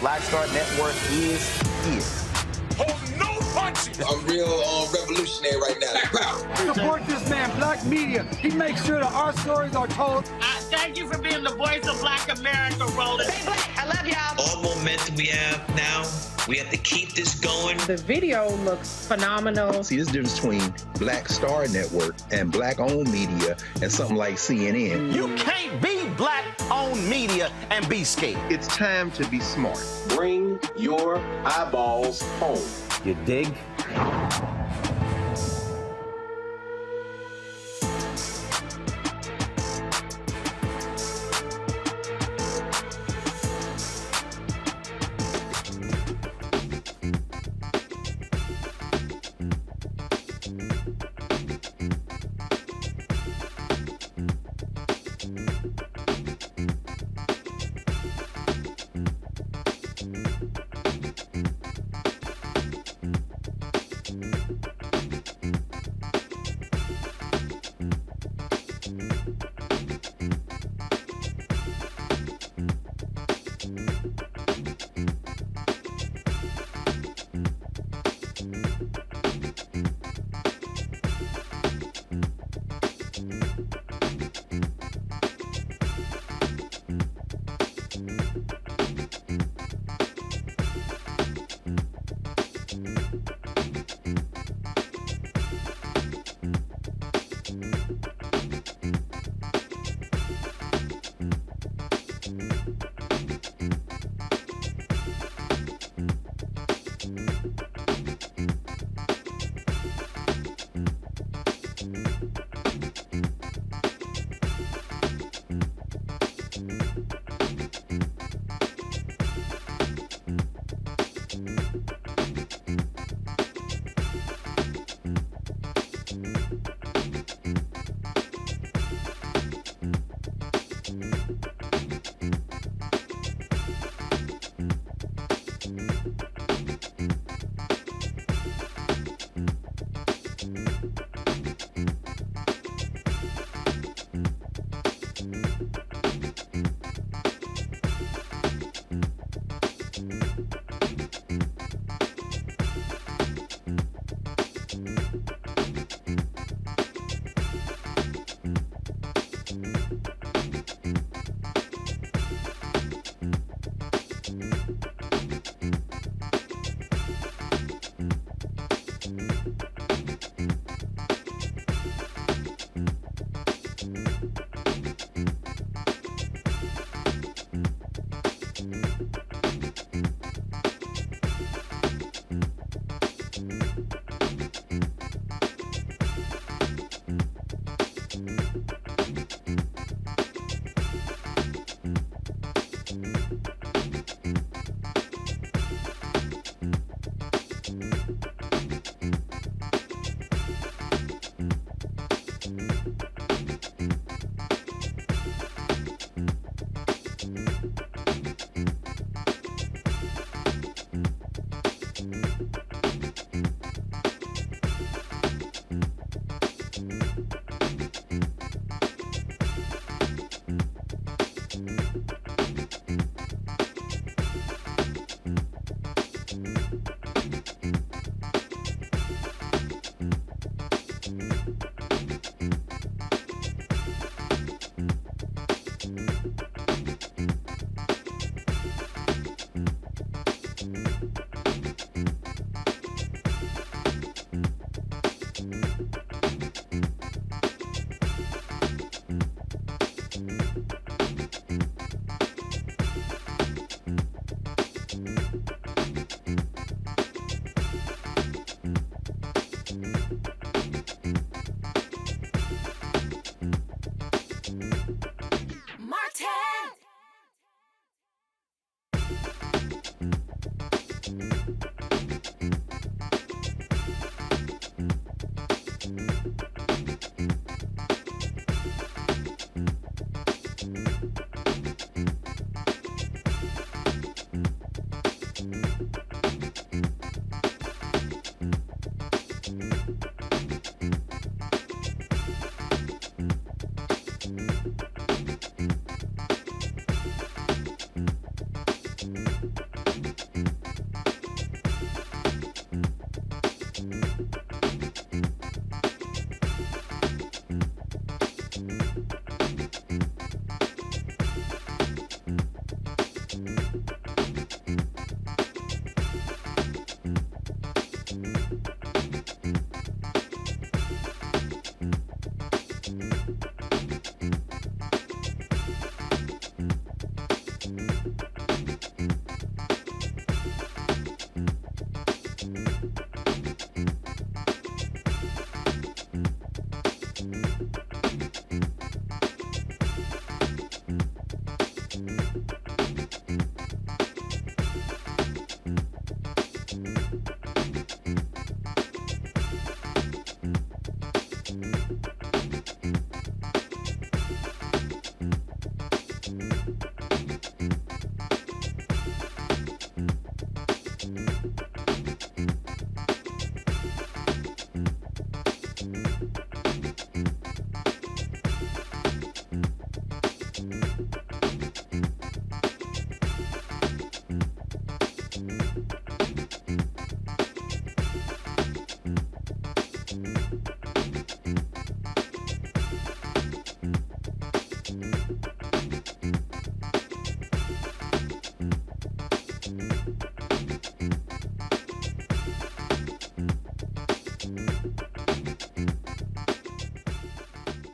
Black Star Network is here. Hold no punches. I'm real revolutionary right now. Support this man, Black Media. He makes sure that our stories are told. I Thank you for being the voice of Black America, Roland. Stay black. I love y'all. All momentum we have now, we have to keep this going. The video looks phenomenal. See, there's a difference between Black Star Network and Black-owned media and something like CNN. You can't be Black-owned media and be scared. It's time to be smart. Bring your eyeballs home. You dig?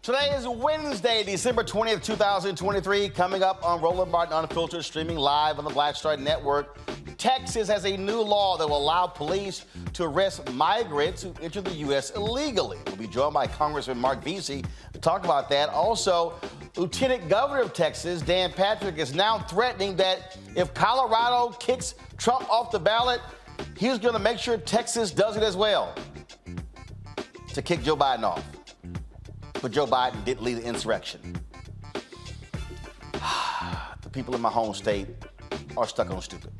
Today is Wednesday, December 20th, 2023. Coming up on Roland Martin Unfiltered, streaming live on the Black Star Network. Texas has a new law that will allow police to arrest migrants who enter the U.S. illegally. We'll be joined by Congressman Mark Veasey to talk about that. Also, Lieutenant Governor of Texas, Dan Patrick, is now threatening that if Colorado kicks Trump off the ballot, he's going to make sure Texas does it as well to kick Joe Biden off. But Joe Biden didn't lead the insurrection. The people in my home state are stuck on stupid.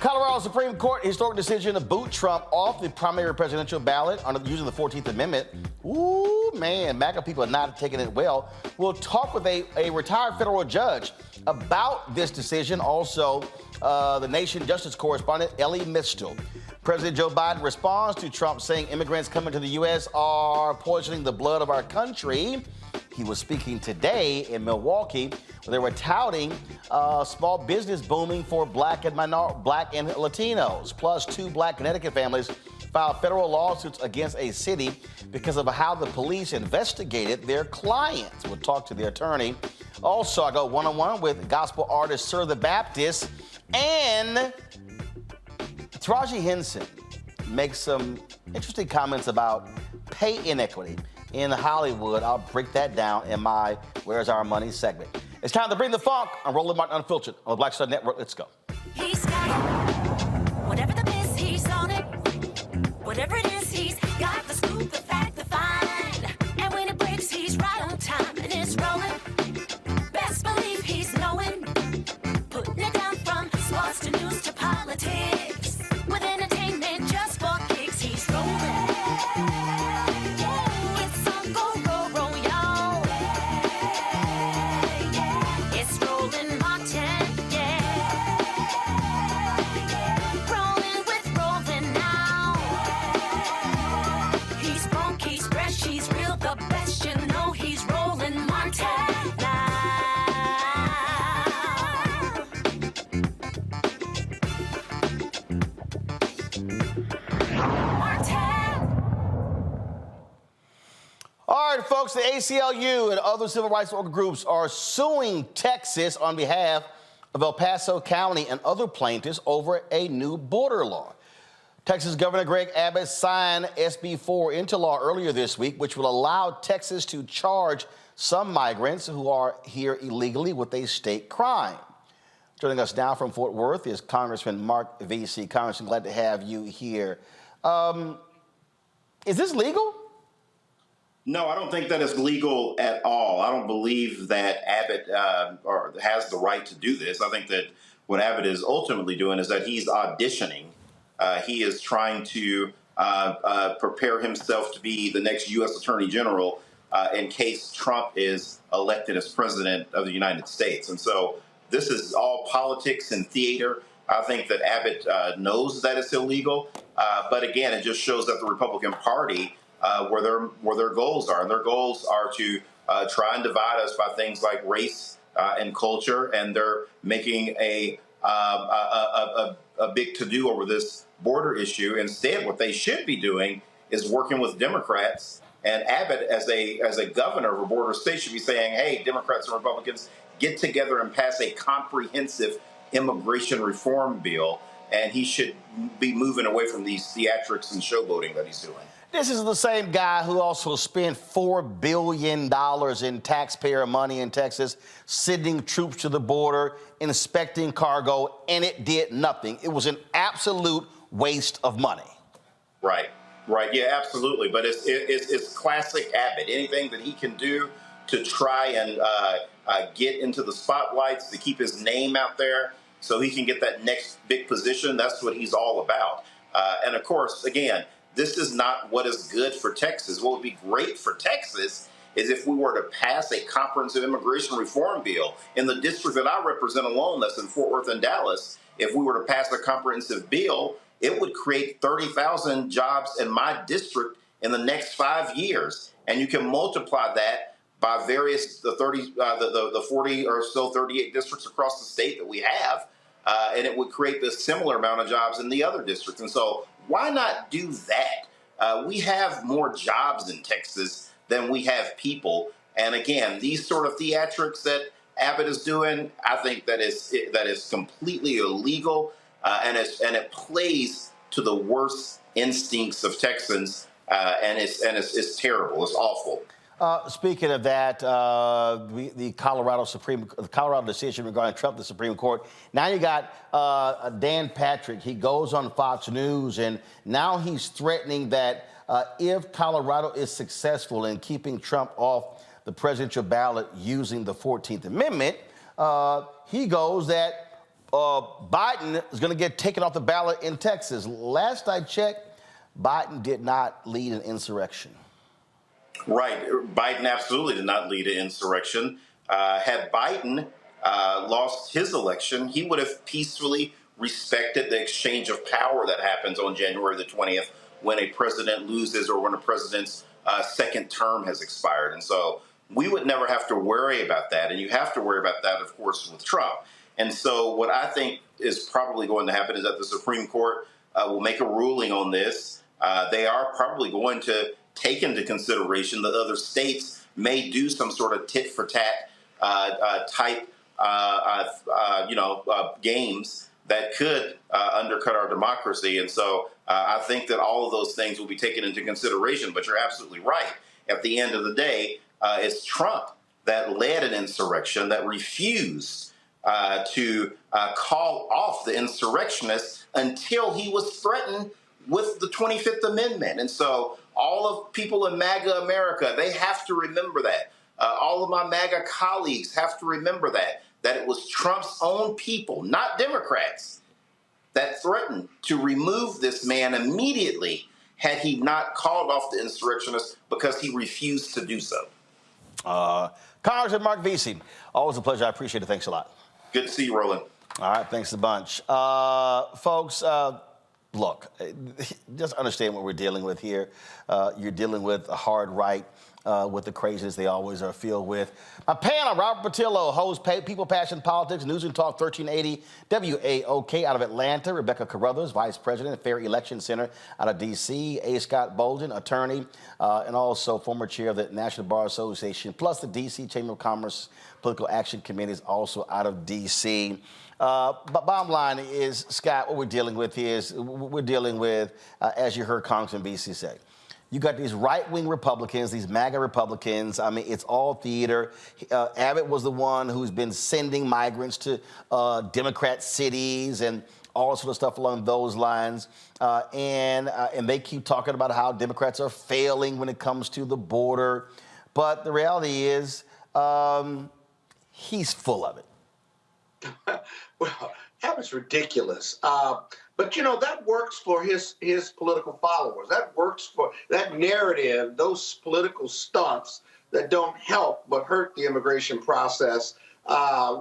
Colorado Supreme Court historic decision to boot Trump off the primary presidential ballot using the 14th Amendment. Ooh, man, MAGA people are not taking it well. We'll talk with a retired federal judge about this decision. Also, the Nation Justice Correspondent, Elie Mystal. President Joe Biden responds to Trump saying immigrants coming to the U.S. are poisoning the blood of our country. He was speaking today in Milwaukee where they were touting small business booming for black and Latinos. Plus, 2 black Connecticut families filed federal lawsuits against a city because of how the police investigated their clients. We'll talk to the attorney. Also, I go one-on-one with gospel artist Sir the Baptist, and Taraji Henson makes some interesting comments about pay inequity in Hollywood. I'll break that down in my Where's Our Money segment. It's time to bring the funk on Roland Martin Unfiltered on the Black Star Network. Let's go. He's got it. Whatever the biz, he's on it. Whatever it is, he's got the scoop, the fact, the find. And when it breaks, he's right on time and it's rolling. Best believe he's knowing. Putting it down from sports to news to politics. With entertainment just for kicks, he's rolling. It's on Go, roll, y'all. It's Roland Martin, yeah. Rolling with Roland now. He's funk, he's fresh, he's real, the best, you know he's Roland Martin now. All right, folks, the ACLU and other civil rights groups are suing Texas on behalf of El Paso County and other plaintiffs over a new border law. Texas Governor Greg Abbott signed SB 4 into law earlier this week, which will allow Texas to charge some migrants who are here illegally with a state crime. Joining us now from Fort Worth is Congressman Mark Veasey. Congressman, glad to have you here. Is this legal? No, I don't think that it's legal at all. I don't believe that Abbott has the right to do this. I think that what Abbott is ultimately doing is that he's auditioning. He is trying to prepare himself to be the next U.S. Attorney General in case Trump is elected as president of the United States. And so this is all politics and theater. I think that Abbott knows that it's illegal. But again, it just shows that the Republican Party where their goals are. And their goals are to try and divide us by things like race and culture. And they're making a big to-do over this border issue. Instead, what they should be doing is working with Democrats. And Abbott, as a governor of a border state, should be saying, hey, Democrats and Republicans, get together and pass a comprehensive immigration reform bill. And he should be moving away from these theatrics and showboating that he's doing. This is the same guy who also spent $4 billion in taxpayer money in Texas, sending troops to the border, inspecting cargo, and it did nothing. It was an absolute waste of money. Right. Yeah, absolutely. But it's classic Abbott. Anything that he can do to try and get into the spotlights, to keep his name out there so he can get that next big position, that's what he's all about. And of course, again, this is not what is good for Texas. What would be great for Texas is if we were to pass a comprehensive immigration reform bill. In the district that I represent alone, that's in Fort Worth and Dallas, if we were to pass a comprehensive bill, it would create 30,000 jobs in my district in the next 5 years. And you can multiply that by the 40 or so 38 districts across the state that we have, and it would create the similar amount of jobs in the other districts. And so why not do that? We have more jobs in Texas then we have people. And again, these sort of theatrics that Abbott is doing, I think that is completely illegal, and it plays to the worst instincts of Texans, and it's terrible. It's awful. Speaking of that, the Colorado decision regarding Trump, the Supreme Court. Now you got Dan Patrick. He goes on Fox News, and now he's threatening that if Colorado is successful in keeping Trump off the presidential ballot using the 14th Amendment, he goes that Biden is going to get taken off the ballot in Texas. Last I checked, Biden did not lead an insurrection. Right. Biden absolutely did not lead an insurrection. Had Biden lost his election, he would have peacefully respected the exchange of power that happens on January the 20th when a president loses or when a president's second term has expired. And so we would never have to worry about that. And you have to worry about that, of course, with Trump. And so what I think is probably going to happen is that the Supreme Court will make a ruling on this. They are probably going to take into consideration that other states may do some sort of tit for tat type games that could undercut our democracy. And so I think that all of those things will be taken into consideration. But you're absolutely right. At the end of the day, it's Trump that led an insurrection, that refused to call off the insurrectionists until he was threatened with the 25th Amendment. And so all of people in MAGA America, they have to remember that. All of my MAGA colleagues have to remember that it was Trump's own people, not Democrats, that threatened to remove this man immediately had he not called off the insurrectionists because he refused to do so. Congressman Mark Veasey, always a pleasure. I appreciate it. Thanks a lot. Good to see you, Roland. All right, thanks a bunch. Folks, look, just understand what we're dealing with here. You're dealing with a hard right, with the craziness they always are filled with. My panel, Robert Patillo, host People, Passion, Politics, News and Talk 1380 WAOK out of Atlanta. Rebecca Carruthers, Vice President at Fair Election Center out of D.C. A. Scott Bolden, attorney, and also former chair of the National Bar Association, plus the D.C. Chamber of Commerce Political Action Committee is also out of D.C. But bottom line is, Scott, what we're dealing with is, as you heard Congressman Veasey say, you got these right-wing Republicans, these MAGA Republicans. I mean, it's all theater. Abbott was the one who's been sending migrants to Democrat cities and all sort of stuff along those lines. And they keep talking about how Democrats are failing when it comes to the border. But the reality is, he's full of it. Well, Abbott's ridiculous. But, you know, that works for his political followers. That works for that narrative, those political stunts that don't help but hurt the immigration process,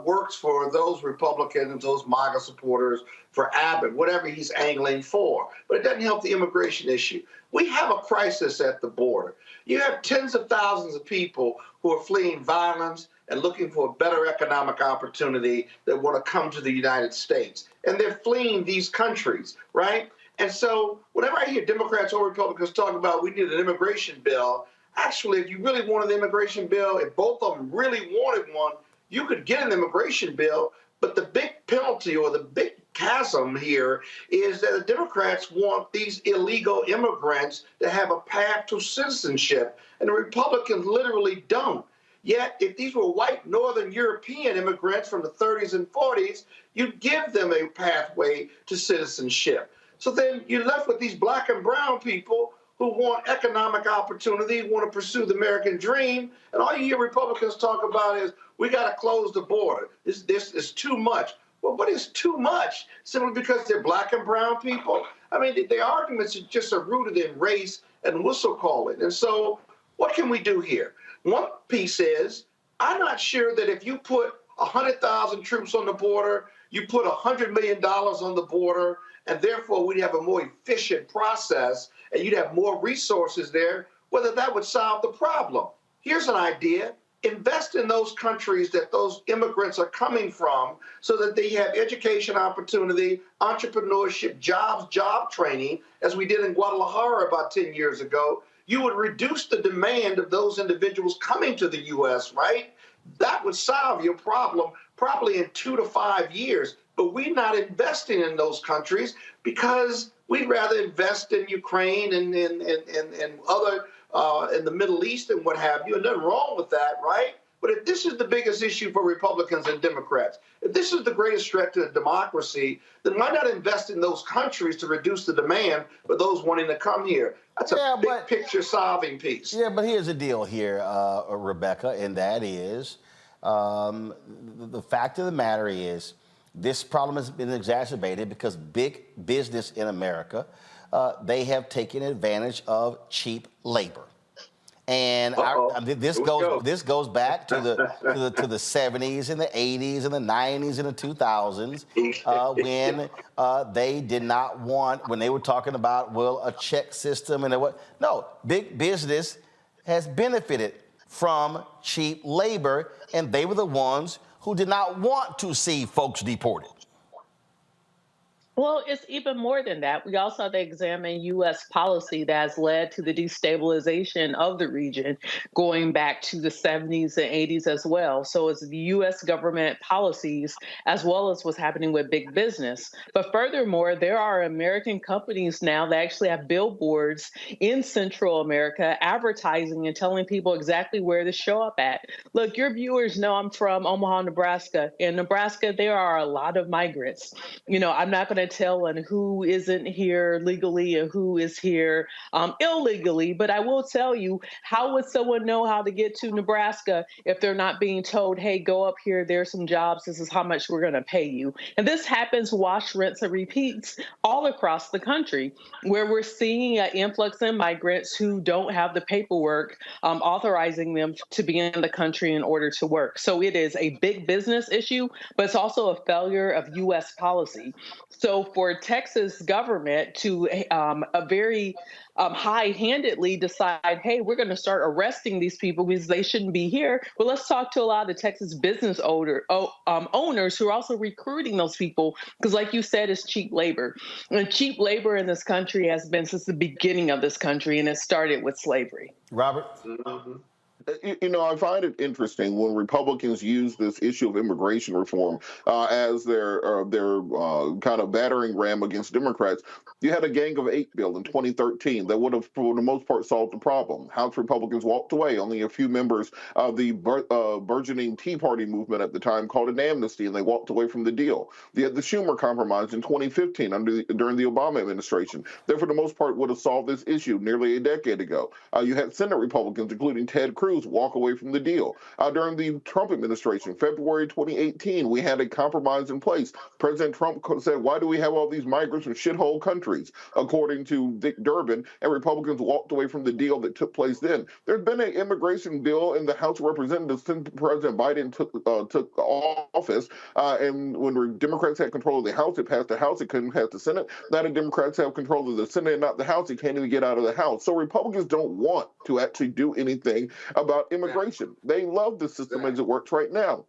works for those Republicans, those MAGA supporters, for Abbott, whatever he's angling for. But it doesn't help the immigration issue. We have a crisis at the border. You have tens of thousands of people who are fleeing violence and looking for a better economic opportunity that want to come to the United States. And they're fleeing these countries, right? And so whenever I hear Democrats or Republicans talk about we need an immigration bill, actually, if you really wanted an immigration bill, if both of them really wanted one, you could get an immigration bill. But the big penalty or the big chasm here is that the Democrats want these illegal immigrants to have a path to citizenship, and the Republicans literally don't. Yet, if these were white Northern European immigrants from the 30s and 40s, you'd give them a pathway to citizenship. So then you're left with these black and brown people who want economic opportunity, want to pursue the American dream, and all you hear Republicans talk about is, we got to close the border. This is too much. Well, what is too much? Simply because they're black and brown people? I mean, the arguments just are rooted in race and whistle calling. And so what can we do here? One piece is, I'm not sure that if you put 100,000 troops on the border, you put $100 million on the border, and therefore we'd have a more efficient process and you'd have more resources there, whether that would solve the problem. Here's an idea. Invest in those countries that those immigrants are coming from so that they have education opportunity, entrepreneurship, jobs, job training, as we did in Guadalajara about 10 years ago. you would reduce the demand of those individuals coming to the U.S., right? That would solve your problem probably in 2 to 5 years. But we're not investing in those countries because we'd rather invest in Ukraine and other in the Middle East and what have you. And nothing wrong with that, right? But if this is the biggest issue for Republicans and Democrats, if this is the greatest threat to democracy, then why not invest in those countries to reduce the demand for those wanting to come here? That's a big picture solving piece. Yeah, but here's the deal here, Rebecca, and that is the fact of the matter is this problem has been exacerbated because big business in America, they have taken advantage of cheap labor. And this goes back to the 70s and the 80s and the 90s and the 2000s when they did not want, when they were talking about, well, a check system and what. No, big business has benefited from cheap labor, and they were the ones who did not want to see folks deported. Well, it's even more than that. We also have to examine U.S. policy that has led to the destabilization of the region going back to the 70s and 80s as well. So it's the U.S. government policies as well as what's happening with big business. But furthermore, there are American companies now that actually have billboards in Central America advertising and telling people exactly where to show up at. Look, your viewers know I'm from Omaha, Nebraska. In Nebraska, there are a lot of migrants. You know, I'm not going to tell on who isn't here legally and who is here illegally, but I will tell you, how would someone know how to get to Nebraska if they're not being told, hey, go up here, there's some jobs, this is how much we're going to pay you? And this happens, wash, rinse, and repeats all across the country, where we're seeing an influx in migrants who don't have the paperwork authorizing them to be in the country in order to work. So it is a big business issue, but it's also a failure of U.S. policy. So for Texas government to a very high-handedly decide, hey, we're going to start arresting these people because they shouldn't be here. Well, let's talk to a lot of the Texas business owners who are also recruiting those people because, like you said, it's cheap labor. And cheap labor in this country has been since the beginning of this country, and it started with slavery. Robert? Mm-hmm. You know, I find it interesting when Republicans use this issue of immigration reform as their kind of battering ram against Democrats. You had a Gang of Eight bill in 2013 that would have, for the most part, solved the problem. House Republicans walked away. Only a few members of the burgeoning Tea Party movement at the time called an amnesty, and they walked away from the deal. You had the Schumer compromise in 2015 during the Obama administration. That, for the most part, would have solved this issue nearly a decade ago. You had Senate Republicans, including Ted Cruz, walk away from the deal. During the Trump administration, February 2018, we had a compromise in place. President Trump said, why do we have all these migrants from shithole countries, according to Dick Durbin, and Republicans walked away from the deal that took place then. There's been an immigration bill in the House of Representatives since President Biden took office, and when Democrats had control of the House, it passed the House, it couldn't pass the Senate. Now that Democrats have control of the Senate and not the House, it can't even get out of the House. So Republicans don't want to actually do anything about immigration. They love the system as it works right now.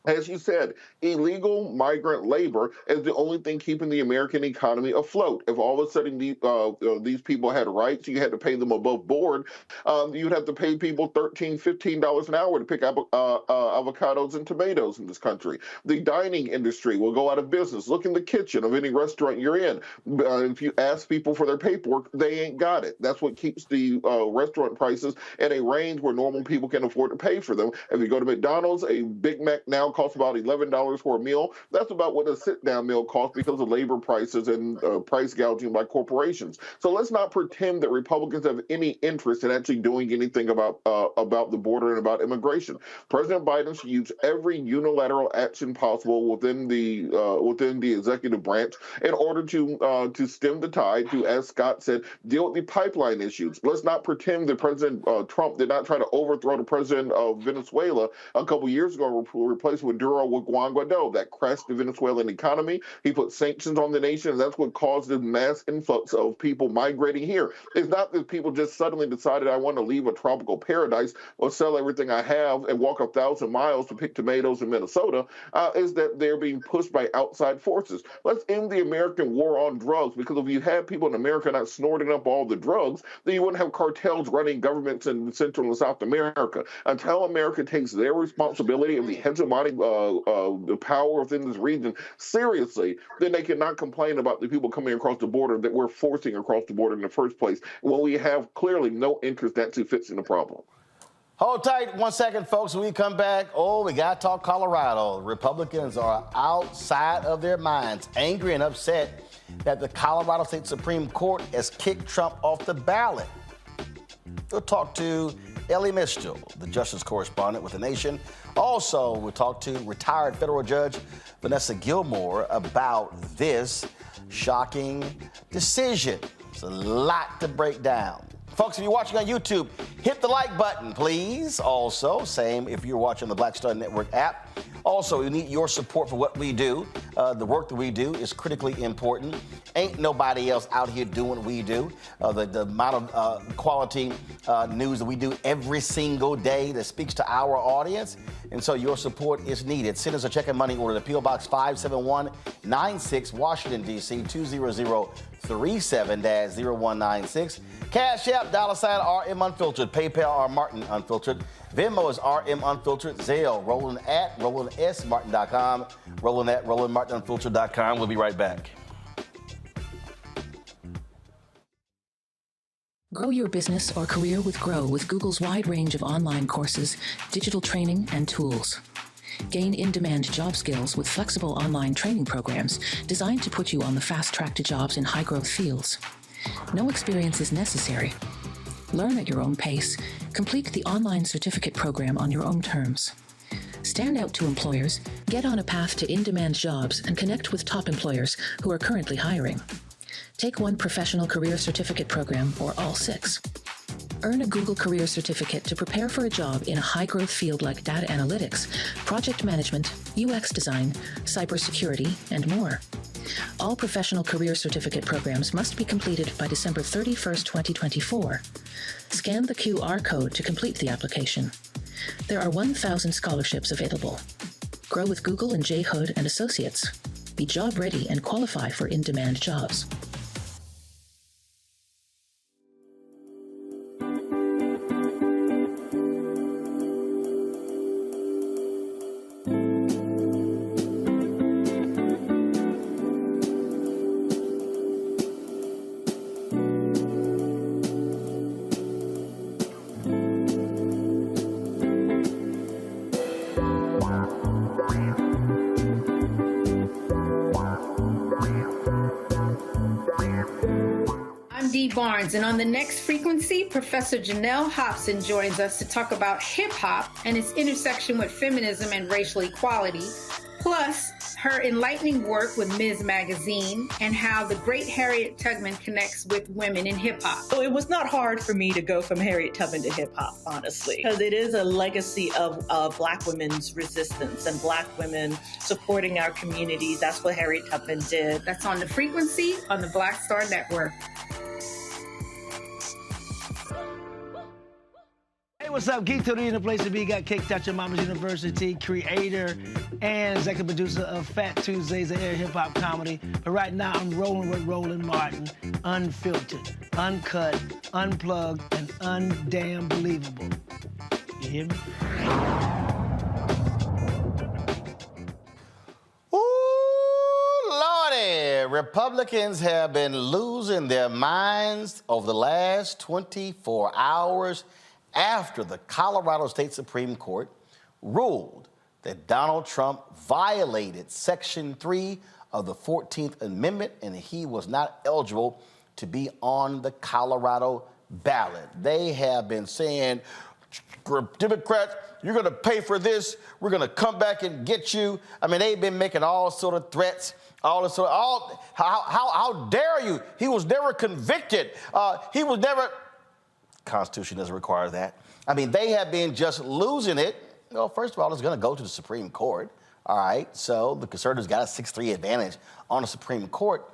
As you said, illegal migrant labor is the only thing keeping the American economy afloat. If all of a sudden these people had rights, you had to pay them above board, you'd have to pay people $13, $15 an hour to pick up avocados and tomatoes in this country. The dining industry will go out of business. Look in the kitchen of any restaurant you're in. If you ask people for their paperwork, they ain't got it. That's what keeps the restaurant prices at a range where normal people can afford to pay for them. If you go to McDonald's, a Big Mac now costs about $11 for a meal. That's about what a sit-down meal costs because of labor prices and price gouging by corporations. So let's not pretend that Republicans have any interest in actually doing anything about the border and about immigration. President Biden should use every unilateral action possible within the executive branch in order to stem the tide, to, as Scott said, deal with the pipeline issues. Let's not pretend that President Trump did not try to overthrow the president of Venezuela a couple years ago, replace this with Duro with Juan Guaido, that crashed the Venezuelan economy. He put sanctions on the nation, and that's what caused the mass influx of people migrating here. It's not that people just suddenly decided, I want to leave a tropical paradise or sell everything I have and walk 1,000 miles to pick tomatoes in Minnesota. Is that they're being pushed by outside forces. Let's end the American war on drugs, because if you had people in America not snorting up all the drugs, then you wouldn't have cartels running governments in Central and South America. Until America takes their responsibility of the hegemonic the power within this region seriously, then they cannot complain about the people coming across the border that we're forcing across the border in the first place, when we have clearly no interest in actually fixing the problem. Hold tight 1 second, folks. When we come back, we got to talk Colorado. Republicans are outside of their minds, angry and upset that the Colorado State Supreme Court has kicked Trump off the ballot. We'll talk to Elie Mystal, the Justice Correspondent with The Nation. Also, we'll talk to retired federal judge Vanessa Gilmore about this shocking decision. It's a lot to break down. Folks, if you're watching on YouTube, hit the like button, please. Also, same if you're watching the Black Star Network app. Also, we need your support for what we do. The work that we do is critically important. Ain't nobody else out here doing what we do. The amount of quality news that we do every single day that speaks to our audience. And so your support is needed. Send us a check and money order to P.O. Box 57196, Washington, D.C. 20037-0196. Cash App, $RM Unfiltered. PayPal, R Martin Unfiltered. Venmo is RM Unfiltered. Zelle, Roland at RolandSMartin.com. Roland at RolandMartinUnfiltered.com. We'll be right back. Grow your business or career with Grow with Google's wide range of online courses, digital training, and tools. Gain in-demand job skills with flexible online training programs designed to put you on the fast track to jobs in high-growth fields. No experience is necessary. Learn at your own pace. Complete the online certificate program on your own terms. Stand out to employers, get on a path to in-demand jobs, and connect with top employers who are currently hiring. Take one professional career certificate program or all 6. Earn a Google Career Certificate to prepare for a job in a high-growth field like data analytics, project management, UX design, cybersecurity, and more. All professional career certificate programs must be completed by December 31st, 2024. Scan the QR code to complete the application. There are 1,000 scholarships available. Grow with Google and J. Hood and Associates. Be job ready and qualify for in-demand jobs. Barnes, and on the next frequency, Professor Janelle Hobson joins us to talk about hip-hop and its intersection with feminism and racial equality, plus her enlightening work with Ms. Magazine and how the great Harriet Tubman connects with women in hip-hop. So it was not hard for me to go from Harriet Tubman to hip-hop, honestly, because it is a legacy of Black women's resistance and Black women supporting our communities. That's what Harriet Tubman did. That's on the frequency on the Black Star Network. What's up? Geek Tony in the place to be. Got Kicked Out Your Mama's University, creator and executive producer of Fat Tuesdays, a air hip-hop comedy. But right now, I'm rolling with Roland Martin, unfiltered, uncut, unplugged, and undamn believable. You hear me? Ooh, Lordy. Republicans have been losing their minds over the last 24 hours after the Colorado State Supreme Court ruled that Donald Trump violated Section 3 of the 14th Amendment and he was not eligible to be on the Colorado ballot. They have been saying, Democrats, you're going to pay for this. We're going to come back and get you. I mean, they've been making all sort of threats. How dare you? He was never convicted. He was never. Constitution doesn't require that. I mean, they have been just losing it Well, first of all, it's going to go to the Supreme Court. All right, so the conservatives got a 6-3 advantage on the Supreme Court.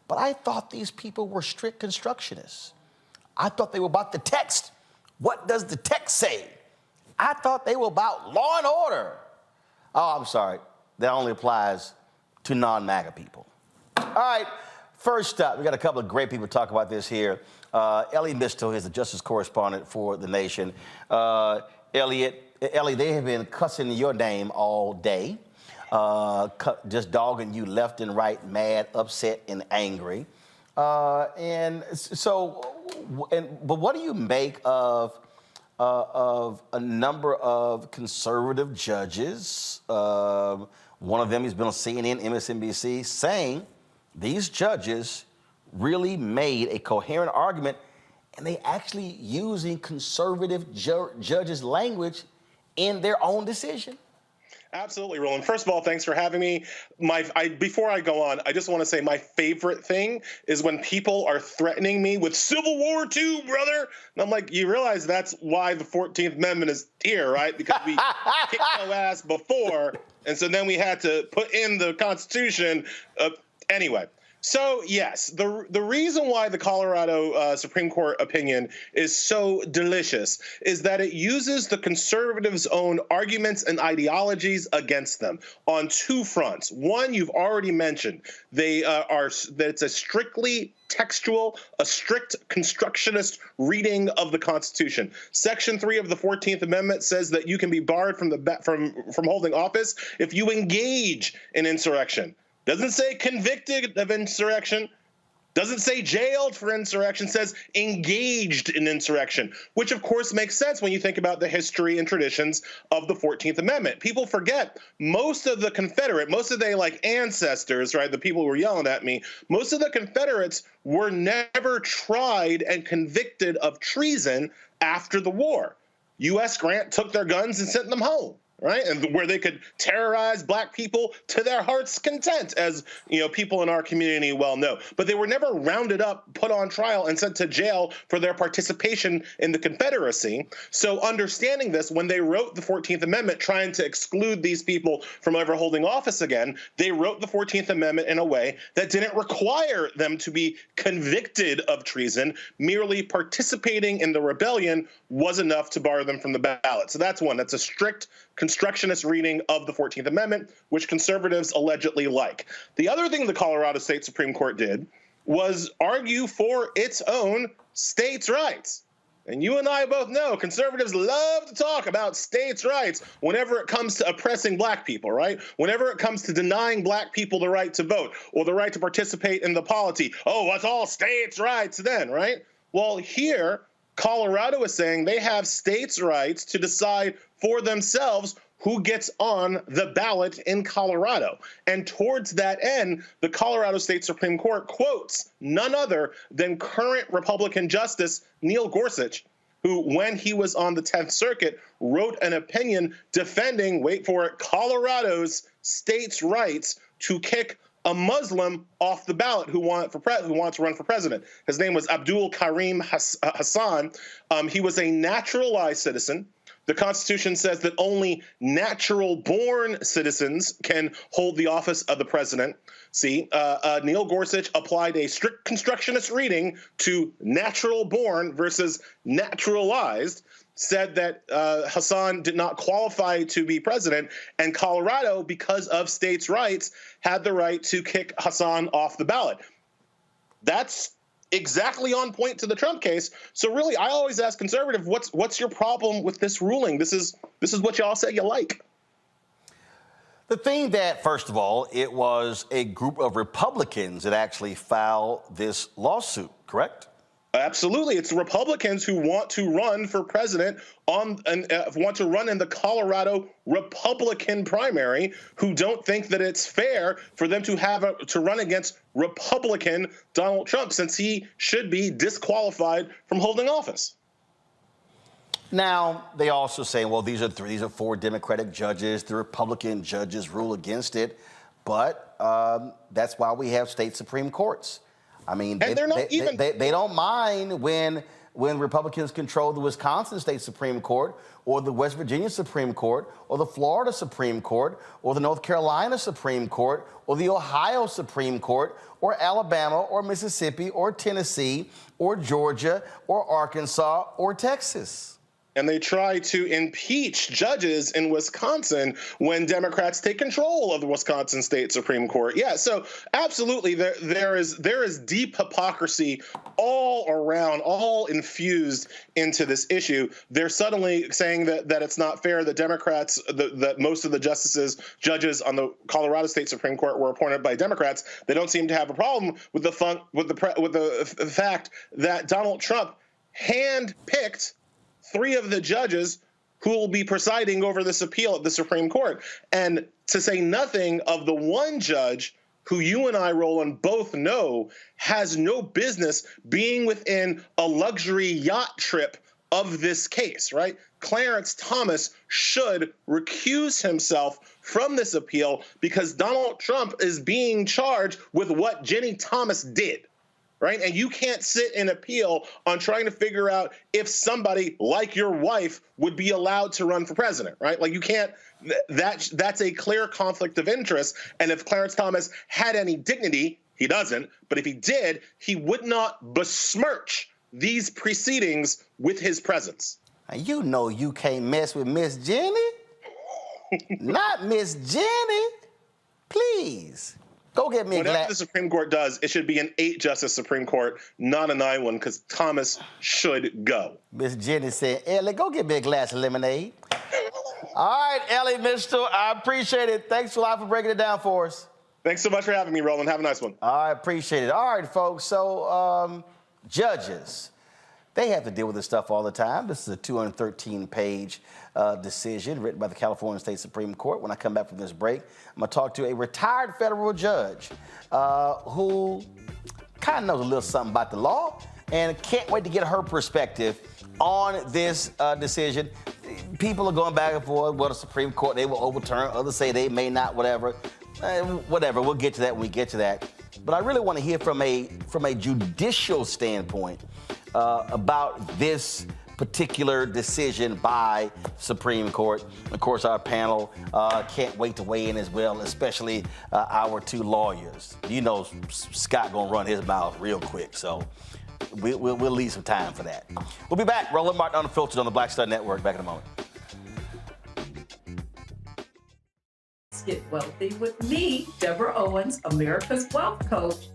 But I thought these people were strict constructionists. I thought they were about the text. What does the text say? I thought they were about law and order. Oh, I'm sorry. That only applies to non-MAGA people. All right, first up, we got a couple of great people to talk about this here. Elie Mystal is the Justice Correspondent for The Nation. Elie, they have been cussing your name all day, just dogging you left and right, mad, upset, and angry. But what do you make of a number of conservative judges? One of them has been on CNN, MSNBC, saying these judges really made a coherent argument, and they actually using conservative judges' language in their own decision. Absolutely, Roland. First of all, thanks for having me. Before I go on, I just want to say my favorite thing is when people are threatening me with Civil War II, brother. And I'm like, you realize that's why the 14th Amendment is here, right? Because we kicked no ass before, and so then we had to put in the Constitution. Anyway. So, yes, the reason why the Colorado Supreme Court opinion is so delicious is that it uses the conservatives' own arguments and ideologies against them on two fronts. One, you've already mentioned, that it's a strictly textual, a strict constructionist reading of the Constitution. Section 3 of the 14th Amendment says that you can be barred from holding office if you engage in insurrection. Doesn't say convicted of insurrection. Doesn't say jailed for insurrection. Says engaged in insurrection, which of course makes sense when you think about the history and traditions of the 14th Amendment. People forget most of the Confederate, most of their ancestors, right? The people who were yelling at me, most of the Confederates were never tried and convicted of treason after the war. U.S. Grant took their guns and sent them home. Right, and where they could terrorize black people to their heart's content, as people in our community well know. But they were never rounded up, put on trial, and sent to jail for their participation in the Confederacy. So understanding this, when they wrote the 14th Amendment, trying to exclude these people from ever holding office again, they wrote the 14th Amendment in a way that didn't require them to be convicted of treason. Merely participating in the rebellion was enough to bar them from the ballot. So that's one. That's a strict constructionist reading of the 14th Amendment, which conservatives allegedly like. The other thing the Colorado State Supreme Court did was argue for its own states' rights. And you and I both know conservatives love to talk about states' rights whenever it comes to oppressing black people, right? Whenever it comes to denying black people the right to vote or the right to participate in the polity. Oh, it's all states' rights then, right? Well, here, Colorado is saying they have states' rights to decide for themselves who gets on the ballot in Colorado. And towards that end, the Colorado State Supreme Court quotes none other than current Republican Justice Neil Gorsuch, who, when he was on the 10th Circuit, wrote an opinion defending, wait for it, Colorado's states' rights to kick a Muslim off the ballot who wanted to run for president. His name was Abdul Karim Hassan. He was a naturalized citizen. The Constitution says that only natural-born citizens can hold the office of the president. See, Neil Gorsuch applied a strict constructionist reading to natural-born versus naturalized, said that Hassan did not qualify to be president, and Colorado, because of states' rights, had the right to kick Hassan off the ballot. That's exactly on point to the Trump case. So really, I always ask conservative, what's your problem with this ruling? This is what y'all say you like. The thing that, first of all, it was a group of Republicans that actually filed this lawsuit, correct? Absolutely. It's Republicans who want to run for president want to run in the Colorado Republican primary, who don't think that it's fair for them to run against Republican Donald Trump, since he should be disqualified from holding office. Now, they also say, well, these are 4 Democratic judges. The Republican judges rule against it. But that's why we have state Supreme Courts. I mean, they don't mind when when Republicans control the Wisconsin State Supreme Court, or the West Virginia Supreme Court, or the Florida Supreme Court, or the North Carolina Supreme Court, or the Ohio Supreme Court, or Alabama, or Mississippi, or Tennessee, or Georgia, or Arkansas, or Texas. And they try to impeach judges in Wisconsin when Democrats take control of the Wisconsin State Supreme Court. Yeah, so absolutely, there is deep hypocrisy all around, all infused into this issue. They're suddenly saying that it's not fair that Democrats, that most of the judges on the Colorado State Supreme Court were appointed by Democrats. They don't seem to have a problem with the fact that Donald Trump handpicked 3 of the judges who will be presiding over this appeal at the Supreme Court. And to say nothing of the one judge who you and I, Roland, both know has no business being within a luxury yacht trip of this case, right? Clarence Thomas should recuse himself from this appeal because Donald Trump is being charged with what Jenny Thomas did. Right? And you can't sit and appeal on trying to figure out if somebody like your wife would be allowed to run for president, right? Like you can't, that's a clear conflict of interest. And if Clarence Thomas had any dignity, he doesn't, but if he did, he would not besmirch these proceedings with his presence. You know you can't mess with Miss Jenny. Not Miss Jenny. Please. Go get me a glass. Whatever the Supreme Court does, it should be an 8-justice Supreme Court, not a 9-1, because Thomas should go. Miss Jenny said, Elie, go get me a glass of lemonade. All right, Elie Mystal, I appreciate it. Thanks a lot for breaking it down for us. Thanks so much for having me, Roland. Have a nice one. I appreciate it. All right, folks, so judges, they have to deal with this stuff all the time. This is a 213-page decision written by the California State Supreme Court. When I come back from this break, I'm going to talk to a retired federal judge who kind of knows a little something about the law and can't wait to get her perspective on this decision. People are going back and forth. Well, the Supreme Court, they will overturn. Others say they may not, whatever. Whatever, we'll get to that when we get to that. But I really want to hear from a judicial standpoint about this particular decision by Supreme Court. Of course, our panel can't wait to weigh in as well, especially our 2 lawyers. You know, Scott gonna run his mouth real quick, so we'll leave some time for that. We'll be back. Roland Martin Unfiltered on the Black Star Network. Back in a moment. Get wealthy with me, Deborah Owens, America's Wealth Coach.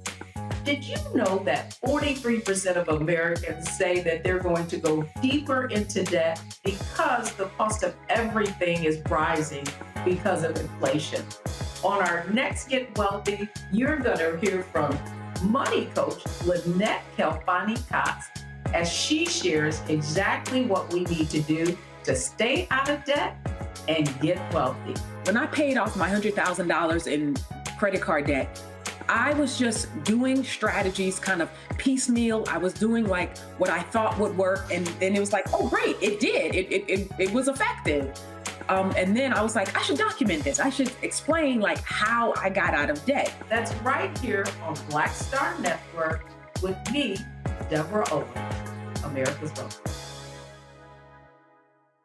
Did you know that 43% of Americans say that they're going to go deeper into debt because the cost of everything is rising because of inflation? On our next Get Wealthy, you're going to hear from money coach Lynette Kelfani-Cox as she shares exactly what we need to do to stay out of debt and get wealthy. When I paid off my $100,000 in credit card debt, I was just doing strategies kind of piecemeal. I was doing like what I thought would work. And then it was like, oh, great, it did. It was effective. And then I was like, I should document this. I should explain like how I got out of debt. That's right here on Black Star Network with me, Deborah Owens, America's Wealth.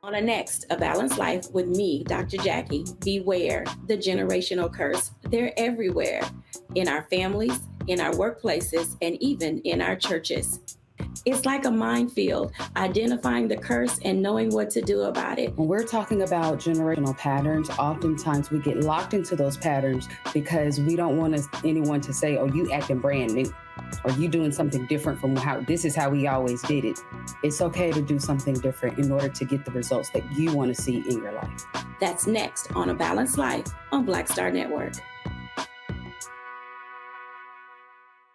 On the next, A Balanced Life with me, Dr. Jackie, beware the generational curse. They're everywhere, in our families, in our workplaces, and even in our churches. It's like a minefield, identifying the curse and knowing what to do about it. When we're talking about generational patterns, oftentimes we get locked into those patterns because we don't want anyone to say, oh, you acting brand new, or you doing something different from how this is how we always did it. It's okay to do something different in order to get the results that you want to see in your life. That's next on A Balanced Life on Black Star Network.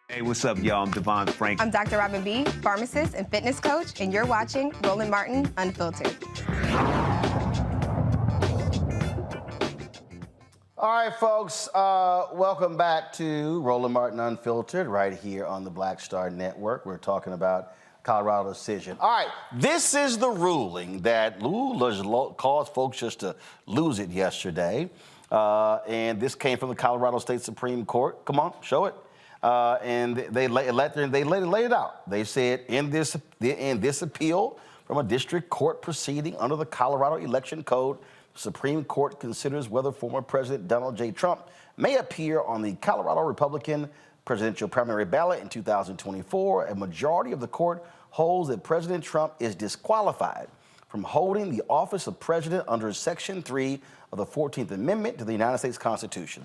Hey, what's up, y'all? I'm Devon Frank. I'm Dr. Robin B., pharmacist and fitness coach, and you're watching Roland Martin Unfiltered. All right, folks, welcome back to Roland Martin Unfiltered right here on the Black Star Network. We're talking about Colorado decision. All right, this is the ruling that caused folks just to lose it yesterday. And this came from the Colorado State Supreme Court. Come on, show it. and they laid it out. They said in this appeal from a district court proceeding under the Colorado Election Code, the Supreme Court considers whether former President Donald J. Trump may appear on the Colorado Republican presidential primary ballot in 2024. A majority of the court holds that President Trump is disqualified from holding the office of president under Section 3 of the 14th Amendment to the United States Constitution.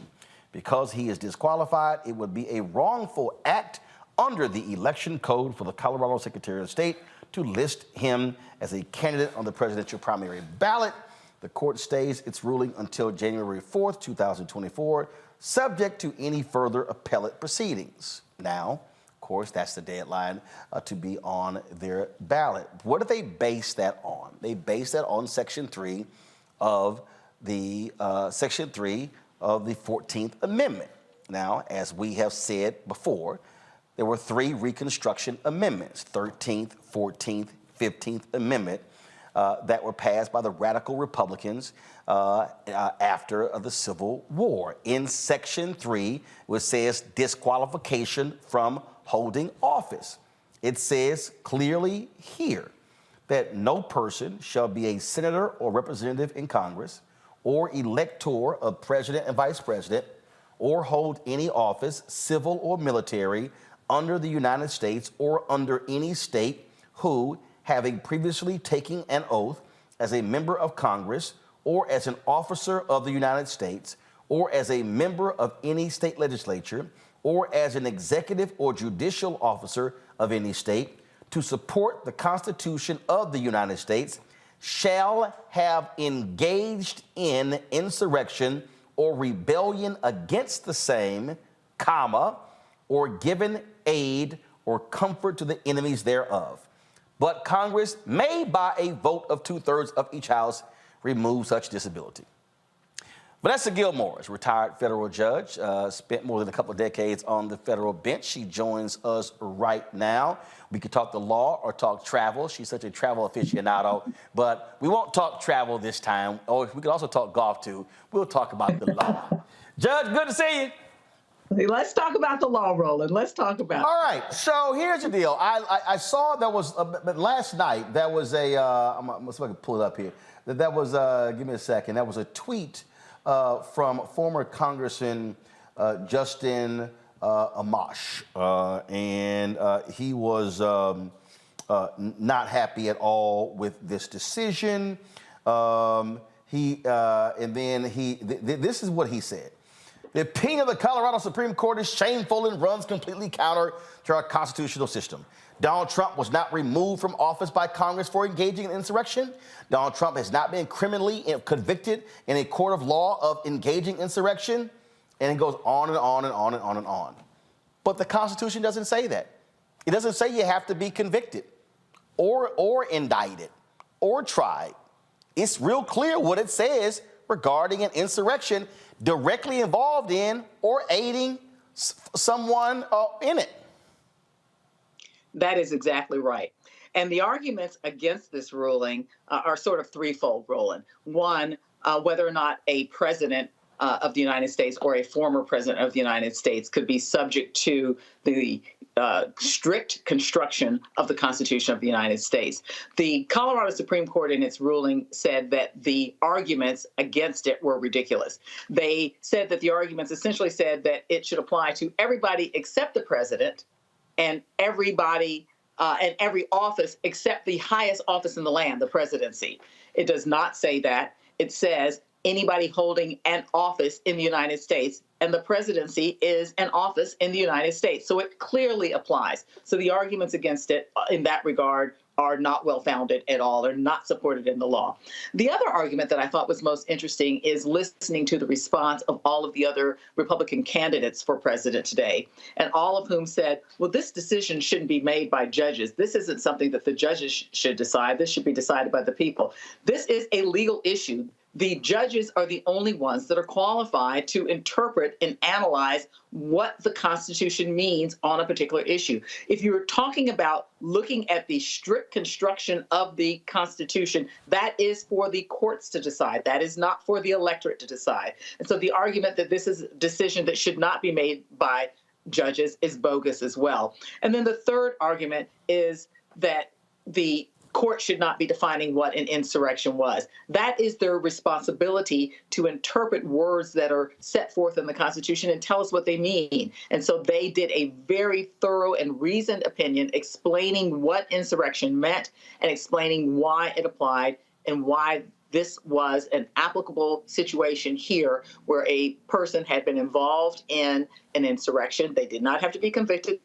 Because he is disqualified, it would be a wrongful act under the election code for the Colorado Secretary of State to list him as a candidate on the presidential primary ballot. The court stays its ruling until January 4th, 2024, subject to any further appellate proceedings. Now, of course, that's the deadline to be on their ballot. What do they base that on? They base that on Section 3 of the 14th Amendment. Now, as we have said before, there were 3 Reconstruction Amendments, 13th, 14th, 15th Amendment, that were passed by the radical Republicans after the Civil War. In Section 3, which says disqualification from holding office, it says clearly here that no person shall be a senator or representative in Congress or elector of president and vice president, or hold any office, civil or military, under the United States or under any state who, having previously taken an oath as a member of Congress or as an officer of the United States or as a member of any state legislature or as an executive or judicial officer of any state, to support the Constitution of the United States, shall have engaged in insurrection or rebellion against the same, comma, or given aid or comfort to the enemies thereof. But Congress may, by a vote of 2/3 of each house, remove such disability. Vanessa Gilmore is a retired federal judge, spent more than a couple of decades on the federal bench. She joins us right now. We could talk the law or talk travel. She's such a travel aficionado, but we won't talk travel this time. Or we could also talk golf too. We'll talk about the law. Judge, good to see you. Let's talk about the law, Roland. Let's talk about it. All right, so here's the deal. I saw there was, last night, there was a, I'm going to see if I can pull it up here. That was, give me a second, that was a tweet from former Congressman Justin Amash, and he was not happy at all with this decision. This is what he said. The opinion of the Colorado Supreme Court is shameful and runs completely counter to our constitutional system. Donald Trump was not removed from office by Congress for engaging in insurrection. Donald Trump has not been criminally convicted in a court of law of engaging insurrection. And it goes on and on and on and on and on. But the Constitution doesn't say that. It doesn't say you have to be convicted or indicted or tried. It's real clear what it says regarding an insurrection directly involved in or aiding someone in it. That is exactly right. And the arguments against this ruling are sort of threefold, Roland. One, whether or not a president of the United States or a former president of the United States could be subject to the strict construction of the Constitution of the United States. The Colorado Supreme Court in its ruling said that the arguments against it were ridiculous. They said that the arguments essentially said that it should apply to everybody except the president and everybody and every office except the highest office in the land, the presidency. It does not say that. It says anybody holding an office in the United States, and the presidency is an office in the United States. So it clearly applies. So the arguments against it in that regard are not well-founded at all. They're not supported in the law. The other argument that I thought was most interesting is listening to the response of all of the other Republican candidates for president today, and all of whom said, well, this decision shouldn't be made by judges. This isn't something that the judges should decide. This should be decided by the people. This is a legal issue. The judges are the only ones that are qualified to interpret and analyze what the Constitution means on a particular issue. If you're talking about looking at the strict construction of the Constitution, that is for the courts to decide. That is not for the electorate to decide. And so the argument that this is a decision that should not be made by judges is bogus as well. And then the third argument is that the court should not be defining what an insurrection was. That is their responsibility to interpret words that are set forth in the Constitution and tell us what they mean. And so they did a very thorough and reasoned opinion explaining what insurrection meant and explaining why it applied and why this was an applicable situation here where a person had been involved in an insurrection. They did not have to be convicted.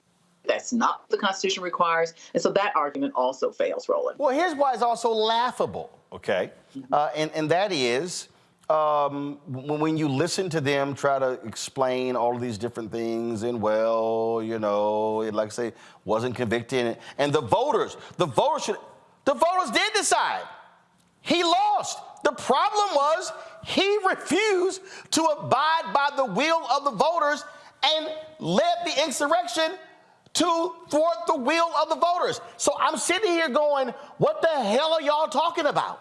That's not what the Constitution requires. And so that argument also fails, Roland. Well, here's why it's also laughable, okay? And that is when you listen to them try to explain all of these different things and, well, you know, it, like I say, wasn't convicted. And the voters did decide. He lost. The problem was he refused to abide by the will of the voters and led the insurrection to thwart the will of the voters. So I'm sitting here going, what the hell are y'all talking about?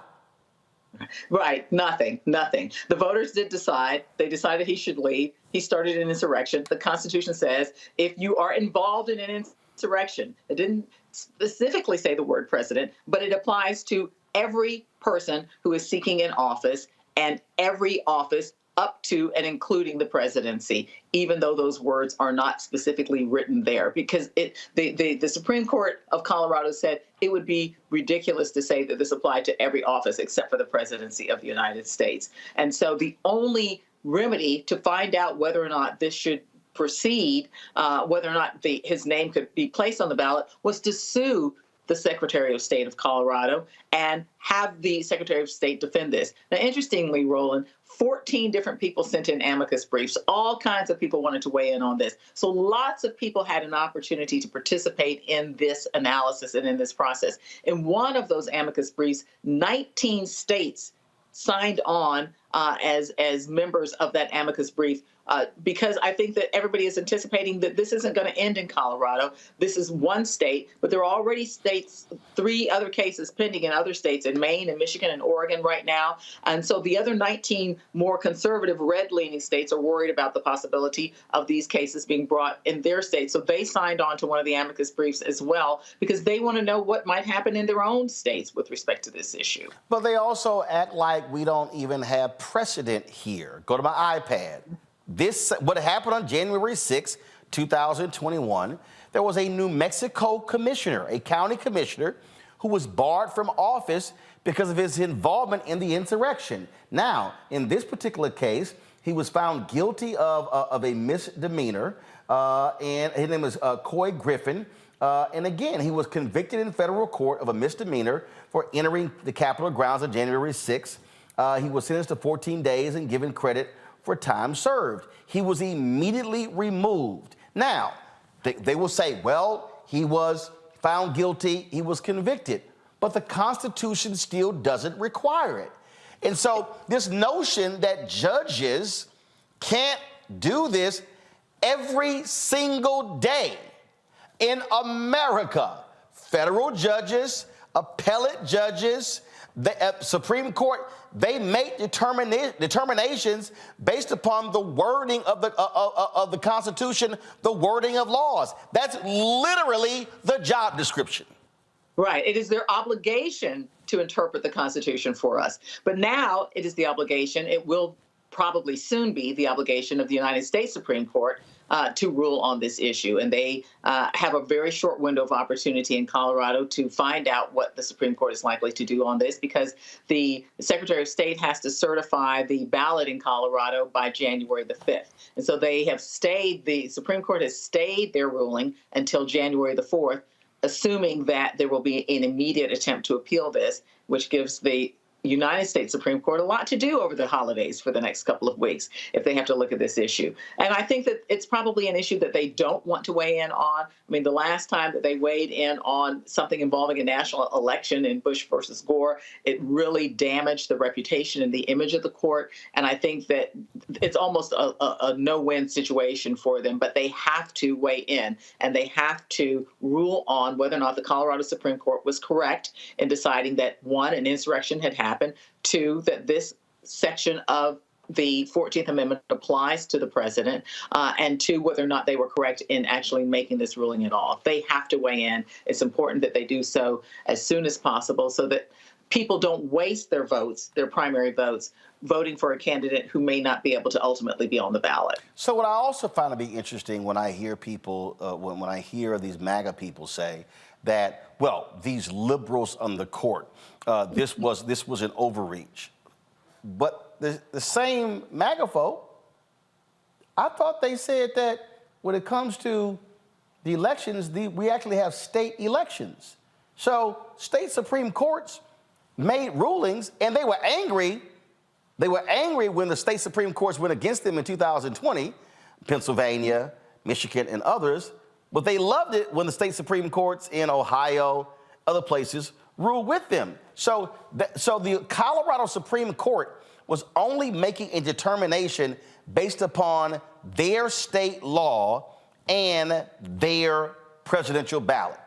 Right, nothing. The voters did decide. They decided he should leave. He started an insurrection. The Constitution says if you are involved in an insurrection, it didn't specifically say the word president, but it applies to every person who is seeking an office and every office up to and including the presidency, even though those words are not specifically written there, because the Supreme Court of Colorado said it would be ridiculous to say that this applied to every office except for the presidency of the United States. And so the only remedy to find out whether or not this should proceed, whether or not his name could be placed on the ballot, was to sue the Secretary of State of Colorado and have the Secretary of State defend this. Now, interestingly, Roland, 14 different people sent in amicus briefs. All kinds of people wanted to weigh in on this. So lots of people had an opportunity to participate in this analysis and in this process. In one of those amicus briefs, 19 states signed on as members of that amicus brief, because I think that everybody is anticipating that this isn't going to end in Colorado. This is one state, but there are already states, 3 other cases pending in other states, in Maine and Michigan and Oregon right now. And so the other 19 more conservative, red-leaning states are worried about the possibility of these cases being brought in their state. So they signed on to one of the amicus briefs as well, because they want to know what might happen in their own states with respect to this issue. But they also act like we don't even have precedent here. Go to my iPad. What happened on January 6, 2021, there was a New Mexico commissioner, a county commissioner, who was barred from office because of his involvement in the insurrection. Now, in this particular case, he was found guilty of a misdemeanor, and his name was Coy Griffin. And again, he was convicted in federal court of a misdemeanor for entering the Capitol grounds on January 6. He was sentenced to 14 days and given credit for time served. He was immediately removed. Now, they will say, well, he was found guilty, he was convicted, but the Constitution still doesn't require it. And so this notion that judges can't do this every single day in America, federal judges, appellate judges, the Supreme Court, they make determinations based upon the wording of the Constitution, the wording of laws. That's literally the job description. Right. It is their obligation to interpret the Constitution for us. But now it is the obligation, it will probably soon be the obligation of the United States Supreme Court to rule on this issue. And they have a very short window of opportunity in Colorado to find out what the Supreme Court is likely to do on this, because the Secretary of State has to certify the ballot in Colorado by January the 5th. And so they have the Supreme Court has stayed their ruling until January the 4th, assuming that there will be an immediate attempt to appeal this, which gives the United States Supreme Court a lot to do over the holidays for the next couple of weeks if they have to look at this issue. And I think that it's probably an issue that they don't want to weigh in on. I mean, the last time that they weighed in on something involving a national election in Bush versus Gore, it really damaged the reputation and the image of the court. And I think that it's almost a no-win situation for them, but they have to weigh in and they have to rule on whether or not the Colorado Supreme Court was correct in deciding that, 1, an insurrection had happened, 2, that this section of the 14th Amendment applies to the president, and two, whether or not they were correct in actually making this ruling at all. They have to weigh in. It's important that they do so as soon as possible so that people don't waste their votes, their primary votes, voting for a candidate who may not be able to ultimately be on the ballot. So what I also find to be interesting when I hear people, when I hear these MAGA people say that, well, these liberals on the court, this was an overreach. But the same MAGA folk, I thought they said that when it comes to the elections, we actually have state elections. So state Supreme Courts made rulings, and they were angry. They were angry when the state Supreme Courts went against them in 2020, Pennsylvania, Michigan, and others. But they loved it when the state Supreme Courts in Ohio, other places, ruled with them. So the Colorado Supreme Court was only making a determination based upon their state law and their presidential ballot.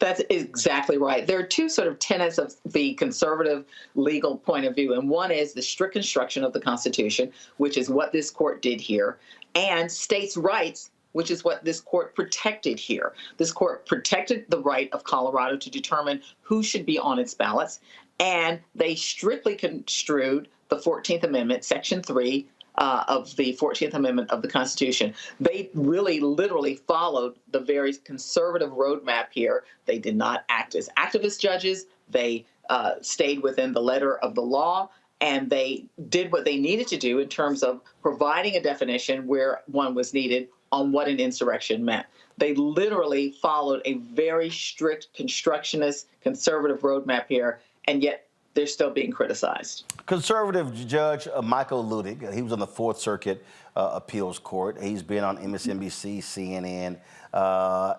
That's exactly right. There are two sort of tenets of the conservative legal point of view, and one is the strict construction of the Constitution, which is what this court did here, and states' rights, which is what this court protected here. This court protected the right of Colorado to determine who should be on its ballots, and they strictly construed the 14th Amendment, Section 3, of the 14th Amendment of the Constitution. They really literally followed the very conservative roadmap here. They did not act as activist judges. They stayed within the letter of the law, and they did what they needed to do in terms of providing a definition where one was needed on what an insurrection meant. They literally followed a very strict constructionist conservative roadmap here, and yet they're still being criticized. Conservative Judge Michael Ludig, he was on the Fourth Circuit Appeals Court. He's been on MSNBC, CNN,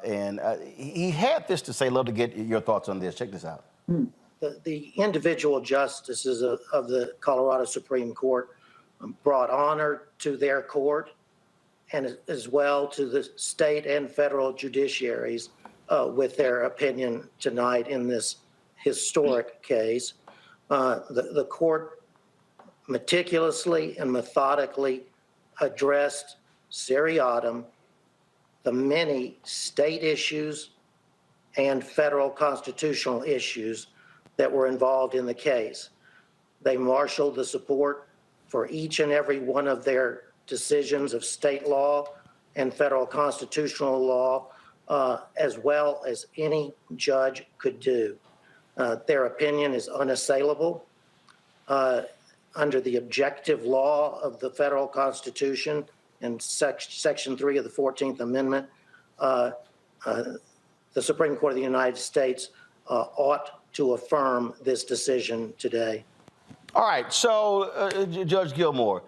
and he had this to say. Love to get your thoughts on this. Check this out. The individual justices of the Colorado Supreme Court brought honor to their court and as well to the state and federal judiciaries with their opinion tonight in this historic case. The court meticulously and methodically addressed seriatim the many state issues and federal constitutional issues that were involved in the case. They marshaled the support for each and every one of their decisions of state law and federal constitutional law, as well as any judge could do. Their opinion is unassailable under the objective law of the federal Constitution and Section 3 of the 14th Amendment. The Supreme Court of the United States ought to affirm this decision today. All right, so Judge Gilmore,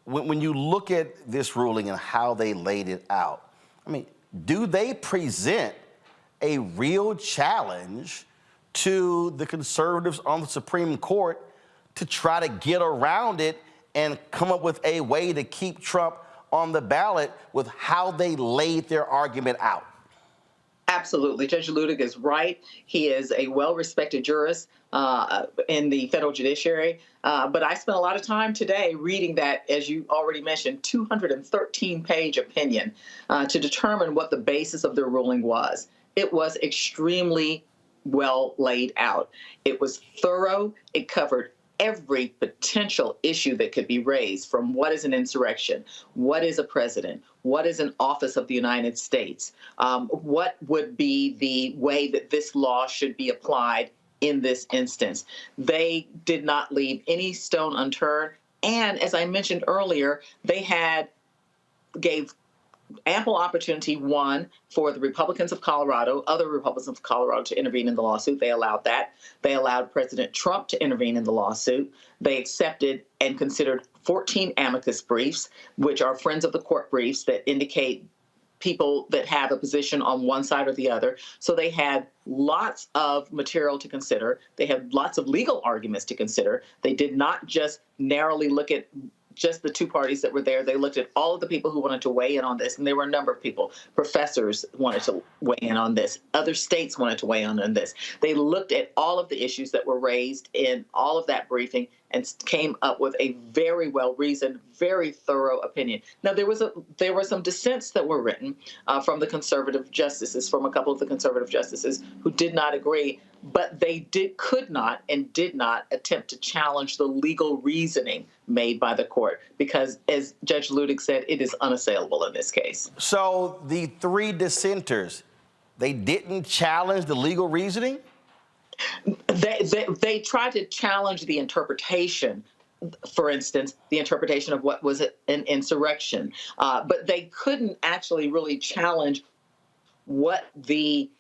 when you look at this ruling and how they laid it out, I mean, do they present a real challenge to the conservatives on the Supreme Court to try to get around it and come up with a way to keep Trump on the ballot with how they laid their argument out? Absolutely. Judge Ludig is right. He is a well-respected jurist in the federal judiciary. But I spent a lot of time today reading that, as you already mentioned, 213-page opinion to determine what the basis of their ruling was. It was extremely well laid out. It was thorough. It covered every potential issue that could be raised, from what is an insurrection, what is a president, what is an office of the United States, what would be the way that this law should be applied in this instance. They did not leave any stone unturned. And as I mentioned earlier, they gave ample opportunity, one, for the Republicans of Colorado, other Republicans of Colorado, to intervene in the lawsuit. They allowed that. They allowed President Trump to intervene in the lawsuit. They accepted and considered 14 amicus briefs, which are friends of the court briefs that indicate people that have a position on one side or the other. So they had lots of material to consider. They had lots of legal arguments to consider. They did not just narrowly look at just the two parties that were there. They looked at all of the people who wanted to weigh in on this, and there were a number of people. Professors wanted to weigh in on this. Other states wanted to weigh in on this. They looked at all of the issues that were raised in all of that briefing and came up with a very well-reasoned, very thorough opinion. Now, there were some dissents that were written from the conservative justices, from a couple of the conservative justices who did not agree, but they could not and did not attempt to challenge the legal reasoning made by the court because, as Judge Ludig said, it is unassailable in this case. So the three dissenters, they didn't challenge the legal reasoning? They tried to challenge the interpretation, for instance, the interpretation of what was an insurrection, but they couldn't actually really challenge what the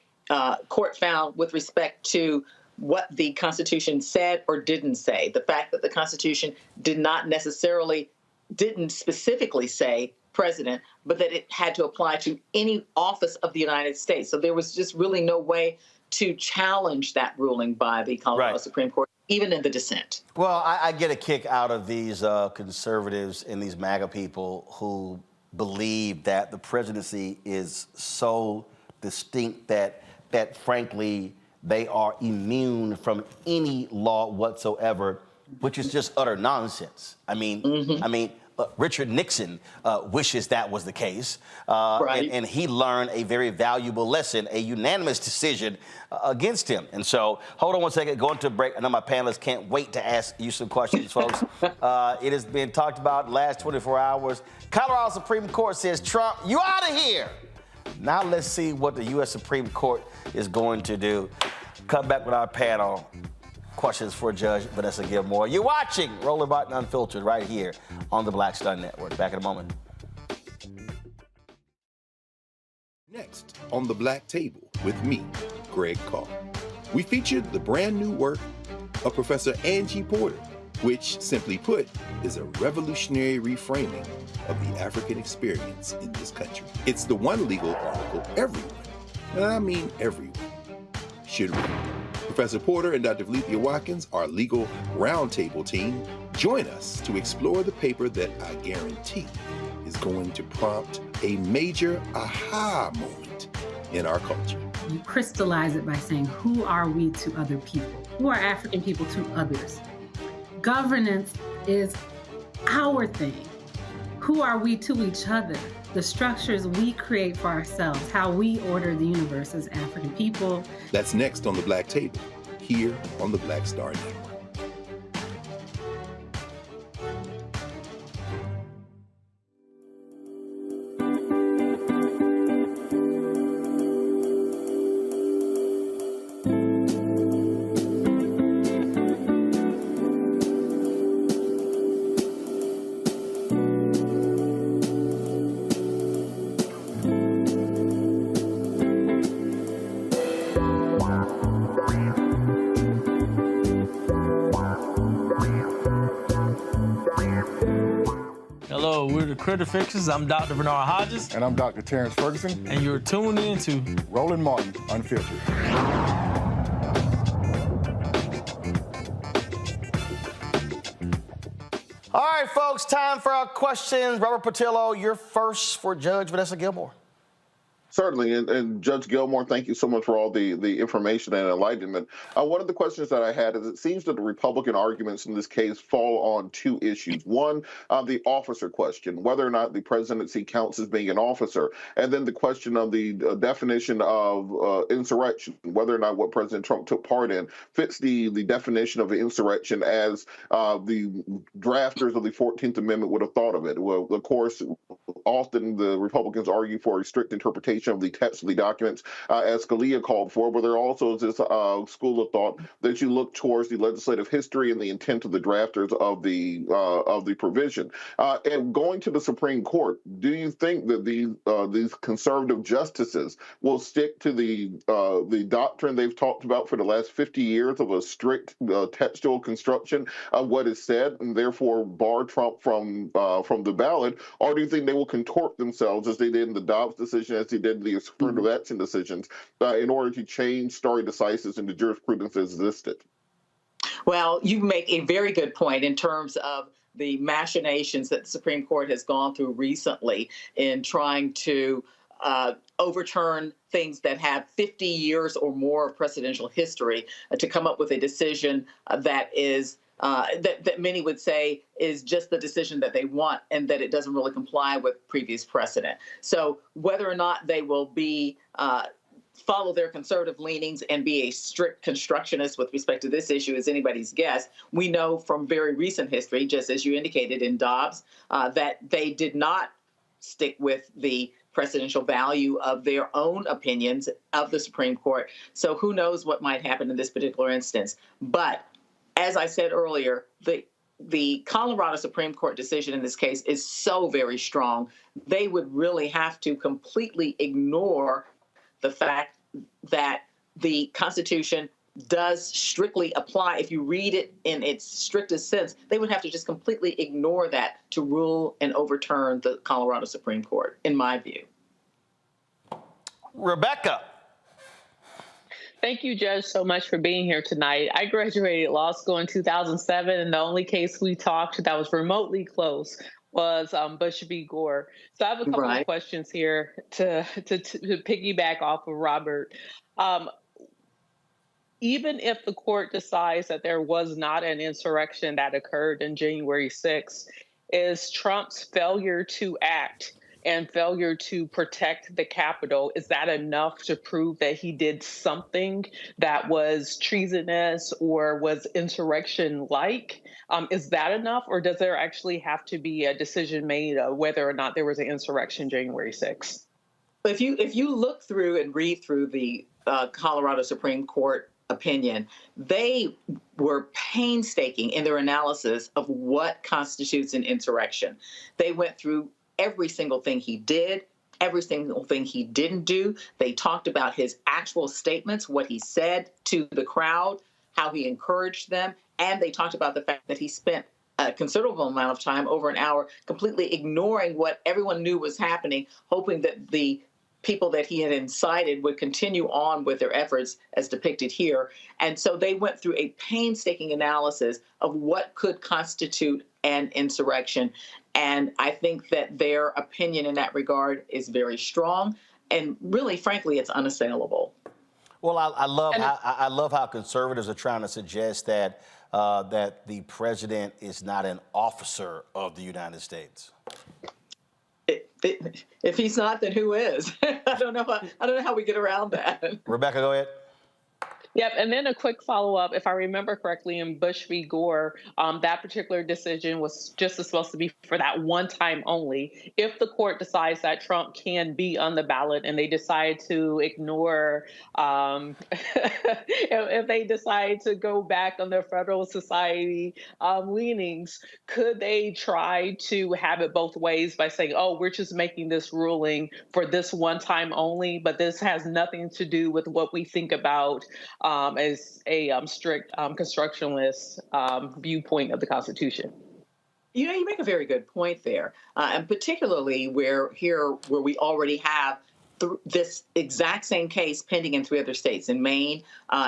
court found with respect to what the Constitution said or didn't say. The fact that the Constitution didn't specifically say president, but that it had to apply to any office of the United States. So there was just really no way to challenge that ruling by the Colorado Supreme Court, even in the dissent. Well, I get a kick out of these conservatives and these MAGA people who believe that the presidency is so distinct that frankly, they are immune from any law whatsoever, which is just utter nonsense. I mean, Richard Nixon wishes that was the case, and he learned a very valuable lesson, a unanimous decision against him. And so, hold on one second, going to a break. I know my panelists can't wait to ask you some questions, folks. It has been talked about the last 24 hours. Colorado Supreme Court says, Trump, you out of here. Now let's see what the U.S. Supreme Court is going to do. Come back with our panel. Questions for Judge Vanessa Gilmore. You're watching Roland Martin Unfiltered right here on the Black Star Network. Back in a moment. Next on The Black Table with me, Greg Carr. We featured the brand new work of Professor Angie Porter, which, simply put, is a revolutionary reframing of the African experience in this country. It's the one legal article everyone, and I mean everyone, should read. Professor Porter and Dr. Valencia Watkins, our legal roundtable team, join us to explore the paper that I guarantee is going to prompt a major aha moment in our culture. You crystallize it by saying, who are we to other people? Who are African people to others? Governance is our thing. Who are we to each other? The structures we create for ourselves, how we order the universe as African people. That's next on The Black Table, here on the Black Star Network. Hello, we're the Critter Fixers. I'm Dr. Bernard Hodges. And I'm Dr. Terrence Ferguson. And you're tuned in to Roland Martin Unfiltered. All right, folks, time for our questions. Robert Patillo, you're first for Judge Vanessa Gilmore. Certainly, and Judge Gilmore, thank you so much for all the information and enlightenment. One of the questions that I had is it seems that the Republican arguments in this case fall on two issues. One, the officer question, whether or not the presidency counts as being an officer, and then the question of the definition of insurrection, whether or not what President Trump took part in fits the definition of an insurrection as the drafters of the 14th Amendment would have thought of it. Well, of course, often the Republicans argue for a strict interpretation of the text of the documents, as Scalia called for, but there also is this school of thought that you look towards the legislative history and the intent of the drafters of the provision. And going to the Supreme Court, do you think that these conservative justices will stick to the doctrine they've talked about for the last 50 years of a strict textual construction of what is said, and therefore bar Trump from the ballot, or do you think they will contort themselves as they did in the Dobbs decision, as they did in the affirmative action decisions, in order to change stare decisis into jurisprudence that existed? Well, you make a very good point in terms of the machinations that the Supreme Court has gone through recently in trying to overturn things that have 50 years or more of presidential history to come up with a decision that is that many would say is just the decision that they want and that it doesn't really comply with previous precedent. So whether or not they will be follow their conservative leanings and be a strict constructionist with respect to this issue is anybody's guess. We know from very recent history, just as you indicated in Dobbs, that they did not stick with the presidential value of their own opinions of the Supreme Court. So who knows what might happen in this particular instance. But as I said earlier, the Colorado Supreme Court decision in this case is so very strong. They would really have to completely ignore the fact that the Constitution does strictly apply. If you read it in its strictest sense, they would have to just completely ignore that to rule and overturn the Colorado Supreme Court, in my view. Rebecca. Thank you, Judge, so much for being here tonight. I graduated law school in 2007, and the only case we talked that was remotely close was Bush v. Gore. So I have a couple of questions here to piggyback off of Robert. Even if the court decides that there was not an insurrection that occurred in January 6th, is Trump's failure to act and failure to protect the Capitol, is that enough to prove that he did something that was treasonous or was insurrection-like? Is that enough, or does there actually have to be a decision made of whether or not there was an insurrection January 6th? If you look through and read through the Colorado Supreme Court opinion, they were painstaking in their analysis of what constitutes an insurrection. They went through every single thing he did, every single thing he didn't do. They talked about his actual statements, what he said to the crowd, how he encouraged them, and they talked about the fact that he spent a considerable amount of time, over an hour, completely ignoring what everyone knew was happening, hoping that the people that he had incited would continue on with their efforts as depicted here. And so they went through a painstaking analysis of what could constitute an insurrection. And I think that their opinion in that regard is very strong. And really, frankly, it's unassailable. Well, I love how conservatives are trying to suggest that that the president is not an officer of the United States. If he's not, then who is? I don't know how we get around that. Rebecca, go ahead. Yep, and then a quick follow-up. If I remember correctly, in Bush v. Gore, that particular decision was just supposed to be for that one time only. If the court decides that Trump can be on the ballot and they decide to ignore, if they decide to go back on their Federal Society leanings, could they try to have it both ways by saying, oh, we're just making this ruling for this one time only, but this has nothing to do with what we think about as a strict constructionist viewpoint of the Constitution. You know, you make a very good point there, and particularly where we already have this exact same case pending in 3 other states, in Maine,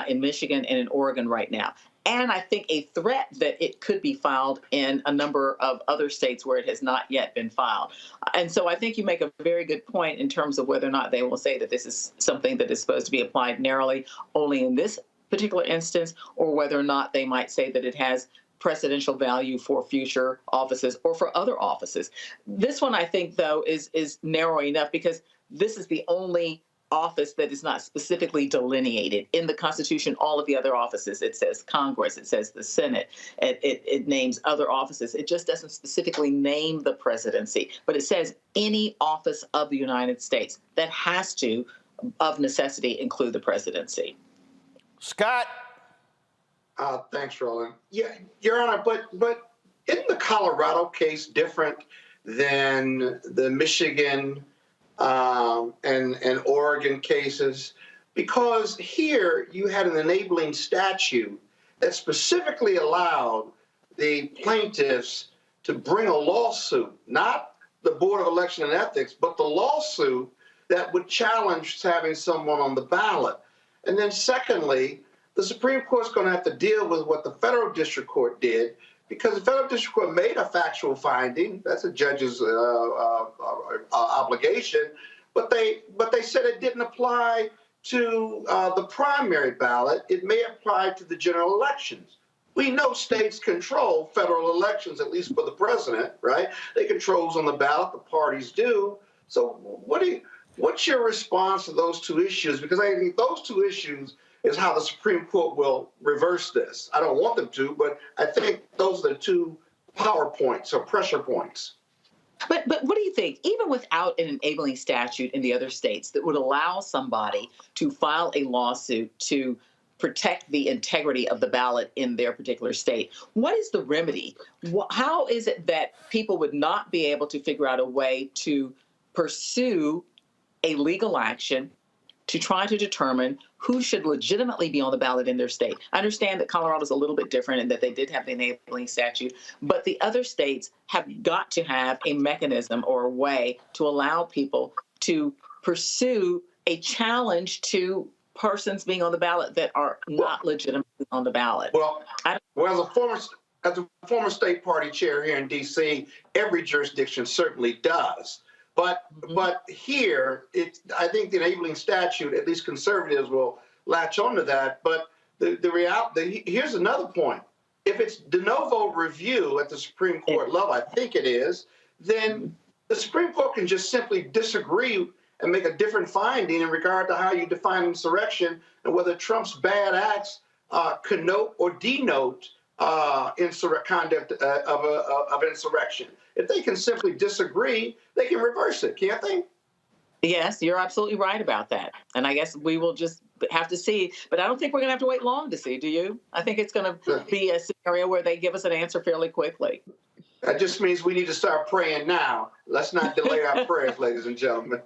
in Michigan, and in Oregon right now. And I think a threat that it could be filed in a number of other states where it has not yet been filed. And so I think you make a very good point in terms of whether or not they will say that this is something that is supposed to be applied narrowly only in this particular instance, or whether or not they might say that it has precedential value for future offices or for other offices. This one, I think, though, is narrow enough because this is the only office that is not specifically delineated in the Constitution. All of the other offices, it says Congress, it says the Senate, it names other offices. It just doesn't specifically name the presidency, but it says any office of the United States that has to, of necessity, include the presidency. Scott. Thanks, Roland. Yeah, Your Honor, but isn't the Colorado case different than the Michigan and Oregon cases? Because here you had an enabling statute that specifically allowed the plaintiffs to bring a lawsuit, not the Board of Election and Ethics, but the lawsuit that would challenge having someone on the ballot. And then secondly, the Supreme Court's going to have to deal with what the federal district court did, because the federal district court made a factual finding. That's a judge's obligation. But they said it didn't apply to the primary ballot. It may apply to the general elections. We know states control federal elections, at least for the president, right? They control who's on the ballot, the parties do. So what's your response to those two issues? Because I think those two issues is how the Supreme Court will reverse this. I don't want them to, but I think those are the two power points or pressure points. But what do you think? Even without an enabling statute in the other states that would allow somebody to file a lawsuit to protect the integrity of the ballot in their particular state, what is the remedy? How is it that people would not be able to figure out a way to pursue a legal action to try to determine who should legitimately be on the ballot in their state? I understand that Colorado is a little bit different and that they did have the enabling statute, but the other states have got to have a mechanism or a way to allow people to pursue a challenge to persons being on the ballot that are not legitimately on the ballot. Well, as a former state party chair here in D.C., every jurisdiction certainly does. But here, I think the enabling statute, at least conservatives will latch onto that. But the reality, here's another point. If it's de novo review at the Supreme Court level, I think it is, then the Supreme Court can just simply disagree and make a different finding in regard to how you define insurrection and whether Trump's bad acts connote or denote conduct of insurrection. If they can simply disagree, they can reverse it, can't they? Yes, you're absolutely right about that. And I guess we will just have to see. But I don't think we're going to have to wait long to see, do you? I think it's going to be a scenario where they give us an answer fairly quickly. That just means we need to start praying now. Let's not delay our prayers, ladies and gentlemen.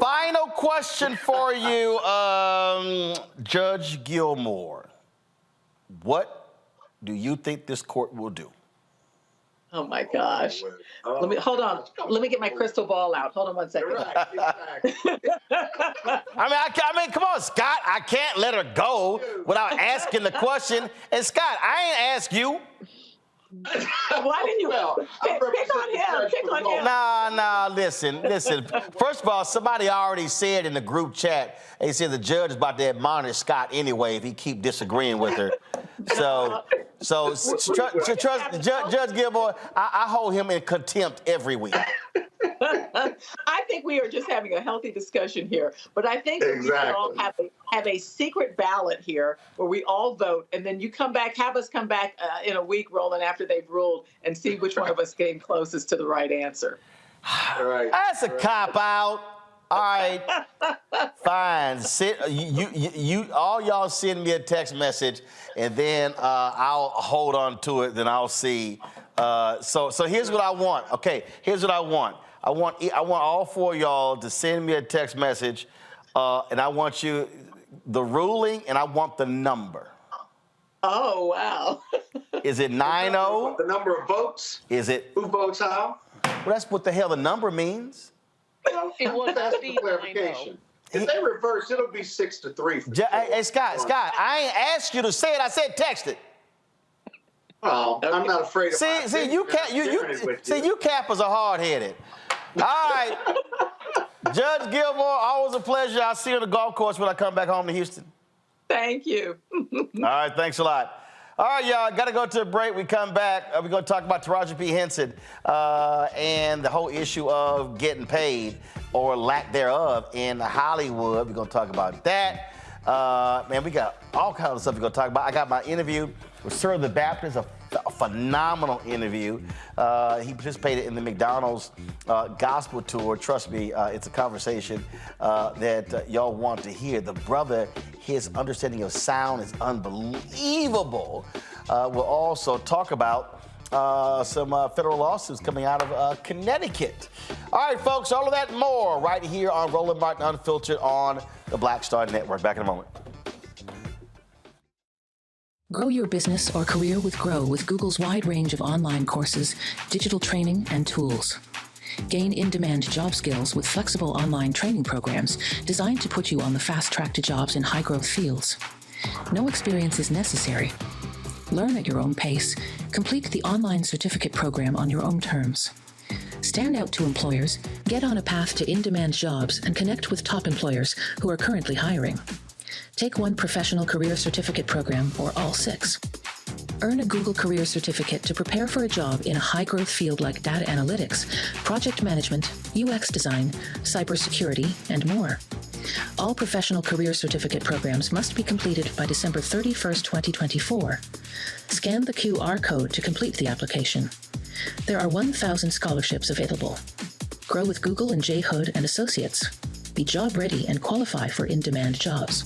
Final question for you, Judge Gilmore. What do you think this court will do? Oh my gosh. Let me get my crystal ball out. Hold on one second. Right, exactly. I mean, come on, Scott. I can't let her go without asking the question. And Scott, I ain't ask you. Why didn't you? Pick on him. Pick on him. Nah, listen. First of all, somebody already said in the group chat, they said the judge is about to admonish Scott anyway if he keep disagreeing with her. So Judge Gilmore, I hold him in contempt every week. I think we are just having a healthy discussion here, but I think that we should all have a secret ballot here where we all vote, and then have us come back in a week, Roland, after they've ruled, and see which one of us came closest to the right answer. All right. That's a cop-out. All right, fine. You all y'all send me a text message, and then I'll hold on to it. Then I'll see. So here's what I want. Okay, here's what I want. I want all four of y'all to send me a text message, and I want the ruling, and I want the number. Oh wow! Is it 9-0? The number of votes? Is it who votes how? Well, that's what the hell the number means. It was that's the clarification. If they reverse, it'll be 6-3. Hey, Scott, I ain't asked you to say it. I said text it. Oh, I'm not afraid of you cappers are hard-headed. All right. Judge Gilmore, always a pleasure. I'll see you on the golf course when I come back home to Houston. Thank you. All right, thanks a lot. All right, y'all, got to go to a break. We come back. We're going to talk about Taraji P. Henson and the whole issue of getting paid or lack thereof in Hollywood. We're going to talk about that. Man, we got all kinds of stuff we're going to talk about. I got my interview with Sir the Baptist, a phenomenal interview. He participated in the McDonald's gospel tour. Trust me, it's a conversation that y'all want to hear. The brother, his understanding of sound is unbelievable. We'll also talk about some federal lawsuits coming out of Connecticut. All right, folks, all of that and more right here on Roland Martin Unfiltered on the Black Star Network. Back in a moment. Grow your business or career with Grow with Google's wide range of online courses, digital training, and tools. Gain in-demand job skills with flexible online training programs designed to put you on the fast track to jobs in high-growth fields. No experience is necessary. Learn at your own pace. Complete the online certificate program on your own terms. Stand out to employers, get on a path to in-demand jobs, and connect with top employers who are currently hiring. Take one professional career certificate program or all 6. Earn a Google Career Certificate to prepare for a job in a high-growth field like data analytics, project management, UX design, cybersecurity, and more. All professional career certificate programs must be completed by December 31st, 2024. Scan the QR code to complete the application. There are 1,000 scholarships available. Grow with Google and J. Hood and Associates. Be job ready and qualify for in-demand jobs.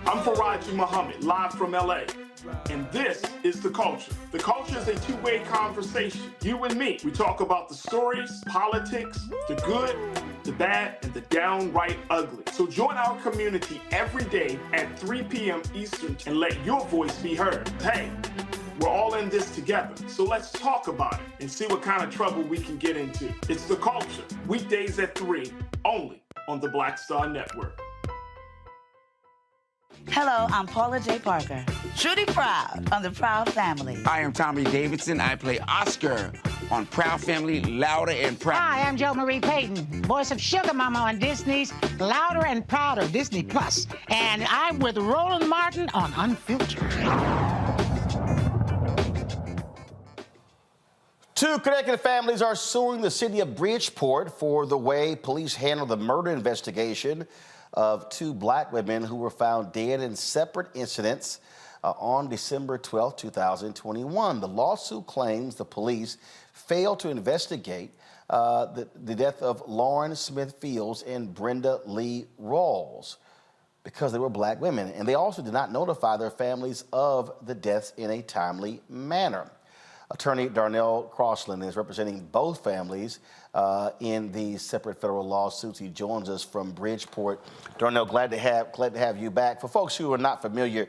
I'm Faraji Muhammad, live from LA. And this is The Culture. The Culture is a two-way conversation. You and me. We talk about the stories, politics, the good, the bad, and the downright ugly. So join our community every day at 3 p.m. Eastern and let your voice be heard. Hey, we're all in this together. So let's talk about it and see what kind of trouble we can get into. It's The Culture. Weekdays at 3, only on the Black Star Network. Hello, I'm Paula J. Parker. Trudy Proud on the Proud Family. I am Tommy Davidson. I play Oscar on Proud Family, Louder and Proud. Hi, I'm Jo Marie Payton, voice of Sugar Mama on Disney's Louder and Prouder, Disney Plus. And I'm with Roland Martin on Unfiltered. 2 Connecticut families are suing the city of Bridgeport for the way police handled the murder investigation of 2 black women who were found dead in separate incidents on December 12, 2021. The lawsuit claims the police failed to investigate the death of Lauren Smith Fields and Brenda Lee Rawls because they were black women. And they also did not notify their families of the deaths in a timely manner. Attorney Darnell Crossland is representing both families in these separate federal lawsuits. He joins us from Bridgeport. Darnell, glad to have you back. For folks who are not familiar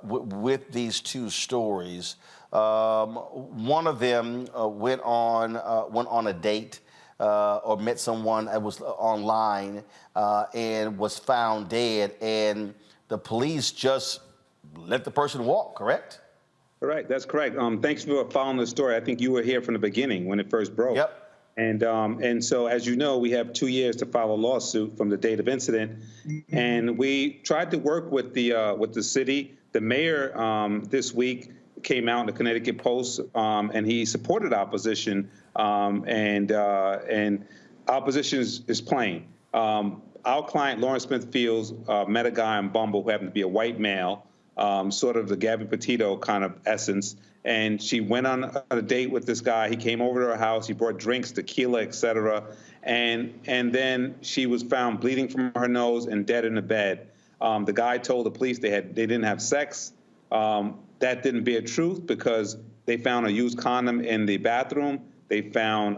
with these 2 stories, one of them went on a date or met someone that was online and was found dead, and the police just let the person walk, correct? Correct. That's correct. Thanks for following the story. I think you were here from the beginning when it first broke. Yep. And so, as you know, we have 2 years to file a lawsuit from the date of incident, and we tried to work with the city. The mayor this week came out in the Connecticut Post, and he supported our position, and our position is plain. Our client, Lauren Smith Fields, met a guy on Bumble who happened to be a white male. Sort of the Gabby Petito kind of essence. And she went on a date with this guy. He came over to her house. He brought drinks, tequila, et cetera. And then she was found bleeding from her nose and dead in the bed. The guy told the police they didn't have sex. That didn't bear truth because they found a used condom in the bathroom. They found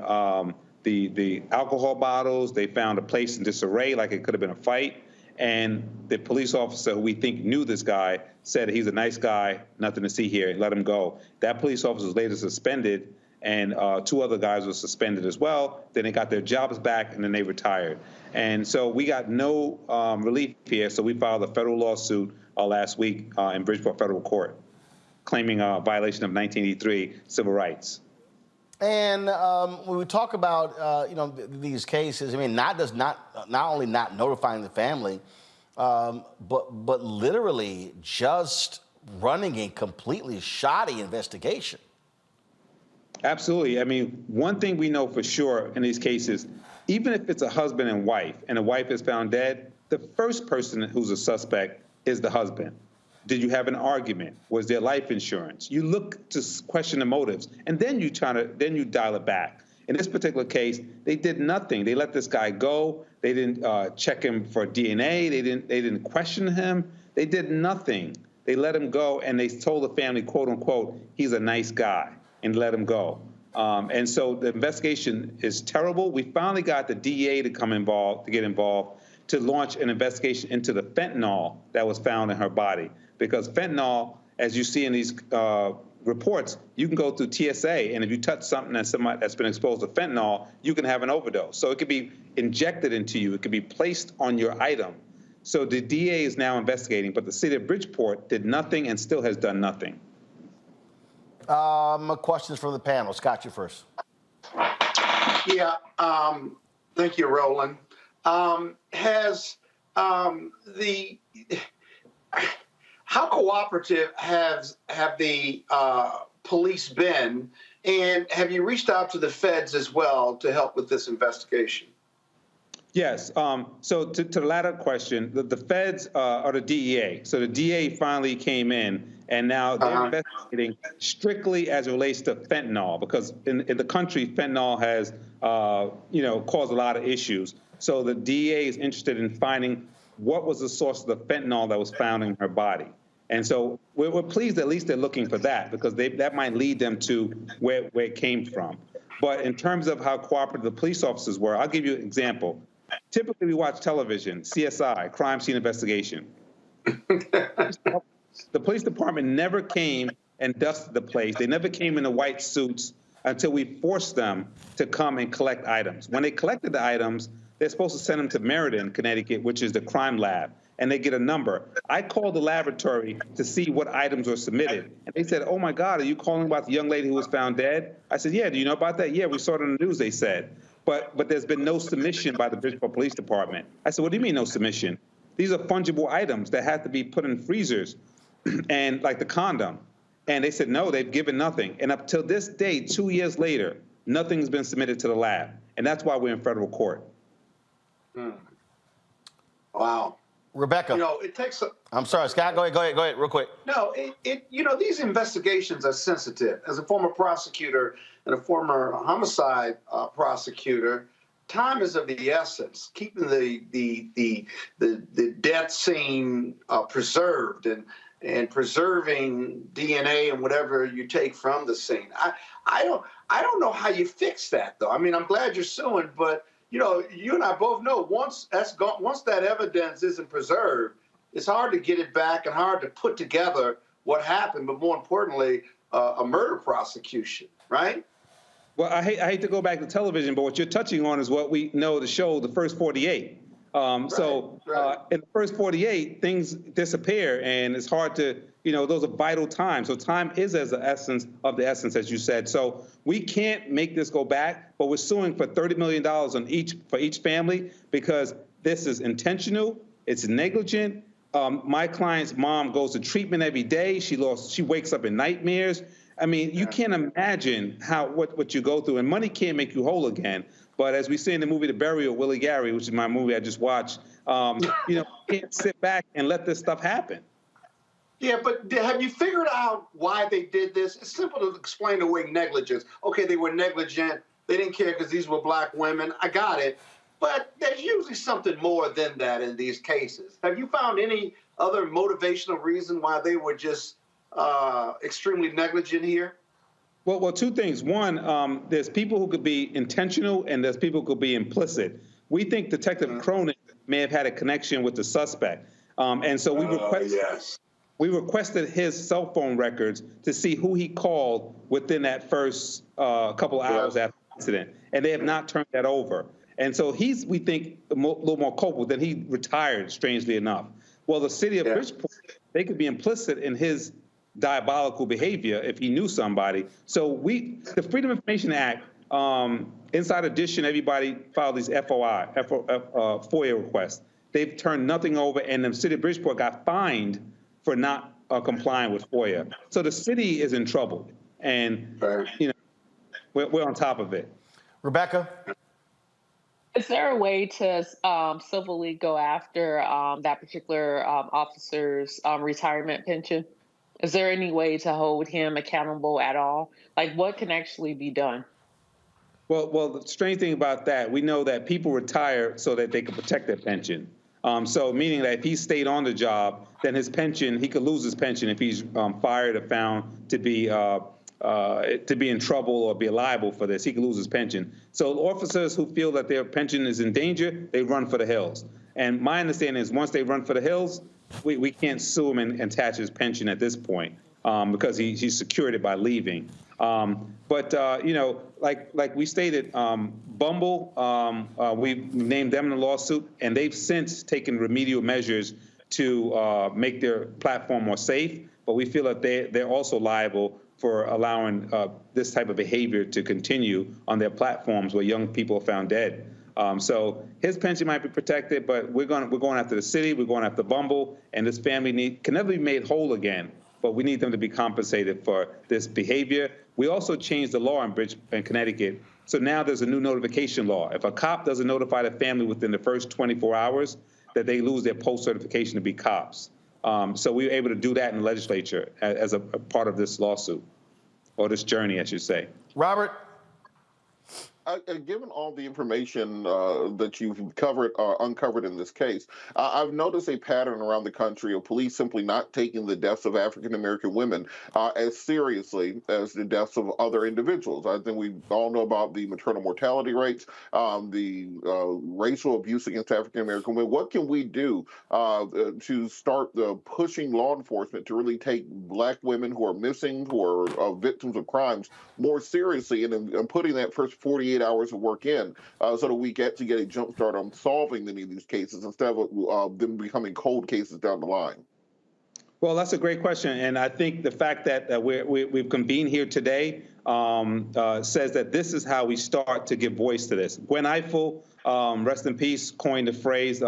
the alcohol bottles. They found a place in disarray, like it could have been a fight. And the police officer who we think knew this guy said he's a nice guy, nothing to see here, let him go. That police officer was later suspended, and 2 other guys were suspended as well. Then they got their jobs back, and then they retired. And so we got no relief here, so we filed a federal lawsuit last week in Bridgeport Federal Court, claiming a violation of 1983 civil rights. And when we talk about these cases, I mean, not only not notifying the family, but literally just running a completely shoddy investigation. Absolutely. I mean, one thing we know for sure in these cases, even if it's a husband and the wife is found dead, the first person who's a suspect is the husband. Did you have an argument? Was there life insurance? You look to question the motives, and then you dial it back. In this particular case, they did nothing. They let this guy go. They didn't check him for DNA. They didn't question him. They did nothing. They let him go, and they told the family, quote unquote, he's a nice guy, and let him go. And so the investigation is terrible. We finally got the DEA to get involved, to launch an investigation into the fentanyl that was found in her body. Because fentanyl, as you see in these reports, you can go through TSA, and if you touch something that's been exposed to fentanyl, you can have an overdose. So it could be injected into you. It could be placed on your item. So the DA is now investigating, but the city of Bridgeport did nothing and still has done nothing. Questions from the panel. Scott, you first. Yeah, thank you, Roland. How cooperative have the police been, and have you reached out to the feds as well to help with this investigation? Yes. So to the latter question, the feds are the DEA. So the DEA finally came in, and now they're investigating strictly as it relates to fentanyl, because in the country, fentanyl has caused a lot of issues. So the DEA is interested in finding what was the source of the fentanyl that was found in her body. And so we're pleased at least they're looking for that, because that might lead them to where it came from. But in terms of how cooperative the police officers were, I'll give you an example. Typically, we watch television, CSI, crime scene investigation. The police department never came and dusted the place. They never came in the white suits until we forced them to come and collect items. When they collected the items, they're supposed to send them to Meriden, Connecticut, which is the crime lab, and they get a number. I called the laboratory to see what items were submitted, and they said, "Oh my God, are you calling about the young lady who was found dead?" I said, "Yeah, do you know about that?" "Yeah, we saw it on the news," they said. But there's been no submission by the Bridgeport Police Department. I said, "What do you mean no submission? These are fungible items that have to be put in freezers, and like the condom." And they said, no, they've given nothing. And up till this day, 2 years later, nothing's been submitted to the lab. And that's why we're in federal court. Wow. Rebecca. It takes I'm sorry, Scott, go ahead, real quick. No, these investigations are sensitive. As a former prosecutor and a former homicide prosecutor, time is of the essence. Keeping the death scene preserved and preserving DNA and whatever you take from the scene. I don't know how you fix that, though. I mean, I'm glad you're suing, but you and I both know once that's gone, once that evidence isn't preserved, it's hard to get it back and hard to put together what happened. But more importantly, a murder prosecution, right? Well, I hate to go back to television, but what you're touching on is what we know the show, The First 48. In the first 48, things disappear, and it's hard to, those are vital times. So time is as the essence of the essence, as you said. So we can't make this go back, but we're suing for $30 million for each family, because this is intentional, it's negligent. My client's mom goes to treatment every day. She wakes up in nightmares. I mean, you can't imagine what you go through, and money can't make you whole again. But as we say in the movie The Burial, Willie Gary, which is my movie I just watched, you can't sit back and let this stuff happen. Yeah, but have you figured out why they did this? It's simple to explain away negligence. Okay, they were negligent. They didn't care because these were black women. I got it. But there's usually something more than that in these cases. Have you found any other motivational reason why they were just extremely negligent here? Well, two things. One, there's people who could be intentional, and there's people who could be implicit. We think Detective Cronin may have had a connection with the suspect. And so we requested his cell phone records to see who he called within that first couple hours after the incident. And they have not turned that over. And so he's, we think, a little more culpable. Then he retired, strangely enough. Well, the city of Bridgeport, they could be implicit in his diabolical behavior if he knew somebody. So the Freedom of Information Act, Inside Edition, everybody filed these FOIA requests. They've turned nothing over, and the city of Bridgeport got fined for not complying with FOIA. So the city is in trouble, and we're on top of it. Rebecca? Is there a way to civilly go after that particular officer's retirement pension? Is there any way to hold him accountable at all? Like, what can actually be done? Well, the strange thing about that, we know that people retire so that they can protect their pension. So meaning that if he stayed on the job, then his pension, he could lose his pension if he's fired or found to be in trouble or be liable for this. He could lose his pension. So officers who feel that their pension is in danger, they run for the hills. And my understanding is once they run for the hills, we can't sue him and attach his pension at this point. because he secured it by leaving. But you know, like we stated, Bumble, we've named them in the lawsuit, and they've since taken remedial measures to make their platform more safe. But we feel that they're also liable for allowing this type of behavior to continue on their platforms where young people are found dead. So his pension might be protected, but we're going after the city, we're going after Bumble, and this family can never be made whole again. But we need them to be compensated for this behavior. We also changed the law in Connecticut. So now there's a new notification law. If a cop doesn't notify the family within the first 24 hours, that they lose their post-certification to be cops. So we were able to do that in the legislature as a part of this lawsuit, or this journey, I should say. Robert? Given all the information that you've uncovered in this case, I've noticed a pattern around the country of police simply not taking the deaths of African-American women as seriously as the deaths of other individuals. I think we all know about the maternal mortality rates, the racial abuse against African-American women. What can we do to start pushing law enforcement to really take Black women who are missing, who are victims of crimes, more seriously, and putting that first 48 hours of work in so that we get a jump start on solving many of these cases instead of them becoming cold cases down the line? Well, that's a great question. And I think the fact that we've convened here today says that this is how we start to give voice to this. Gwen Ifill, rest in peace, coined the phrase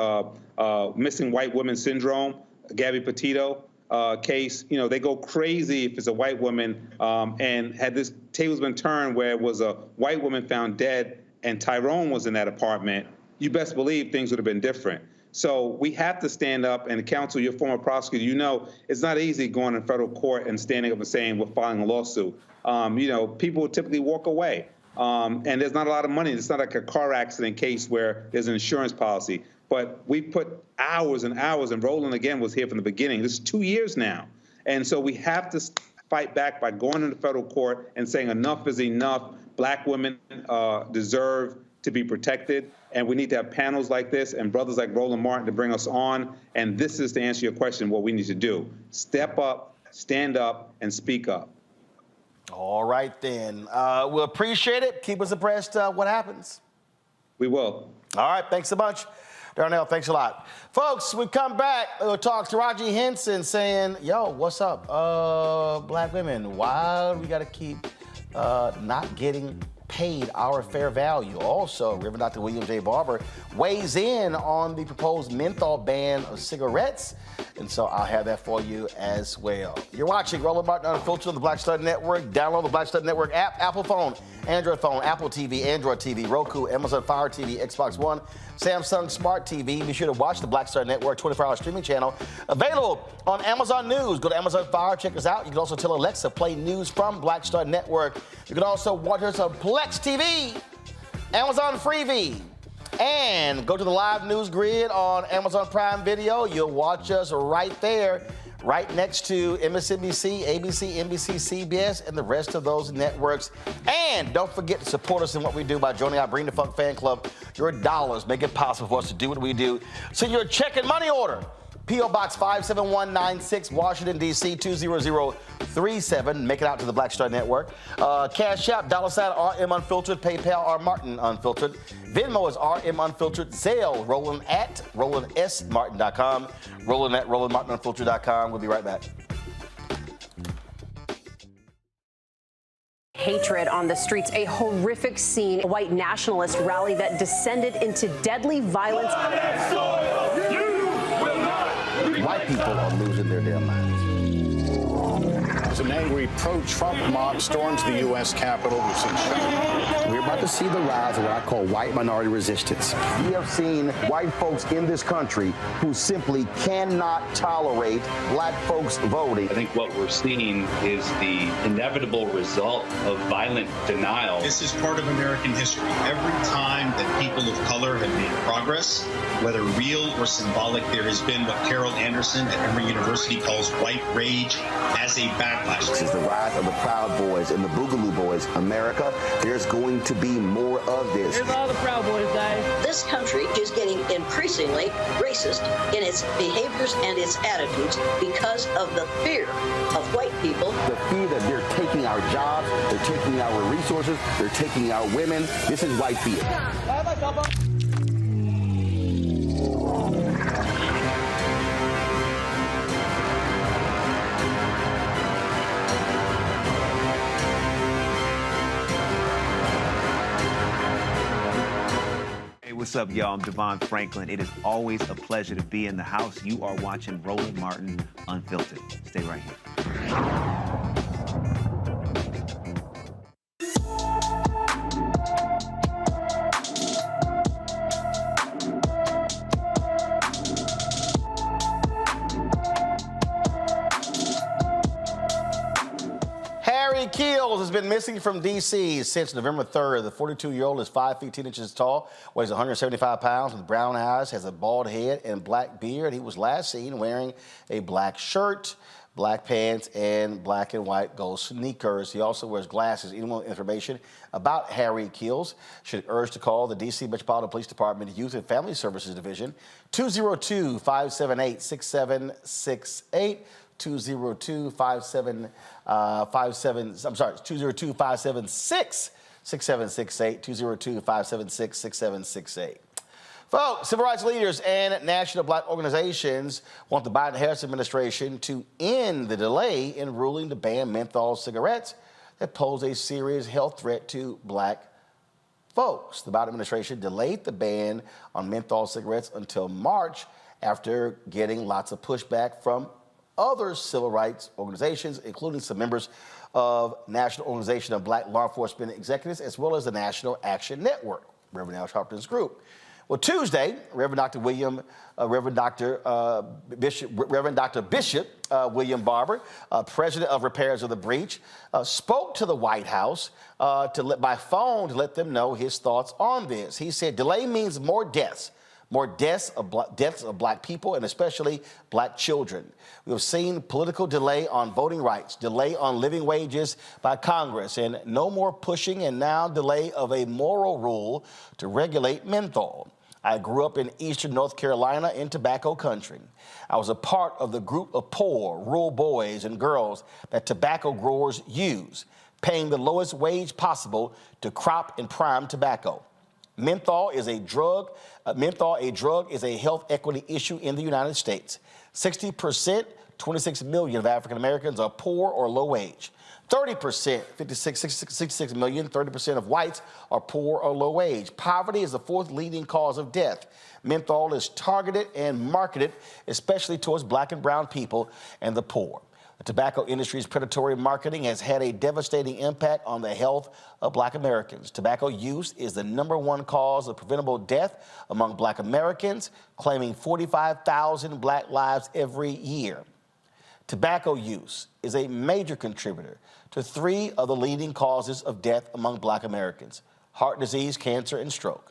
missing white woman syndrome. Gabby Petito case, you know, they go crazy if it's a white woman. And had this tables been turned where it was a white woman found dead and Tyrone was in that apartment, you best believe things would have been different. So we have to stand up, and counsel, your former prosecutor, you know, it's not easy going to federal court and standing up and saying we're filing a lawsuit. You know, people typically walk away, and there's not a lot of money. It's not like a car accident case where there's an insurance policy. But we put hours and hours, and Roland, again, was here from the beginning. This is 2 years now. And so we have to fight back by going into federal court and saying enough is enough. Black women deserve to be protected. And we need to have panels like this and brothers like Roland Martin to bring us on. And this is to answer your question, what we need to do. Step up, stand up, and speak up. All right, then. We'll appreciate it. Keep us abreast what happens. We will. All right, thanks so much. Darnell, thanks a lot. Folks, we come back, we'll talk to Taraji Henson saying, yo, what's up? Black women, why do we got to keep not getting paid our fair value? Also, Reverend Dr. William J. Barber weighs in on the proposed menthol ban of cigarettes. And so I'll have that for you as well. You're watching Roland Martin Unfiltered on the Black Stud Network. Download the Black Stud Network app, Apple phone, Android phone, Apple TV, Android TV, Roku, Amazon Fire TV, Xbox One, Samsung Smart TV. Be sure to watch the Black Star Network 24-hour streaming channel. Available on Amazon News. Go to Amazon Fire, check us out. You can also tell Alexa, play news from Black Star Network. You can also watch us on Plex TV, Amazon Freevee, and go to the live news grid on Amazon Prime Video. You'll watch us right there, right next to MSNBC, ABC, NBC, CBS, and the rest of those networks. And don't forget to support us in what we do by joining our Bring the Funk fan club. Your dollars make it possible for us to do what we do. Send your check and money order. P.O. Box 57196, Washington, D.C. 20037. Make it out to the Black Star Network. Cash App, $RM Unfiltered. PayPal, R Martin Unfiltered. Venmo is RM Unfiltered. Zelle, Roland at RolandSMartin.com. Roland at RolandMartinUnfiltered.com. We'll be right back. Hatred on the streets, a horrific scene, a white nationalist rally that descended into deadly violence. White people are losing their damn minds. An angry pro-Trump mob storms the U.S. Capitol. We're about to see the rise of what I call white minority resistance. We have seen white folks in this country who simply cannot tolerate black folks voting. I think what we're seeing is the inevitable result of violent denial. This is part of American history. Every time that people of color have made progress, whether real or symbolic, there has been what Carol Anderson at Emory University calls white rage as a backlash. This is the rise of the Proud Boys and the Boogaloo Boys. America, there's going to be more of this. Here's all the Proud Boys, Dave. This country is getting increasingly racist in its behaviors and its attitudes because of the fear of white people. The fear that they're taking our jobs, they're taking our resources, they're taking our women. This is white fear. Hey, what's up, y'all? I'm Devon Franklin. It is always a pleasure to be in the house. You are watching Roland Martin Unfiltered. Stay right here. Harry Keels has been missing from D.C. since November 3rd. The 42-year-old is 5 feet 10 inches tall, weighs 175 pounds, with brown eyes, has a bald head and black beard. He was last seen wearing a black shirt, black pants, and black and white gold sneakers. He also wears glasses. Anyone with information about Harry Keels should urge to call the D.C. Metropolitan Police Department Youth and Family Services Division, 202-578-6768. 202-576-6768, 202-576-6768. Folks, civil rights leaders and national black organizations want the Biden-Harris administration to end the delay in ruling to ban menthol cigarettes that pose a serious health threat to black folks. The Biden administration delayed the ban on menthol cigarettes until March after getting lots of pushback from other civil rights organizations, including some members of National Organization of Black Law Enforcement Executives, as well as the National Action Network, Reverend Al Sharpton's group. Well, Tuesday, Reverend Dr. Bishop William Barber, president of Repairers of the Breach, spoke to the White House by phone to let them know his thoughts on this. He said, delay means more deaths of black people, and especially black children. We have seen political delay on voting rights, delay on living wages by Congress, and no more pushing, and now delay of a moral rule to regulate menthol. I grew up in eastern North Carolina in tobacco country. I was a part of the group of poor, rural boys and girls that tobacco growers use, paying the lowest wage possible to crop and prime tobacco. Menthol is a drug is a health equity issue in the United States. 60%, 26 million of African Americans are poor or low wage. 30%, 66 million, 30% of whites are poor or low wage. Poverty is the fourth leading cause of death. Menthol is targeted and marketed especially towards black and brown people and the poor. The tobacco industry's predatory marketing has had a devastating impact on the health of black Americans. Tobacco use is the #1 cause of preventable death among black Americans, claiming 45,000 black lives every year. Tobacco use is a major contributor to 3 of the leading causes of death among black Americans: heart disease, cancer, and stroke.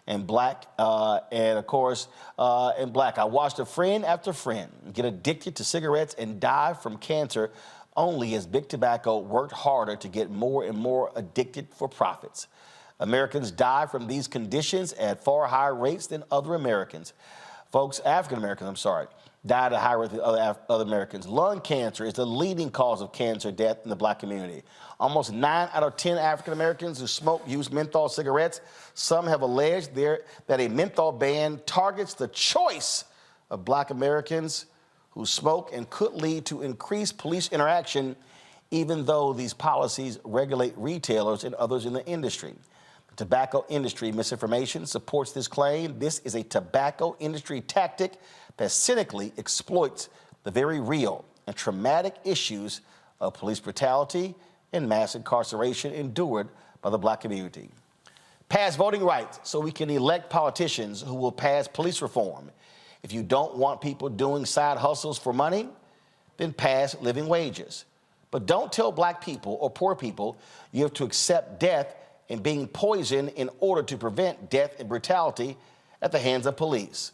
And black, I watched a friend after friend get addicted to cigarettes and die from cancer only as big tobacco worked harder to get more and more addicted for profits. Americans die from these conditions at far higher rates than other Americans. Folks, African Americans, died at a higher rate than other Americans. Lung cancer is the leading cause of cancer death in the black community. Almost 9 out of 10 African Americans who smoke use menthol cigarettes. Some have alleged that a menthol ban targets the choice of black Americans who smoke and could lead to increased police interaction, even though these policies regulate retailers and others in the industry. The tobacco industry misinformation supports this claim. This is a tobacco industry tactic that cynically exploits the very real and traumatic issues of police brutality and mass incarceration endured by the black community. Pass voting rights so we can elect politicians who will pass police reform. If you don't want people doing side hustles for money, then pass living wages. But don't tell black people or poor people you have to accept death and being poisoned in order to prevent death and brutality at the hands of police.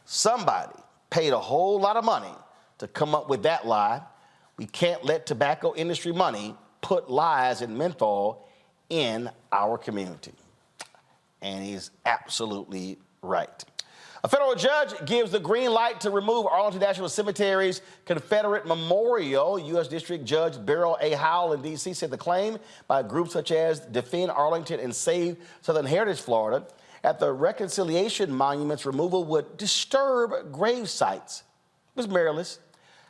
Somebody paid a whole lot of money to come up with that lie. We can't let tobacco industry money put lies in menthol in our community. And he's absolutely right. A federal judge gives the green light to remove Arlington National Cemetery's Confederate memorial. U.S. District Judge Beryl A. Howell in D.C. said the claim by groups such as Defend Arlington and Save Southern Heritage Florida at the Reconciliation Monument's removal would disturb grave sites. It was meritless.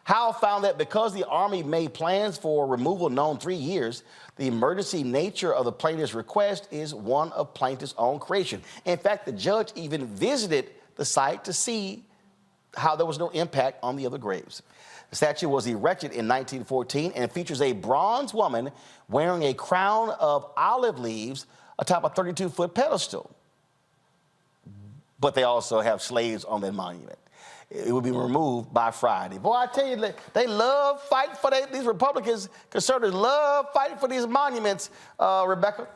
Howell found that because the Army made plans for removal known 3 years, the emergency nature of the plaintiff's request is one of plaintiff's own creation. In fact, the judge even visited the site to see how there was no impact on the other graves. The statue was erected in 1914 and features a bronze woman wearing a crown of olive leaves atop a 32-foot pedestal. But they also have slaves on that monument. It will be removed by Friday. Boy, I tell you, they love fighting for these Republicans, conservatives love fighting for these monuments, Rebecca.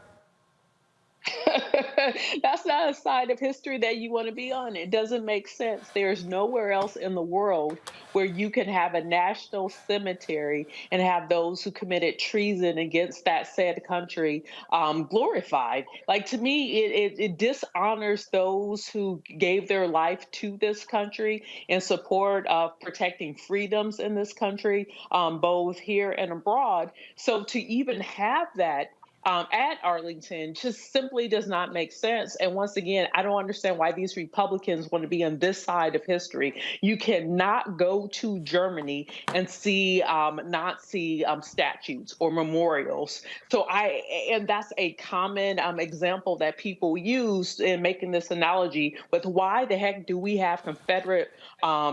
That's not a side of history that you want to be on. It doesn't make sense. There's nowhere else in the world where you can have a national cemetery and have those who committed treason against that said country glorified. Like, to me, it dishonors those who gave their life to this country in support of protecting freedoms in this country, both here and abroad. So to even have that at Arlington just simply does not make sense. And once again, I don't understand why these Republicans want to be on this side of history. You cannot go to Germany and see Nazi statues or memorials. And that's a common example that people use in making this analogy with why the heck do we have Confederate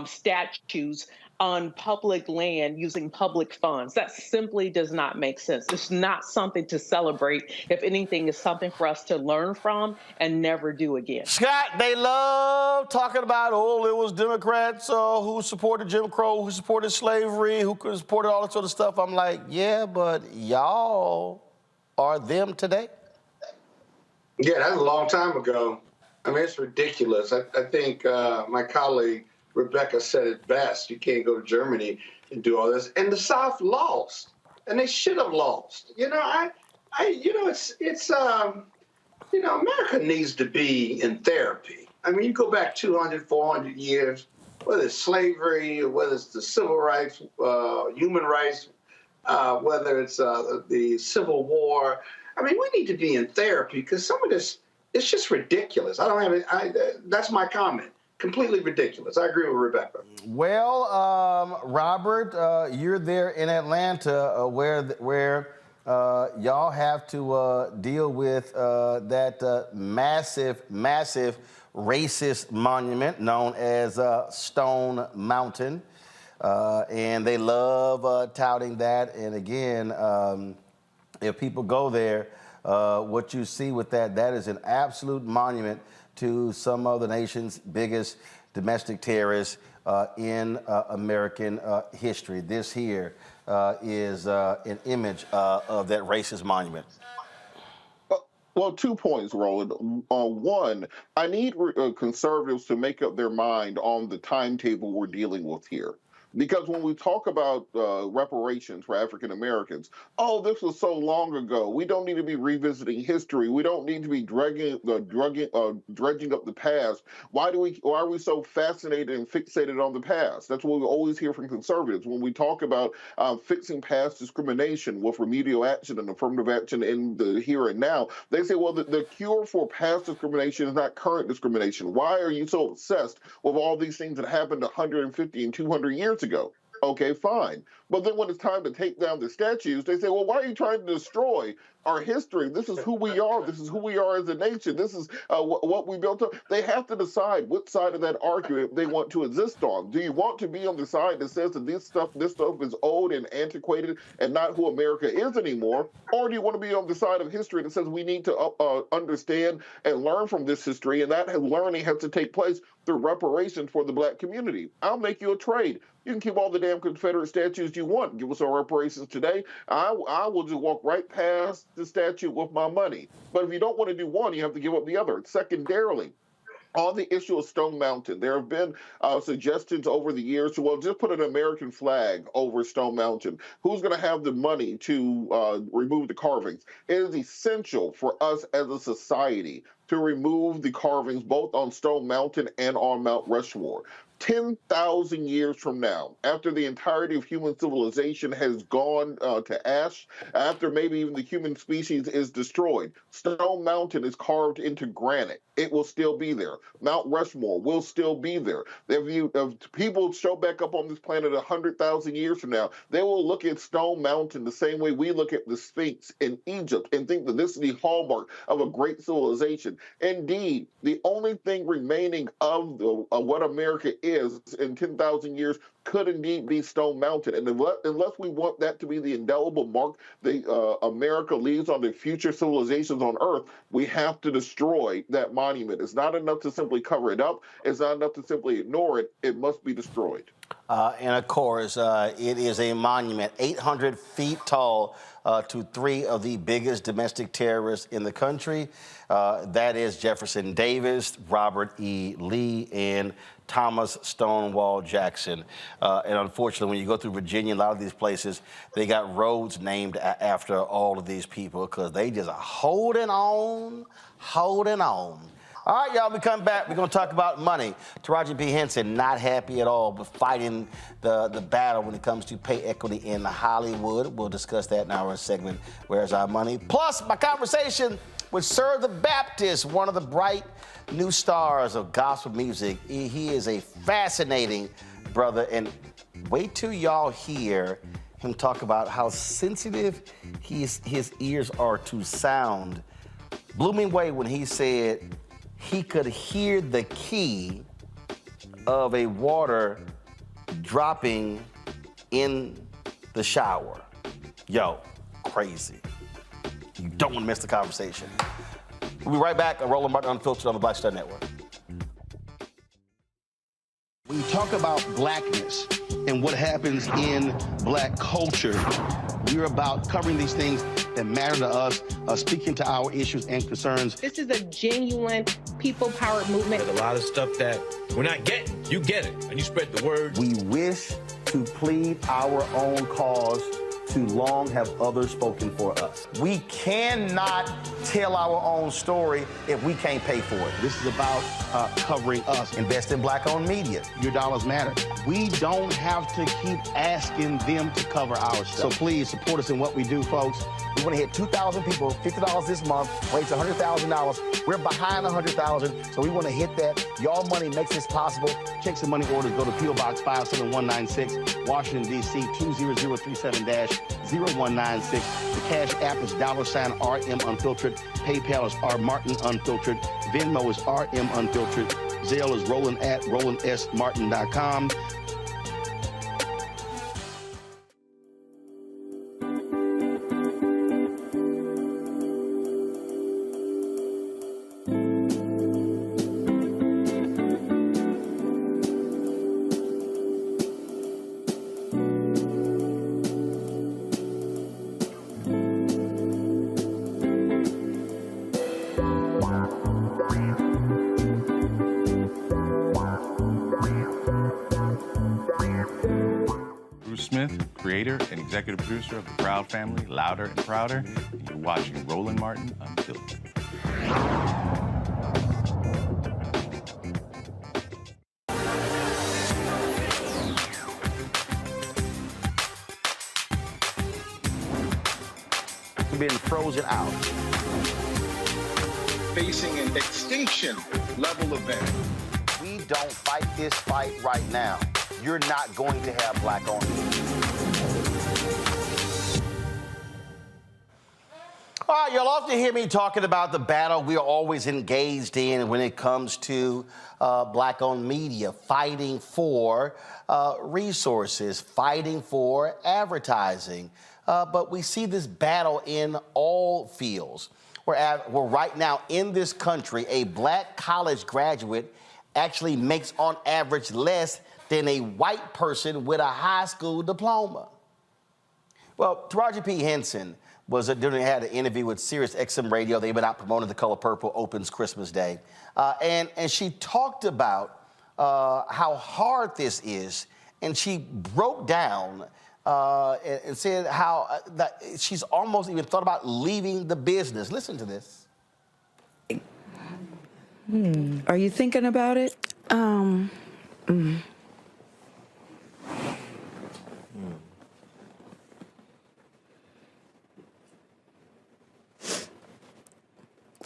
statues on public land using public funds? That simply does not make sense. It's not something to celebrate. If anything, it's something for us to learn from and never do again. Scott, they love talking about, it was Democrats who supported Jim Crow, who supported slavery, who supported all that sort of stuff. I'm like, yeah, but y'all are them today? Yeah, that's a long time ago. I mean, it's ridiculous. I think my colleague Rebecca said it best. You can't go to Germany and do all this. And the South lost, and they should have lost. America needs to be in therapy. I mean, you go back 200, 400 years, whether it's slavery, or whether it's the civil rights, human rights, whether it's the Civil War. I mean, we need to be in therapy because some of this, it's just ridiculous. That's my comment. Completely ridiculous. I agree with Rebecca. Well, Robert, you're there in Atlanta where y'all have to deal with that massive racist monument known as Stone Mountain. And they love touting that. And again, if people go there, what you see with that is an absolute monument to some of the nation's biggest domestic terrorists in American history. This here is an image of that racist monument. Well, 2 points, Roland. One, I need conservatives to make up their mind on the timetable we're dealing with here. Because when we talk about reparations for African Americans, this was so long ago. We don't need to be revisiting history. We don't need to be dredging up the past. Why are we so fascinated and fixated on the past? That's what we always hear from conservatives when we talk about fixing past discrimination with remedial action and affirmative action in the here and now. They say, well, the cure for past discrimination is not current discrimination. Why are you so obsessed with all these things that happened 150 and 200 years ago? Okay, fine. But then when it's time to take down the statues, they say, well, why are you trying to destroy our history? This is who we are. This is who we are as a nation. This is what we built up. They have to decide which side of that argument they want to exist on. Do you want to be on the side that says that this stuff is old and antiquated and not who America is anymore? Or do you want to be on the side of history that says we need to understand and learn from this history, and that learning has to take place through reparations for the Black community? I'll make you a trade. You can keep all the damn Confederate statues you want. Give us our reparations today. I will just walk right past the statue with my money. But if you don't want to do one, you have to give up the other. Secondarily, On the issue of Stone Mountain, there have been suggestions over the years to, well, just put an American flag over Stone Mountain. Who's going to have the money to remove the carvings? It is essential for us as a society to remove the carvings both on Stone Mountain and on Mount Rushmore. 10,000 years from now, after the entirety of human civilization has gone to ash, after maybe even the human species is destroyed, Stone Mountain is carved into granite. It will still be there. Mount Rushmore will still be there. If people show back up on this planet 100,000 years from now, they will look at Stone Mountain the same way we look at the Sphinx in Egypt and think that this is the hallmark of a great civilization. Indeed, the only thing remaining of what America is in 10,000 years could indeed be Stone Mountain. And unless we want that to be the indelible mark that America leaves on the future civilizations on Earth, we have to destroy that monument. It's not enough to simply cover it up. It's not enough to simply ignore it. It must be destroyed. And of course, it is a monument 800 feet tall to three of the biggest domestic terrorists in the country. That is Jefferson Davis, Robert E. Lee, and Thomas Stonewall Jackson. And unfortunately, when you go through Virginia, a lot of these places, they got roads named after all of these people because they just are holding on, holding on. All right, y'all, we come back. We're going to talk about money. Taraji P. Henson, not happy at all, but fighting the battle when it comes to pay equity in Hollywood. We'll discuss that in our segment, Where's Our Money? Plus, my conversation with Sir the Baptist, one of the bright new stars of gospel music. He is a fascinating brother, and wait till y'all hear him talk about how sensitive his ears are to sound. Blew me away when he said he could hear the key of a water dropping in the shower. Yo, crazy. You don't want to miss the conversation. We'll be right back on Roland Martin Unfiltered on the Black Star Network. When you talk about blackness and what happens in black culture, we're about covering these things that matter to us, speaking to our issues and concerns. This is a genuine people-powered movement. There's a lot of stuff that we're not getting. You get it, and you spread the word. We wish to plead our own cause. Too long have others spoken for us. We cannot tell our own story if we can't pay for it. This is about covering us. Invest in black-owned media. Your dollars matter. We don't have to keep asking them to cover our stuff. So please support us in what we do, folks. We want to hit 2,000 people, $50 this month, raise $100,000. We're behind 100,000, so we want to hit that. Y'all money makes this possible. Check some money orders. Go to P.O. Box 57196, Washington, D.C. 20037-0196. The Cash App is $RM Unfiltered. PayPal is R Martin Unfiltered. Venmo is RM Unfiltered. Zelle is Roland at RolandSMartin.com. Creator and executive producer of The Proud Family, Louder and Prouder, and you're watching Roland Martin Unfiltered. Been frozen out. Facing an extinction level event. We don't fight this fight right now, you're not going to have black-owned media. All right, you'll often hear me talking about the battle we are always engaged in when it comes to black-owned media, fighting for resources, fighting for advertising. But we see this battle in all fields. We're right now in this country, a black college graduate actually makes on average less than a white person with a high school diploma. Well, Taraji P. Henson had an interview with Sirius XM Radio. They've been out promoting The Color Purple opens Christmas Day. And she talked about how hard this is. And she broke down and said how that she's almost even thought about leaving the business. Listen to this. Are you thinking about it?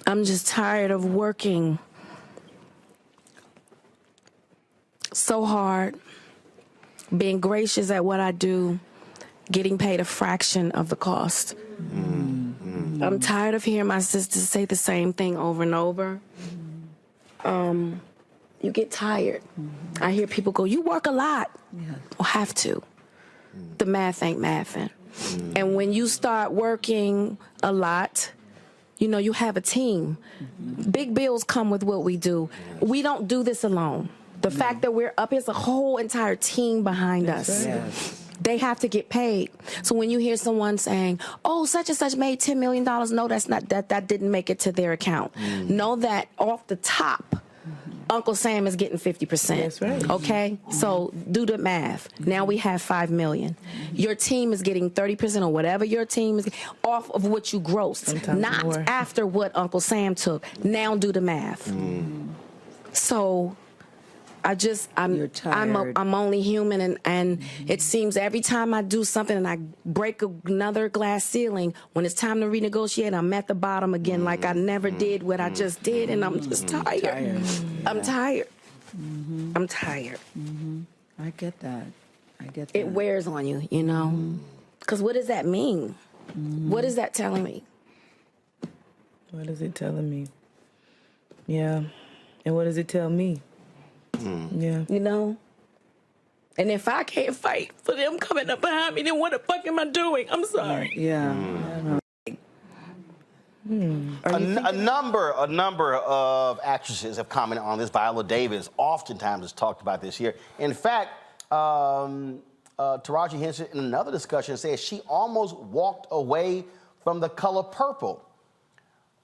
I'm just tired of working so hard, being gracious at what I do, getting paid a fraction of the cost. I'm tired of hearing my sisters say the same thing over and over. You get tired. I hear people go, you work a lot. Well, have to. The math ain't mathing. And when you start working a lot, you know, you have a team. Big bills come with what we do. We don't do this alone. The fact that we're up, there's a whole entire team behind us. Yes. They have to get paid. So when you hear someone saying, oh, such and such made $10 million, no, that's not, that didn't make it to their account. Know that off the top, Uncle Sam is getting 50%. That's right. Okay? So do the math. Now we have $5 million. Your team is getting 30% or whatever your team is off of what you grossed. Sometimes not more. after what Uncle Sam took. Now do the math. So I'm only human, and it seems every time I do something and I break another glass ceiling, when it's time to renegotiate, I'm at the bottom again, like I never did what I just did, and I'm just tired. I'm tired. I'm tired. I get that. It wears on you, you know? Because what does that mean? What is that telling me? What is it telling me? Yeah. And what does it tell me? Yeah. You know? And if I can't fight for them coming up behind me, then what the fuck am I doing? I'm sorry. Yeah. A number of actresses have commented on this. Viola Davis oftentimes has talked about this here. In fact, Taraji Henson in another discussion says she almost walked away from The Color Purple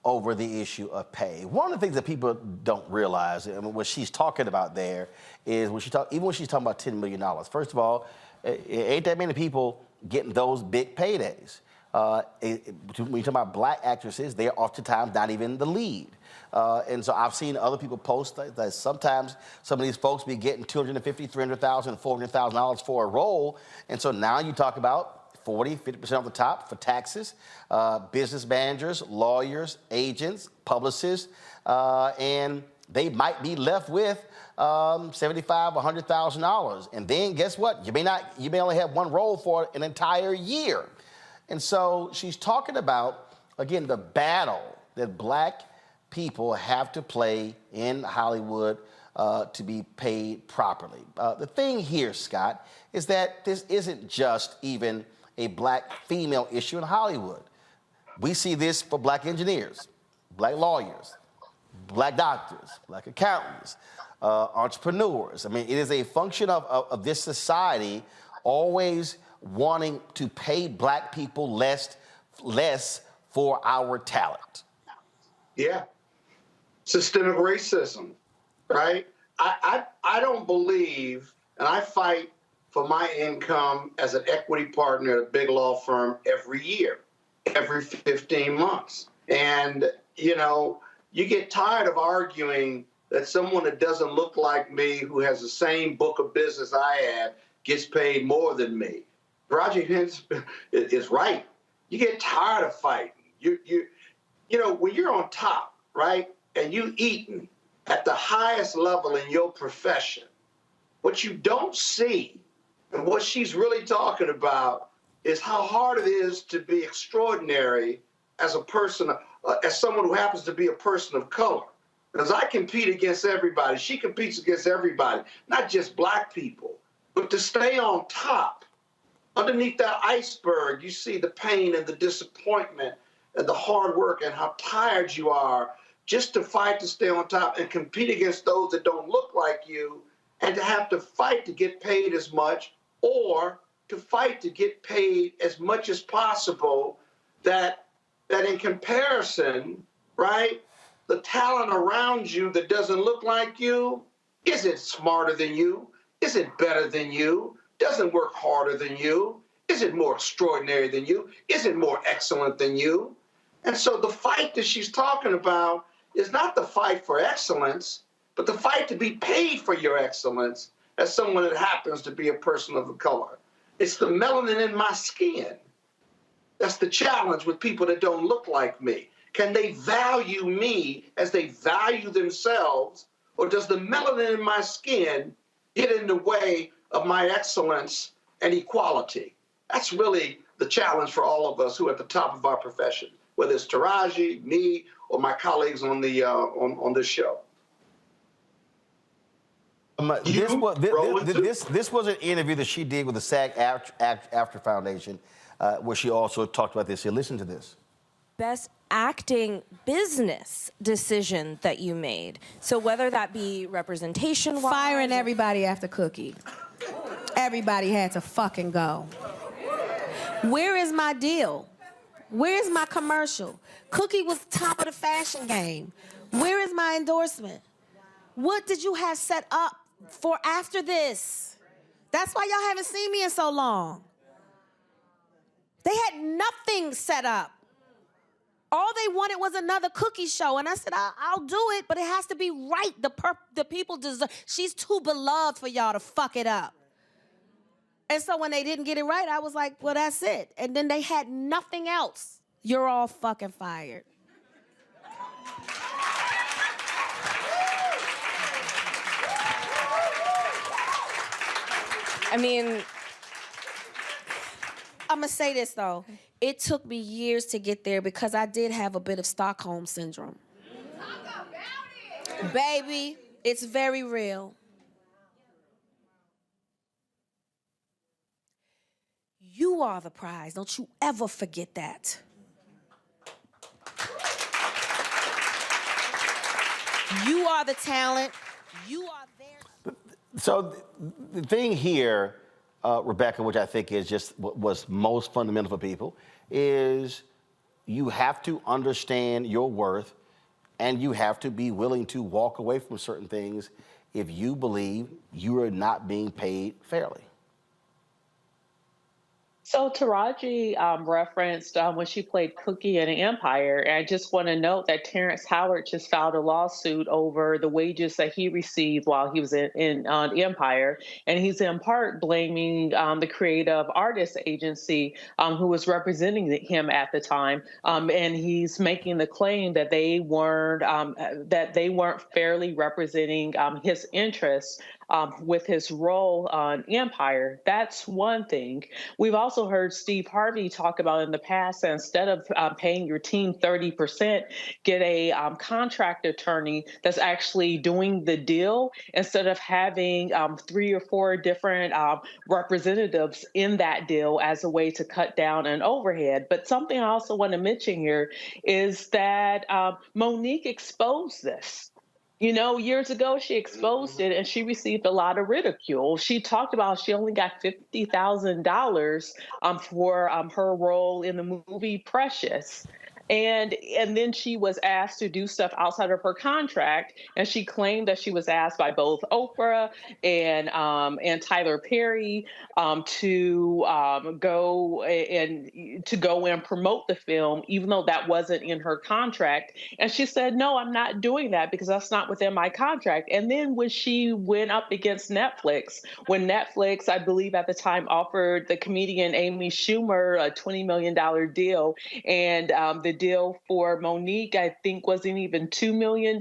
over the issue of pay. One of the things that people don't realize, and what she's talking about there, is even when she's talking about $10 million. First of all, ain't that many people getting those big paydays. When you talk about black actresses, they're oftentimes not even the lead. And so I've seen other people post that sometimes some of these folks be getting $250,000, $300,000, $400,000 for a role. And so now you talk about 40, 50% off the top for taxes, business managers, lawyers, agents, publicists, and they might be left with $75,000, $100,000. And then guess what? You may only have one role for an entire year. And so she's talking about, again, the battle that black people have to play in Hollywood to be paid properly. The thing here, Scott, is that this isn't just even a black female issue in Hollywood. We see this for black engineers, black lawyers, black doctors, black accountants, entrepreneurs. I mean, it is a function of this society always wanting to pay black people less for our talent. Yeah. Systemic racism, right? I don't believe, and I fight for my income as an equity partner at a big law firm every year, every 15 months. And, you know, you get tired of arguing that someone that doesn't look like me, who has the same book of business I have, gets paid more than me. Taraji Henson is right. You get tired of fighting. You know, when you're on top, right, and you eating at the highest level in your profession, what you don't see and what she's really talking about is how hard it is to be extraordinary as a person, as someone who happens to be a person of color. Because I compete against everybody. She competes against everybody, not just black people. But to stay on top, underneath that iceberg, you see the pain and the disappointment and the hard work and how tired you are just to fight to stay on top and compete against those that don't look like you, and to have to fight to get paid as much or to fight to get paid as much as possible, that in comparison, right, the talent around you that doesn't look like you isn't smarter than you, isn't better than you, doesn't work harder than you, isn't more extraordinary than you, isn't more excellent than you. And so the fight that she's talking about is not the fight for excellence, but the fight to be paid for your excellence as someone that happens to be a person of color. It's the melanin in my skin. That's the challenge with people that don't look like me. Can they value me as they value themselves, or does the melanin in my skin get in the way of my excellence and equality? That's really the challenge for all of us who are at the top of our profession, whether it's Taraji, me, or my colleagues on the on this show. This was an interview that she did with the SAG-AFTRA Foundation, where she also talked about this. Here, listen to this. Best acting business decision that you made. So whether that be representation-wise... Firing everybody after Cookie. Everybody had to fucking go. Where is my deal? Where is my commercial? Cookie was top of the fashion game. Where is my endorsement? What did you have set up for after this? That's why y'all haven't seen me in so long. They had nothing set up. All they wanted was another Cookie show. And I said, I'll do it, but it has to be right. The people deserve. She's too beloved for y'all to fuck it up. And so when they didn't get it right, I was like, well, that's it. And then they had nothing else. You're all fucking fired. I mean, I'm gonna say this though. It took me years to get there because I did have a bit of Stockholm syndrome. Baby, it's very real. You are the prize. Don't you ever forget that. You are the talent. You are there. So the thing here, Rebecca, which I think is just what was most fundamental for people, is you have to understand your worth and you have to be willing to walk away from certain things if you believe you are not being paid fairly. So Taraji referenced when she played Cookie in Empire, and I just want to note that Terrence Howard just filed a lawsuit over the wages that he received while he was in Empire, and he's in part blaming the Creative Artists Agency who was representing him at the time, and he's making the claim that they weren't fairly representing his interests with his role on Empire. That's one thing. We've also heard Steve Harvey talk about in the past that instead of paying your team 30%, get a contract attorney that's actually doing the deal instead of having 3 or 4 different representatives in that deal as a way to cut down an overhead. But something I also want to mention here is that Monique exposed this. You know, years ago, she exposed it and she received a lot of ridicule. She talked about she only got $50,000 for her role in the movie Precious. And then she was asked to do stuff outside of her contract, and she claimed that she was asked by both Oprah and Tyler Perry to go and promote the film, even though that wasn't in her contract. And she said, "No, I'm not doing that because that's not within my contract." And then when she went up against Netflix, when Netflix, I believe at the time, offered the comedian Amy Schumer a $20 million deal, and the deal for Monique, I think, wasn't even $2 million.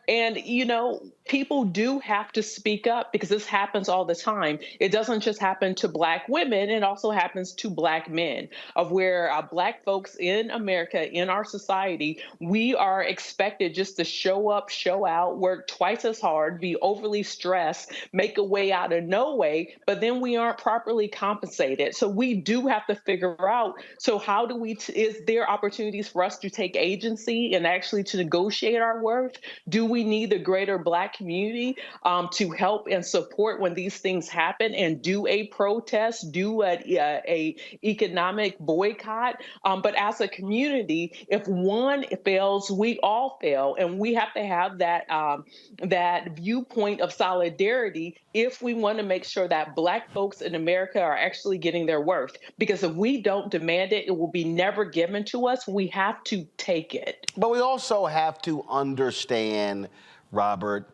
And, you know, people do have to speak up because this happens all the time. It doesn't just happen to Black women, it also happens to Black men, of where Black folks in America, in our society, we are expected just to show up, show out, work twice as hard, be overly stressed, make a way out of no way, but then we aren't properly compensated. So we do have to figure out, so how do we, is there opportunity opportunities for us to take agency and actually to negotiate our worth? Do we need the greater Black community to help and support when these things happen and do a protest, do a economic boycott? But as a community, if one fails, we all fail, and we have to have that viewpoint of solidarity if we want to make sure that Black folks in America are actually getting their worth. Because if we don't demand it, it will be never given to us. We have to take it. But we also have to understand, Robert,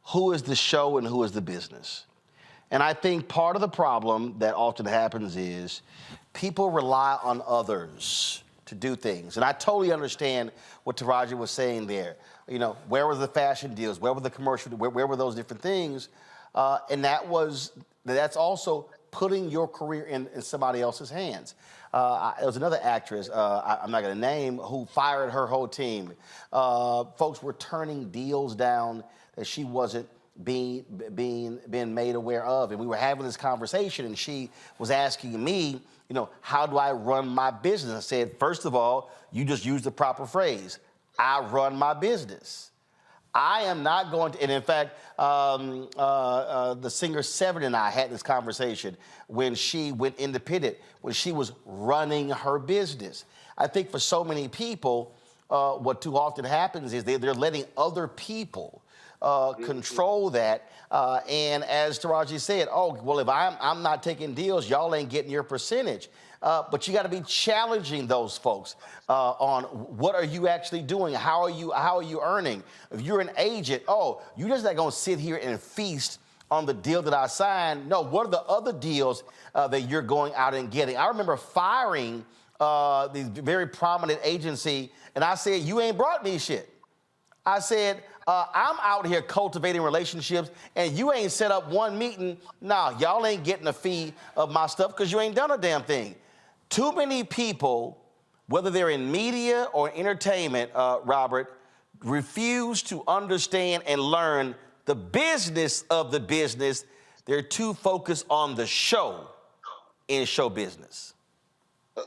who is the show and who is the business. And I think part of the problem that often happens is people rely on others to do things. And I totally understand what Taraji was saying there. You know, where were the fashion deals? Where were the commercial? Where were those different things? And that's also putting your career in somebody else's hands. There was another actress, I'm not gonna name, who fired her whole team. Folks were turning deals down that she wasn't being made aware of. And we were having this conversation and she was asking me, you know, how do I run my business? I said, first of all, you just use the proper phrase. I run my business. I am not going to, and in fact, the singer Severin and I had this conversation when she went independent, when she was running her business. I think for so many people, what too often happens is they're letting other people control that. And as Taraji said, oh, well, if I'm not taking deals, y'all ain't getting your percentage. But you got to be challenging those folks on what are you actually doing? How are you earning? If you're an agent, oh, you're just not going to sit here and feast on the deal that I signed. No, what are the other deals that you're going out and getting? I remember firing these very prominent agency, and I said, you ain't brought me shit. I said, I'm out here cultivating relationships, and you ain't set up one meeting. Nah, y'all ain't getting a fee of my stuff because you ain't done a damn thing. Too many people, whether they're in media or entertainment, Robert, refuse to understand and learn the business of the business. They're too focused on the show in show business.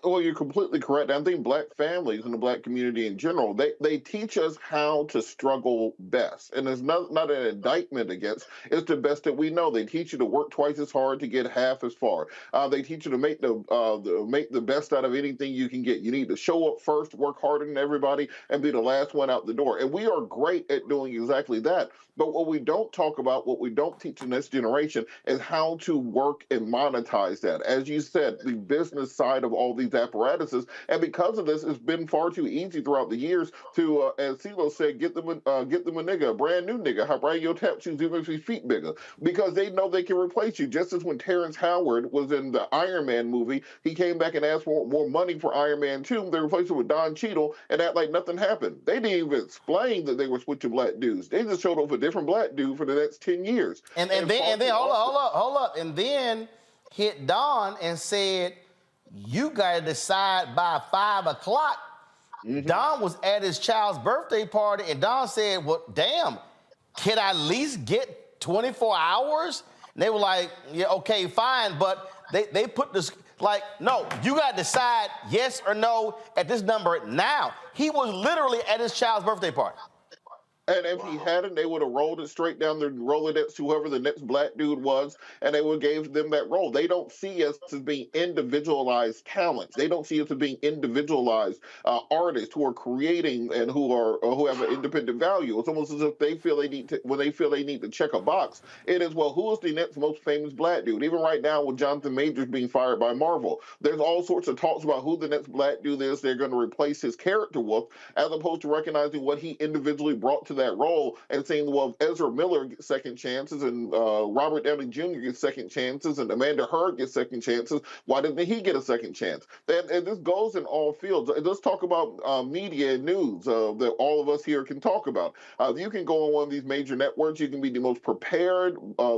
Well, you're completely correct. I think Black families and the Black community in general, they teach us how to struggle best. And it's not an indictment against, it's the best that we know. They teach you to work twice as hard to get half as far. They teach you to make the best out of anything you can get. You need to show up first, work harder than everybody, and be the last one out the door. And we are great at doing exactly that. But what we don't talk about, what we don't teach the next generation is how to work and monetize that. As you said, the business side of all these apparatuses. And because of this, it's been far too easy throughout the years to, as CeeLo said, get them a nigga, a brand new nigga, bring your tap shoes even if his feet bigger, because they know they can replace you. Just as when Terrence Howard was in the Iron Man movie, he came back and asked for more money for Iron Man 2. They replaced him with Don Cheadle and act like nothing happened. They didn't even explain that they were switching Black dudes. They just showed up a different Black dude for the next 10 years. And then hold up. And then hit Don and said, you got to decide by 5 o'clock. Mm-hmm. Don was at his child's birthday party, and Don said, well, damn, can I at least get 24 hours? And they were like, yeah, okay, fine. But they put this, like, no, you got to decide yes or no at this number now. He was literally at his child's birthday party. And if he hadn't, they would have rolled it straight down the Rolodex to whoever the next Black dude was, and they would have gave them that role. They don't see us as being individualized talents. They don't see us as being individualized artists who are creating and who have an independent value. It's almost as if they feel they need to, when they feel they need to check a box, it is, well, who is the next most famous Black dude? Even right now with Jonathan Majors being fired by Marvel, there's all sorts of talks about who the next Black dude is they're going to replace his character with, as opposed to recognizing what he individually brought to that role and saying, well, if Ezra Miller gets second chances and Robert Downey Jr. gets second chances and Amanda Heard gets second chances, why didn't he get a second chance? And this goes in all fields. Let's talk about media and news that all of us here can talk about. You can go on one of these major networks. You can be the most prepared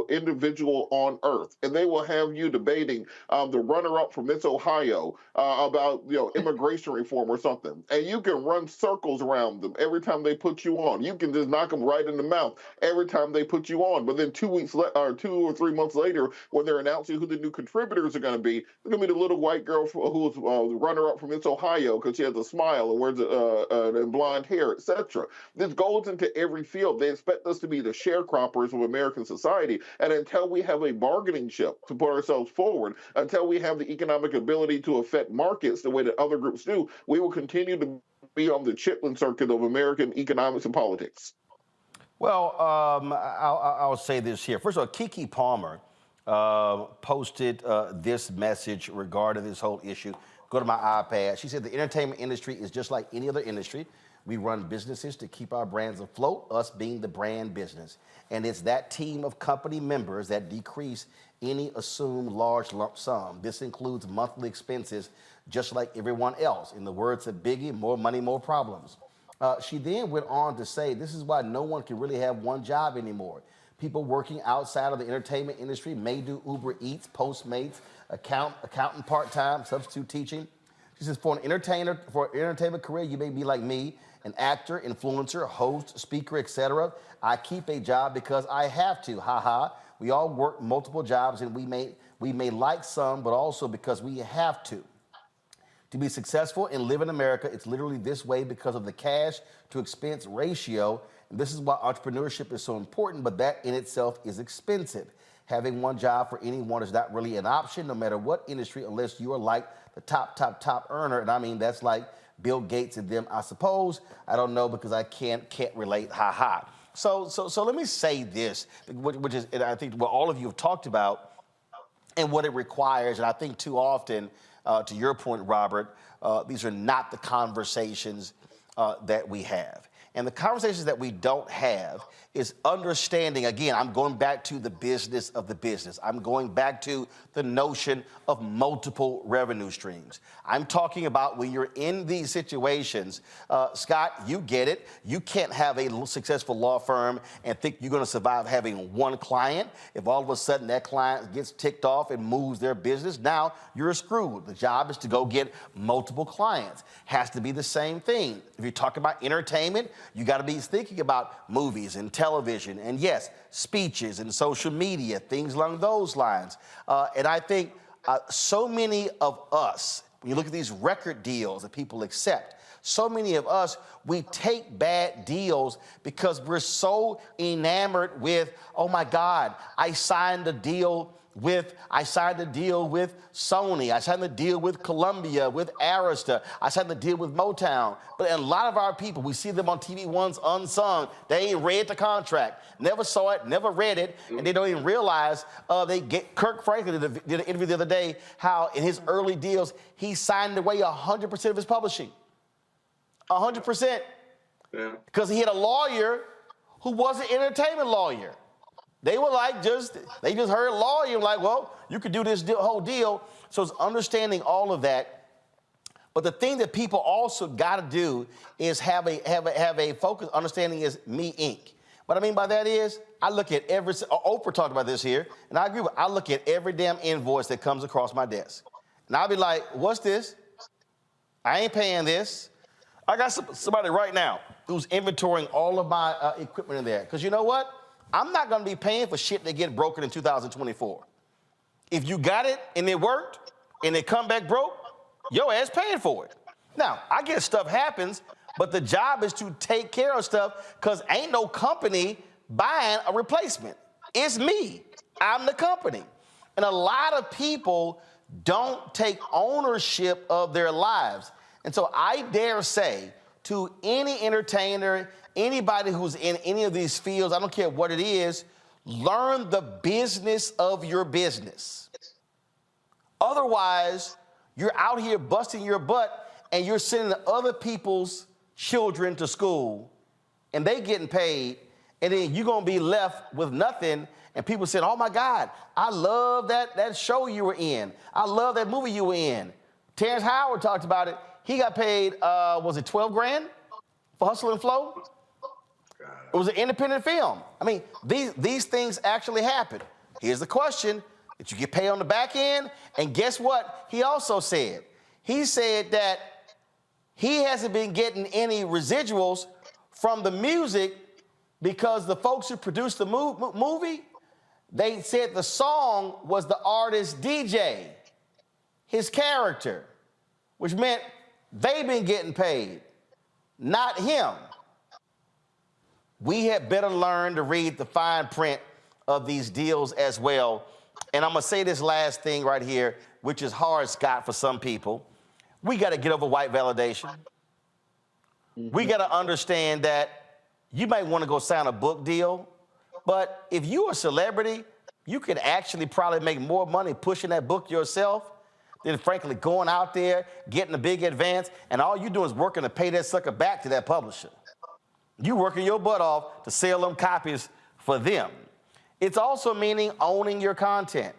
individual on earth, and they will have you debating the runner-up from Miss Ohio about immigration reform or something, and you can run circles around them every time they put you on. You can can just knock them right in the mouth every time they put you on. But then 2 or 3 months later, when they're announcing who the new contributors are going to be, it's going to be the little white girl who's the runner-up from Miss Ohio because she has a smile and wears and blonde hair, etc. This goes into every field. They expect us to be the sharecroppers of American society, and until we have a bargaining chip to put ourselves forward, until we have the economic ability to affect markets the way that other groups do, we will continue to be on the Chitlin circuit of American economics and politics. Well, I'll say this here. First of all, Keke Palmer posted this message regarding this whole issue. Go to my iPad. She said the entertainment industry is just like any other industry. We run businesses to keep our brands afloat, us being the brand business. And it's that team of company members that decrease any assumed large lump sum. This includes monthly expenses, just like everyone else. In the words of Biggie, more money, more problems. She then went on to say, this is why no one can really have one job anymore. People working outside of the entertainment industry may do Uber Eats, Postmates, accountant part-time, substitute teaching. She says, for an entertainment career, you may be like me, an actor, influencer, host, speaker, etc. I keep a job because I have to, haha. We all work multiple jobs and we may like some, but also because we have to. To be successful and live in America, it's literally this way because of the cash to expense ratio. And this is why entrepreneurship is so important, but that in itself is expensive. Having one job for anyone is not really an option, no matter what industry, unless you are like the top earner. And I mean, that's like Bill Gates and them, I suppose. I don't know because I can't relate, ha. So let me say this, which is, and I think what all of you have talked about and what it requires, and I think too often, to your point, Robert, these are not the conversations that we have. And the conversations that we don't have is understanding, again, I'm going back to the business of the business. I'm going back to the notion of multiple revenue streams. I'm talking about when you're in these situations, Scott, you get it. You can't have a successful law firm and think you're going to survive having one client. If all of a sudden that client gets ticked off and moves their business, now you're screwed. The job is to go get multiple clients. Has to be the same thing. If you're talking about entertainment, you got to be thinking about movies and television and, yes, speeches and social media, things along those lines. And I think so many of us, when you look at these record deals that people accept, so many of us, we take bad deals because we're so enamored with, oh my God, I signed a deal with Sony. I signed the deal with Columbia, with Arista. I signed the deal with Motown. But a lot of our people, we see them on TV One's Unsung. They ain't read the contract, never saw it, never read it, and they don't even realize Kirk Franklin did an interview the other day how in his early deals, he signed away 100% of his publishing. 100%. Because he had a lawyer who was an entertainment lawyer. They were like they just heard lawyer and like, well, you could do this whole deal. So it's understanding all of that. But the thing that people also got to do is have a focus. Understanding is me, Inc. What I mean by that is I look at Oprah talked about this here, and I agree with. I look at every damn invoice that comes across my desk, and I'll be like, what's this? I ain't paying this. I got somebody right now who's inventorying all of my equipment in there. Because you know what? I'm not going to be paying for shit that get broken in 2024. If you got it and it worked and it come back broke, your ass paying for it. Now, I guess stuff happens, but the job is to take care of stuff because ain't no company buying a replacement. It's me. I'm the company. And a lot of people don't take ownership of their lives. And so I dare say to any entertainer, anybody who's in any of these fields, I don't care what it is, learn the business of your business. Otherwise, you're out here busting your butt and you're sending other people's children to school and they getting paid, and then you're going to be left with nothing. And people said, oh my God, I love that show you were in. I love that movie you were in. Terrence Howard talked about it. He got paid, was it 12 grand for Hustle and Flow? It was an independent film. I mean, these things actually happen. Here's the question, that you get paid on the back end, and guess what he also said? He said that he hasn't been getting any residuals from the music because the folks who produced the movie, they said the song was the artist DJ, his character, which meant they've been getting paid, not him. We had better learn to read the fine print of these deals as well. And I'm gonna say this last thing right here, which is hard, Scott, for some people. We gotta get over white validation. We gotta understand that you might wanna go sign a book deal, but if you're a celebrity, you could actually probably make more money pushing that book yourself than frankly going out there, getting a big advance, and all you do is working to pay that sucker back to that publisher. You working your butt off to sell them copies for them. It's also meaning owning your content.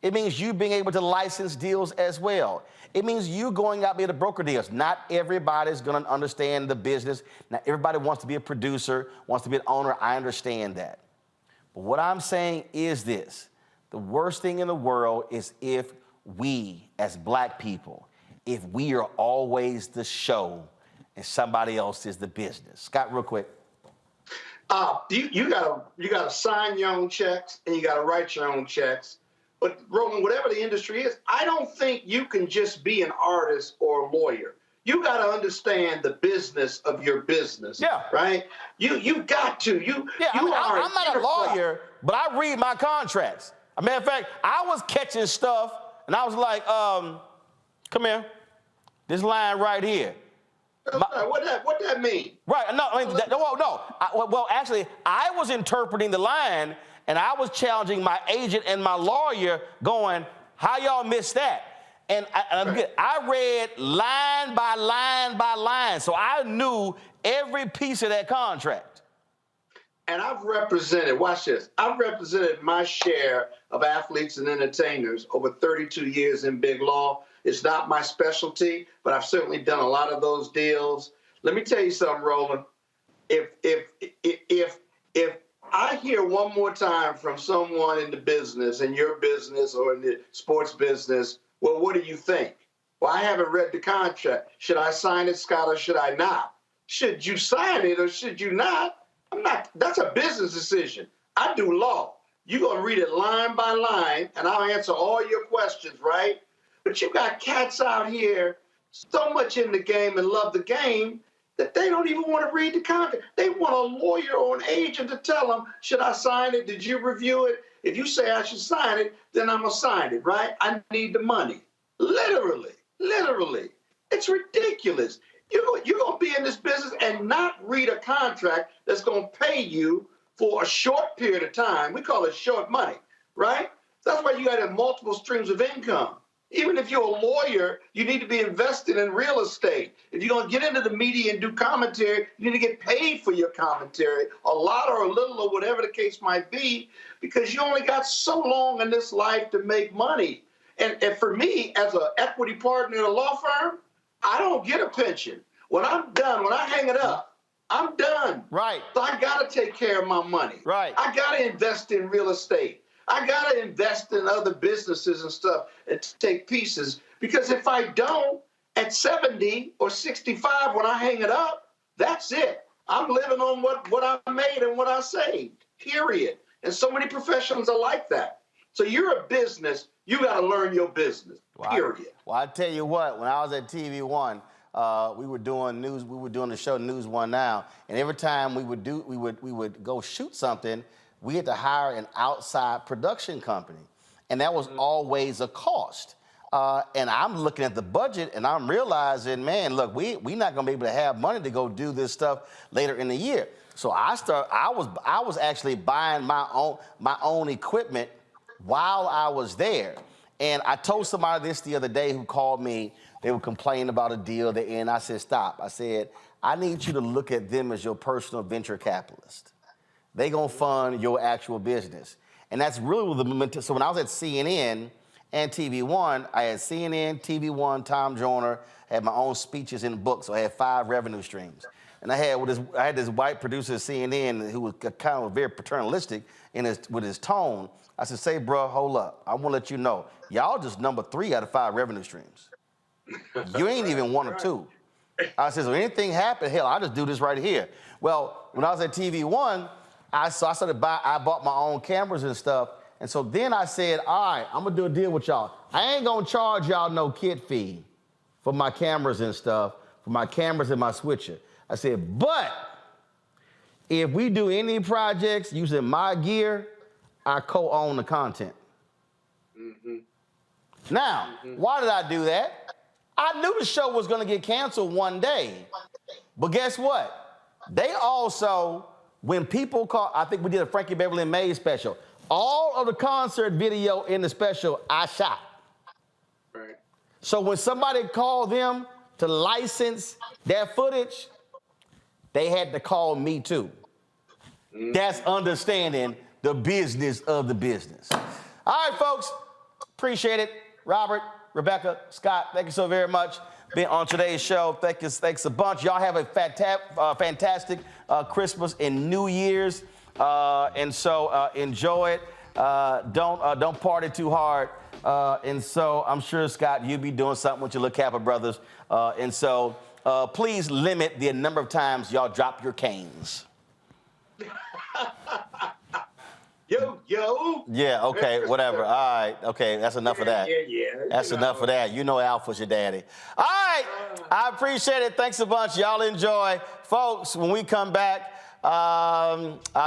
It means you being able to license deals as well. It means you going out there to broker deals. Not everybody's gonna understand the business. Not everybody wants to be a producer, wants to be an owner. I understand that. But what I'm saying is this: the worst thing in the world is if we, as black people, if we are always the show and somebody else is the business. Scott, real quick. You gotta sign your own checks and you gotta write your own checks. But Roland, whatever the industry is, I don't think you can just be an artist or a lawyer. You gotta understand the business of your business. Yeah. Right? You've got to. I'm not a lawyer, but I read my contracts. As a matter of fact, I was catching stuff and I was like, come here, this line right here. What that mean? Right, no, I mean, well, actually, I was interpreting the line and I was challenging my agent and my lawyer going, how y'all missed that? And I read line by line by line, so I knew every piece of that contract. And I've represented, watch this, I've represented my share of athletes and entertainers over 32 years in big law. It's not my specialty, but I've certainly done a lot of those deals. Let me tell you something, Roland. If I hear one more time from someone in the business, in your business or in the sports business, well, what do you think? Well, I haven't read the contract. Should I sign it, Scott, or should I not? Should you sign it or should you not? I'm not. That's a business decision. I do law. You're going to read it line by line, and I'll answer all your questions, right? But you got cats out here so much in the game and love the game that they don't even want to read the contract. They want a lawyer or an agent to tell them, should I sign it? Did you review it? If you say I should sign it, then I'm going to sign it, right? I need the money. Literally. It's ridiculous. You're going to be in this business and not read a contract that's going to pay you for a short period of time. We call it short money, right? That's why you got to have multiple streams of income. Even if you're a lawyer, you need to be invested in real estate. If you're going to get into the media and do commentary, you need to get paid for your commentary, a lot or a little or whatever the case might be, because you only got so long in this life to make money. And for me, as an equity partner in a law firm, I don't get a pension. When I'm done, when I hang it up, I'm done. Right. So I got to take care of my money. Right. I got to invest in real estate. I got to invest in other businesses and stuff and take pieces, because if I don't, at 70 or 65, when I hang it up, that's it. I'm living on what I made and what I saved, period. And so many professionals are like that. So you're a business, you got to learn your business, period. Well, I tell you what, when I was at TV One, we were doing news. We were doing the show News One Now, and every time we would go shoot something, we had to hire an outside production company, and that was always a cost. And I'm looking at the budget, and I'm realizing, man, look, we're not going to be able to have money to go do this stuff later in the year. So I was actually buying my own equipment while I was there. And I told somebody this the other day who called me. They were complaining about a deal, and I said, stop. I said, I need you to look at them as your personal venture capitalist. They gonna fund your actual business. And that's really what the momentum. So when I was at CNN and TV One, I had CNN, TV One, Tom Joyner, had my own speeches in the book, so I had 5 revenue streams. And I had this white producer at CNN who was kind of very paternalistic with his tone. I said, say, bro, hold up. I wanna let you know, y'all just number 3 out of 5 revenue streams. You ain't even 1 or 2. I said, so anything happen, hell, I'll just do this right here. Well, when I was at TV One, I bought my own cameras and stuff. And so then I said, all right, I'm gonna do a deal with y'all. I ain't gonna charge y'all no kit fee for my cameras and stuff, for my cameras and my switcher. I said, but if we do any projects using my gear, I co-own the content. Now, why did I do that? I knew the show was gonna get canceled one day. But guess what? They also, when people call, I think we did a Frankie Beverly and Mays special. All of the concert video in the special, I shot. Right. So when somebody called them to license their footage, they had to call me too. That's understanding the business of the business. All right, folks, appreciate it. Robert, Rebecca, Scott, thank you so very much. Being on today's show, thanks a bunch. Y'all have a fantastic Christmas and New Year's, and so enjoy it. Don't party too hard. And so I'm sure, Scott, you'll be doing something with your little Kappa brothers. And so please limit the number of times y'all drop your canes. Yo. Yeah, okay, whatever. All right, okay, that's enough of that. Yeah. That's enough of that. You know Alpha's your daddy. All right, I appreciate it. Thanks a bunch. Y'all enjoy. Folks, when we come back,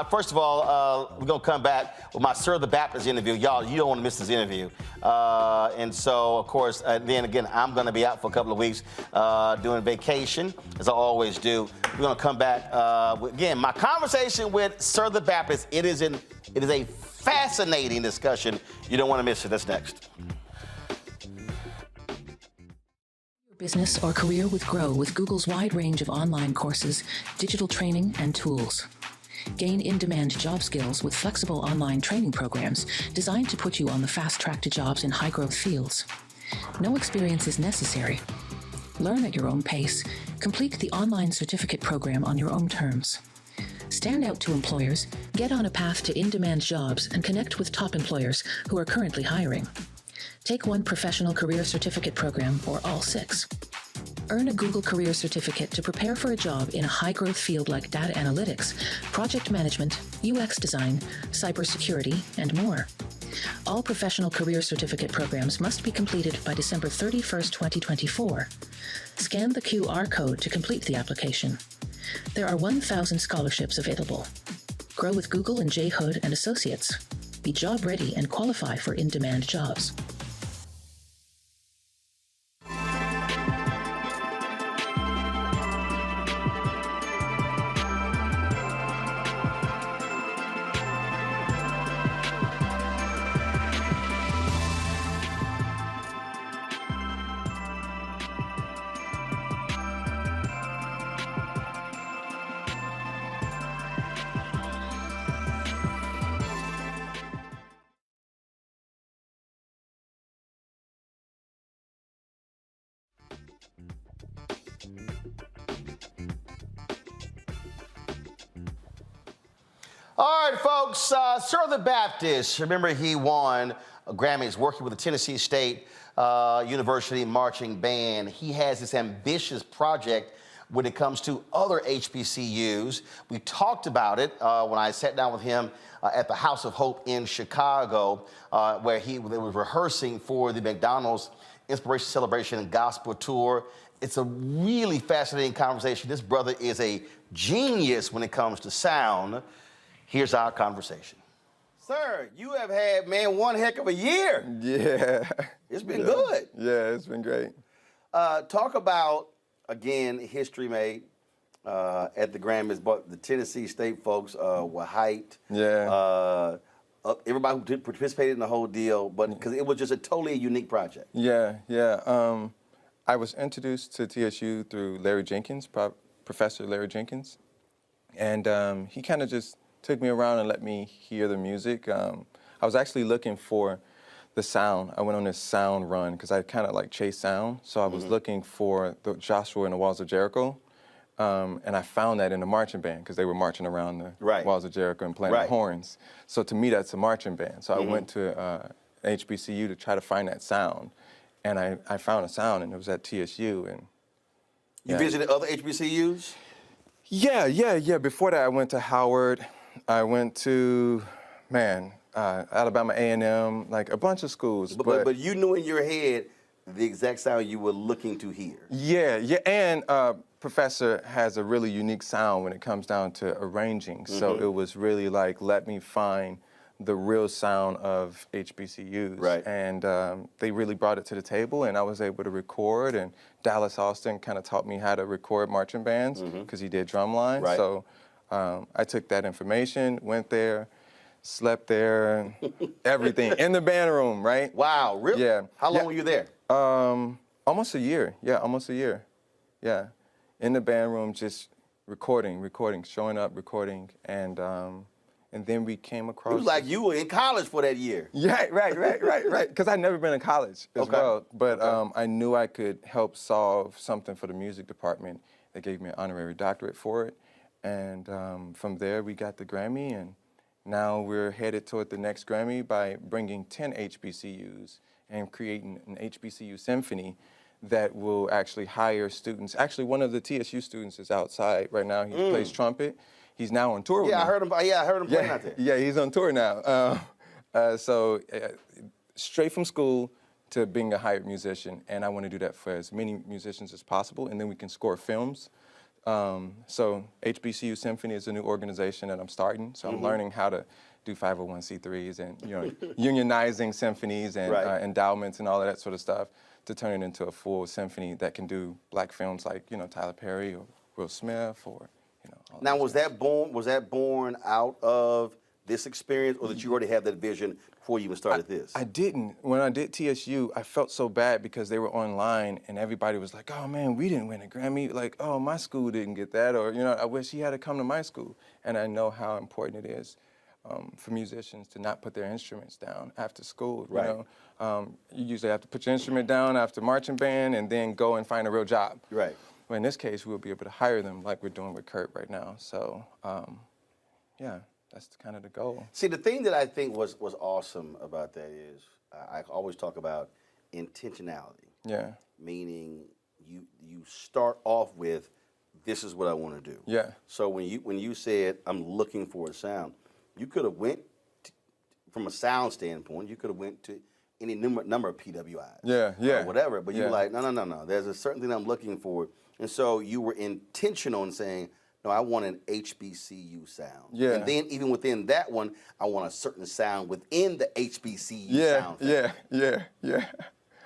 first of all, we're going to come back with my Sir the Baptist interview. Y'all, you don't want to miss this interview. And so, of course, then again, I'm going to be out for a couple of weeks doing vacation, as I always do. We're going to come back. Again, my conversation with Sir the Baptist, it is a fascinating discussion. You don't want to miss it. That's next. Business or career with Grow with Google's wide range of online courses, digital training, and tools. Gain in-demand job skills with flexible online training programs designed to put you on the fast track to jobs in high-growth fields. No experience is necessary. Learn at your own pace. Complete the online certificate program on your own terms. Stand out to employers, get on a path to in-demand jobs, and connect with top employers who are currently hiring. Take one professional career certificate program or all 6. Earn a Google Career Certificate to prepare for a job in a high-growth field like data analytics, project management, UX design, cybersecurity, and more. All professional career certificate programs must be completed by December 31st, 2024. Scan the QR code to complete the application. There are 1,000 scholarships available. Grow with Google and J. Hood and Associates. Be job ready and qualify for in-demand jobs. All right, folks, Sir the Baptist, remember he won Grammys working with the Tennessee State University Marching Band. He has this ambitious project when it comes to other HBCUs. We talked about it when I sat down with him at the House of Hope in Chicago, where they were rehearsing for the McDonald's Inspiration Celebration and Gospel Tour. It's a really fascinating conversation. This brother is a genius when it comes to sound. Here's our conversation. Sir, you have had, man, one heck of a year. Yeah. It's been good. Yeah, it's been great. Talk about, again, history made at the Grammys, but the Tennessee State folks were hyped. Yeah. Everybody who participated in the whole deal, but because it was just a totally unique project. Yeah. I was introduced to TSU through Larry Jenkins, Professor Larry Jenkins, and he kind of just took me around and let me hear the music. I was actually looking for the sound. I went on this sound run because I kind of like chase sound. So I was looking for the Joshua and the Walls of Jericho. And I found that in the marching band because they were marching around the Walls of Jericho and playing the horns. So to me, that's a marching band. So I went to HBCU to try to find that sound. And I found a sound, and it was at TSU. And You visited other HBCUs? Yeah. Before that, I went to Howard. I went to, Alabama A&M, like a bunch of schools. But you knew in your head the exact sound you were looking to hear. Yeah, and Professor has a really unique sound when it comes down to arranging. So it was really like, let me find the real sound of HBCUs. Right. And they really brought it to the table, and I was able to record, and Dallas Austin kind of taught me how to record marching bands because he did drumline. Right. So I took that information, went there, slept there, everything, in the band room, right? Wow, really? Yeah. How long were you there? Almost a year. Yeah, almost a year. Yeah. In the band room, just recording, showing up, recording, and then we came across. It was like you were in college for that year. Yeah, right. Because I'd never been in college as well. But I knew I could help solve something for the music department. They gave me an honorary doctorate for it. And from there, we got the Grammy. And now we're headed toward the next Grammy by bringing 10 HBCUs and creating an HBCU symphony that will actually hire students. Actually, one of the TSU students is outside right now. He plays trumpet. He's now on tour with me. I heard him playing out there. Yeah, he's on tour now. So straight from school to being a hired musician, and I want to do that for as many musicians as possible, and then we can score films. So HBCU Symphony is a new organization that I'm starting. So I'm learning how to do 501c3s and unionizing symphonies and endowments and all of that sort of stuff to turn it into a full symphony that can do black films like Tyler Perry or Will Smith or all Now was that born out of this experience, or did you already have that vision before you even started this? I didn't. When I did TSU, I felt so bad because they were online and everybody was like, oh man, we didn't win a Grammy. Like, oh, my school didn't get that, or I wish he had to come to my school. And I know how important it is for musicians to not put their instruments down after school. You usually have to put your instrument down after marching band and then go and find a real job. Right. Well, in this case, we'll be able to hire them like we're doing with Kurt right now. So, yeah, that's kind of the goal. See, the thing that I think was awesome about that is I always talk about intentionality. Yeah. Meaning you start off with, this is what I want to do. Yeah. So when you said, I'm looking for a sound, you could have went from a sound standpoint, you could have went to any number of PWIs. Yeah. Or whatever, but you were like, no. There's a certain thing I'm looking for. And so you were intentional in saying, no, I want an HBCU sound. Yeah. And then even within that one, I want a certain sound within the HBCU sound. Yeah.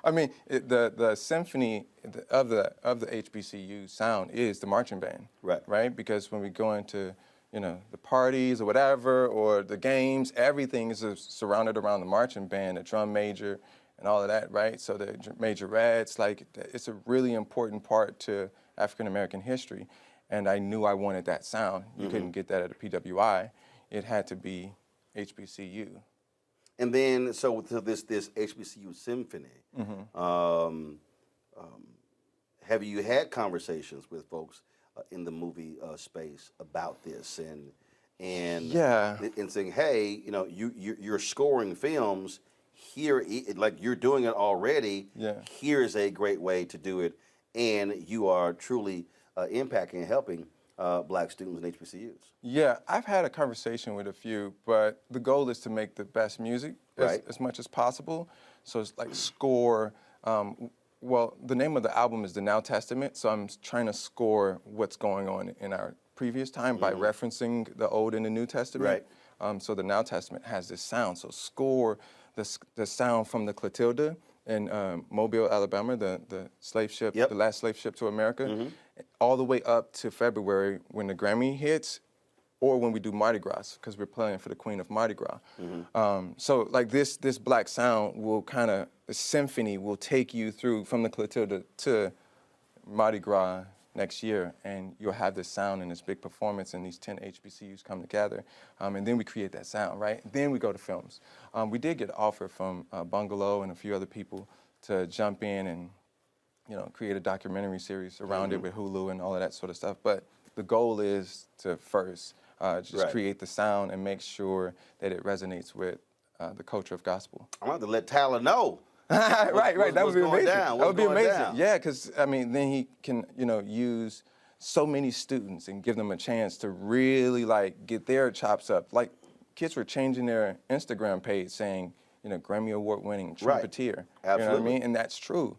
I mean, the symphony of the HBCU sound is the marching band. Right? Because when we go into the parties or whatever, or the games, everything is surrounded around the marching band, the drum major, and all of that, right? So the majorettes, like, it's a really important part to African American history. And I knew I wanted that sound. You couldn't get that at a PWI. It had to be HBCU. And then, so this HBCU symphony, have you had conversations with folks in the movie space about this and saying, hey, you're scoring films here, like you're doing it already. Yeah. Here's a great way to do it, and you are truly impacting and helping black students in HBCUs. Yeah, I've had a conversation with a few, but the goal is to make the best music as much as possible. So it's like score. Well, the name of the album is The Now Testament, so I'm trying to score what's going on in our previous time by referencing the Old and the New Testament. So the Now Testament has this sound. So score the sound from the Clotilda in Mobile, Alabama, the slave ship, the last slave ship to America, all the way up to February when the Grammy hits, or when we do Mardi Gras, because we're playing for the Queen of Mardi Gras. So like this black sound will the symphony will take you through from the Clotilda to Mardi Gras next year, and you'll have this sound and this big performance, and these 10 HBCUs come together, and then we create that sound, right? Then we go to films. We did get an offer from Bungalow and a few other people to jump in and create a documentary series around it with Hulu and all of that sort of stuff, but the goal is to first just create the sound and make sure that it resonates with the culture of gospel. I'm going to let Tyler know Right. That would be amazing. That would be amazing. Down? Yeah, because I mean, then he can, use so many students and give them a chance to really like get their chops up. Like kids were changing their Instagram page saying, Grammy Award-winning trumpeter. Absolutely. You know what I mean? And that's true.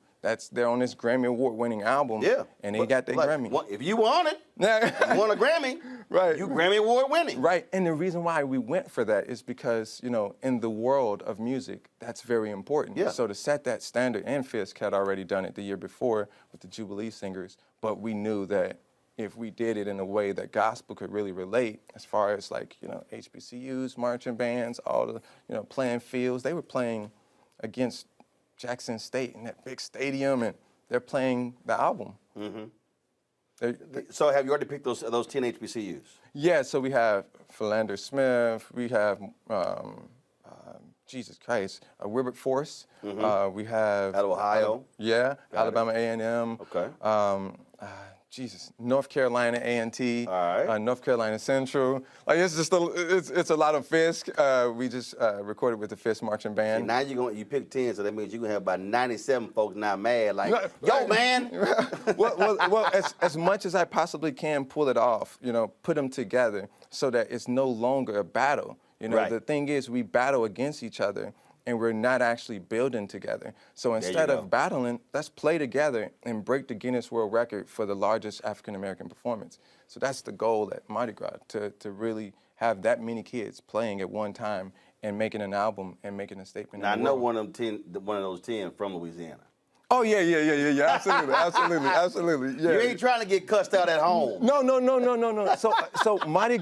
They're on this Grammy Award-winning album. Yeah. And they got their Grammy. If you want it, you want a Grammy, right? You Grammy Award-winning. Right. And the reason why we went for that is because, in the world of music, that's very important. Yeah. So to set that standard, and Fisk had already done it the year before with the Jubilee Singers, but we knew that if we did it in a way that gospel could really relate, as far as like, HBCUs, marching bands, all the, playing fields, they were playing against Jackson State in that big stadium, and they're playing the album. Mm-hmm. So have you already picked those 10 HBCUs? Yeah, so we have Philander Smith, we have, Jesus Christ, Wilbert Force, we have... Out of Ohio? Alabama A&M. Okay. North Carolina A&T, all right. North Carolina Central. Like it's just it's a lot of Fisk. We just recorded with the Fisk marching band. See, now you pick 10, so that means you're gonna have about 97 folks now mad like, yo man. well, as much as I possibly can pull it off, put them together so that it's no longer a battle. Right. The thing is, we battle against each other, and we're not actually building together. So instead of battling, let's play together and break the Guinness World Record for the largest African-American performance. So that's the goal at Mardi Gras, to really have that many kids playing at one time and making an album and making a statement. Now I know one of those 10 from Louisiana. Oh, yeah, absolutely. Yeah. You ain't trying to get cussed out at home. No. So Mardi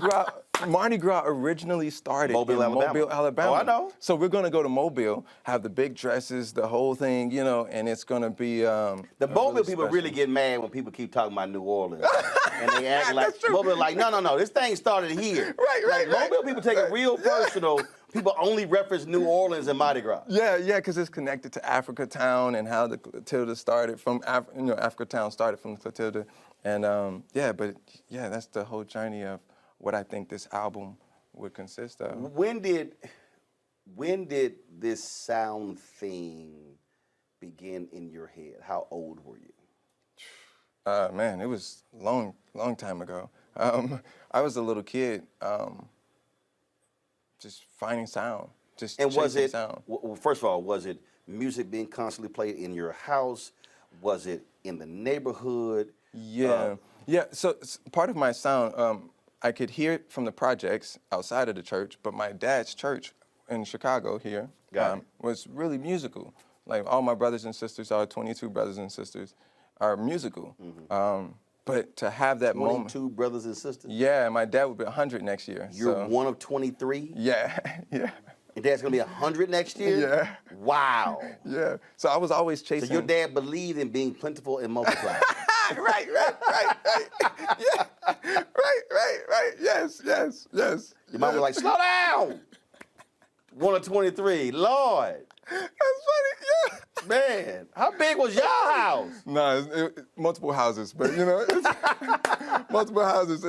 Gras originally started Mobile, in Alabama. Mobile, Alabama. Oh, I know. So we're going to go to Mobile, have the big dresses, the whole thing, and it's going to be... the Mobile people really get mad when people keep talking about New Orleans. And they act like, Mobile like, no, this thing started here. Right. Mobile people take it real personal. People only reference New Orleans and Mardi Gras. Yeah, because it's connected to Africa Town and how the Clotilda started from, Africa Town started from the Clotilda. And that's the whole journey of what I think this album would consist of. When did this sound thing begin in your head? How old were you? Man, it was long time ago. I was a little kid, just finding sound, and was it, sound. Well, first of all, was it music being constantly played in your house? Was it in the neighborhood? Yeah. So part of my sound, I could hear it from the projects outside of the church, but my dad's church in Chicago here was really musical. Like all my brothers and sisters, our 22 brothers and sisters, are musical. Mm-hmm. But to have that 22 moment. 22 brothers and sisters? Yeah, my dad would be 100 next year. You're one of 23? Yeah. Your dad's gonna be 100 next year? Yeah. Wow. Yeah. So I was always chasing. So your dad believed in being plentiful and multiplying. Right. Yeah. Right. Yes. Your mom was like, slow down. 1 of 23. Lord. That's funny, yeah. Man, how big was your house? No, multiple houses, but it's multiple houses,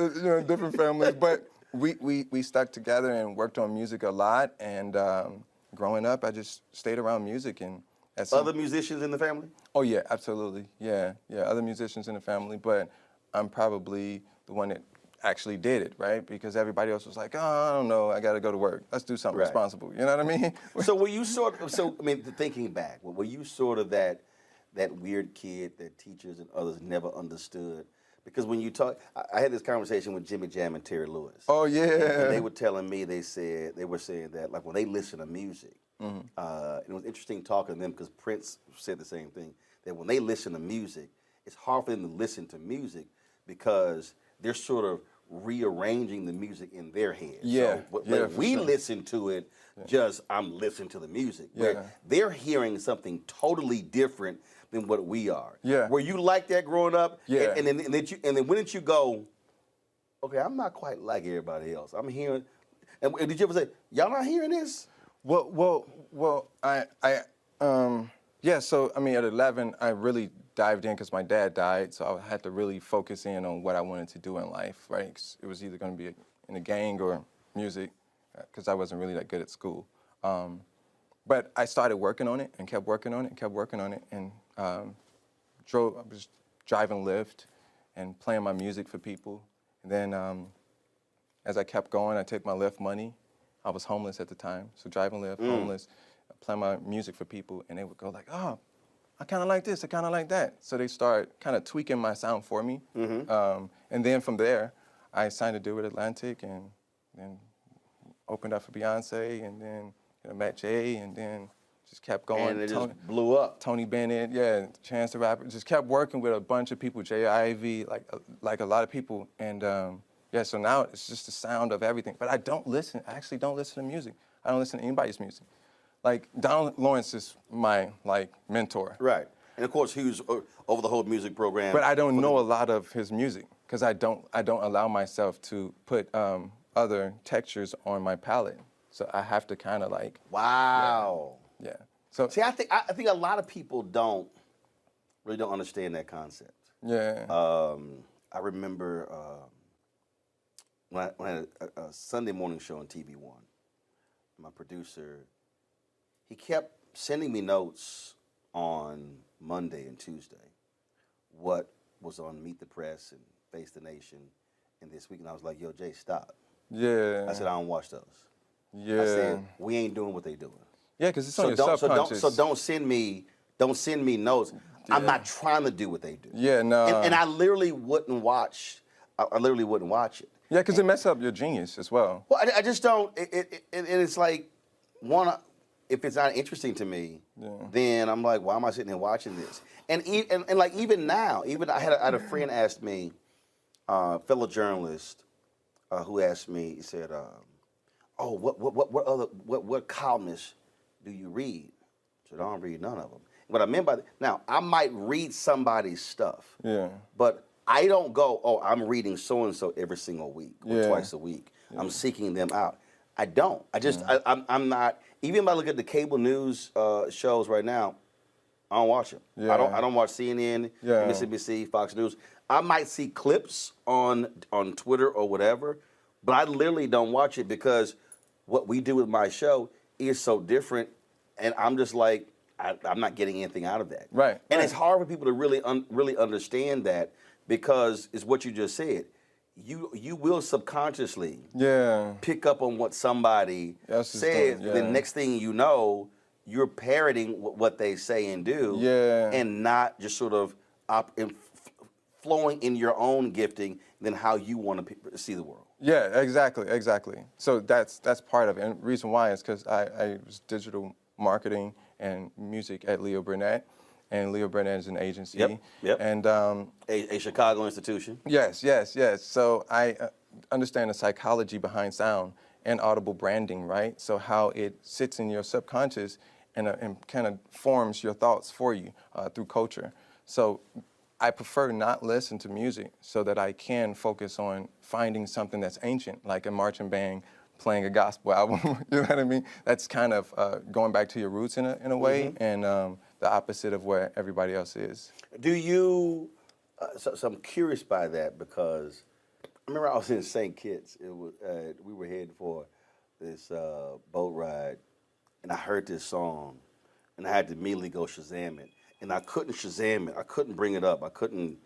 different families. But we stuck together and worked on music a lot. And growing up, I just stayed around music. And other musicians in the family? Oh yeah, absolutely. Yeah, other musicians in the family. But I'm probably the one that actually did it, right? Because everybody else was like, oh, I don't know, I got to go to work. Let's do something responsible. You know what I mean? So were you thinking back, were you sort of that weird kid that teachers and others never understood? Because when you talk, I had this conversation with Jimmy Jam and Terry Lewis. Oh, yeah. And they were telling me, they were saying that, like, when they listen to music, mm-hmm. It was interesting talking to them because Prince said the same thing, that when they listen to music, it's hard for them to listen to music because they're sort of rearranging the music in their head. Yeah. So we listen to it, I'm listening to the music. Where they're hearing something totally different than what we are. Yeah. Were you like that growing up? Yeah. And then when did you go, okay, I'm not quite like everybody else. I'm hearing, and did you ever say, y'all not hearing this? Well, so I mean, at 11, I really dived in because my dad died, so I had to really focus in on what I wanted to do in life, right? 'Cause it was either going to be in a gang or music, because I wasn't really that good at school. But I started working on it and kept working on it and kept working on it, and I was driving Lyft and playing my music for people. And then as I kept going, I took my Lyft money. I was homeless at the time, so driving Lyft, homeless, playing my music for people, and they would go like, oh, I kind of like this, I kind of like that. So they start kind of tweaking my sound for me. And then from there, I signed a deal with Atlantic and then opened up for Beyonce, and then met Jay, and then just kept going. And it just blew up. Tony Bennett, yeah, Chance the Rapper. Just kept working with a bunch of people, Jay Ivy, like a lot of people. And yeah, so now it's just the sound of everything. But I actually don't listen to music. I don't listen to anybody's music. Like, Donald Lawrence is my, mentor. Right. And of course, he was over the whole music program. But I don't know a lot of his music because I don't allow myself to put other textures on my palette. So I have to kind of Wow. Yeah. So see, I think a lot of people really don't understand that concept. Yeah. I remember when I had a Sunday morning show on TV One. My producer, he kept sending me notes on Monday and Tuesday, what was on Meet the Press and Face the Nation, and this week, and I was like, "Yo, Jay, stop." Yeah. I said, "I don't watch those." Yeah. I said, "We ain't doing what they doing." Yeah, because it's on your subconscious. So don't send me notes. Yeah. I'm not trying to do what they do. Yeah, no. And I literally wouldn't watch. I literally wouldn't watch it. Yeah, because it messes up your genius as well. Well, I just don't. And it's like, if it's not interesting to me, then I'm like, why am I sitting here watching this? And even now, I had a friend ask me, fellow journalist, who asked me. He said, "Oh, what columnists do you read?" I said, "I don't read none of them." What I meant by that, now I might read somebody's stuff, but I don't go, "Oh, I'm reading so and so every single week or twice a week. I'm seeking them out." I don't. I just I'm not. Even if I look at the cable news shows right now, I don't watch them. I don't watch CNN, MSNBC, Fox News. I might see clips on Twitter or whatever, but I literally don't watch it because what we do with my show is so different, and I'm just like, I'm not getting anything out of that. Right. And it's hard for people to really understand that because it's what you just said. You will subconsciously pick up on what somebody says. The next thing you know, you're parroting what they say and do, and not just sort of flowing in your own gifting than how you want to see the world. Yeah, exactly. So that's part of it. And the reason why is because I was digital marketing and music at Leo Burnett. And Leo Burnett is an agency. Yep. And a Chicago institution. Yes. So I understand the psychology behind sound and audible branding, right? So how it sits in your subconscious and kind of forms your thoughts for you through culture. So I prefer not listen to music so that I can focus on finding something that's ancient, like a marching band playing a gospel album. You know what I mean? That's kind of going back to your roots in a way, and the opposite of where everybody else is. Do you? So I'm curious by that because I remember I was in St. Kitts. It was we were headed for this boat ride, and I heard this song, and I had to immediately go Shazam it, and I couldn't Shazam it. I couldn't bring it up. I couldn't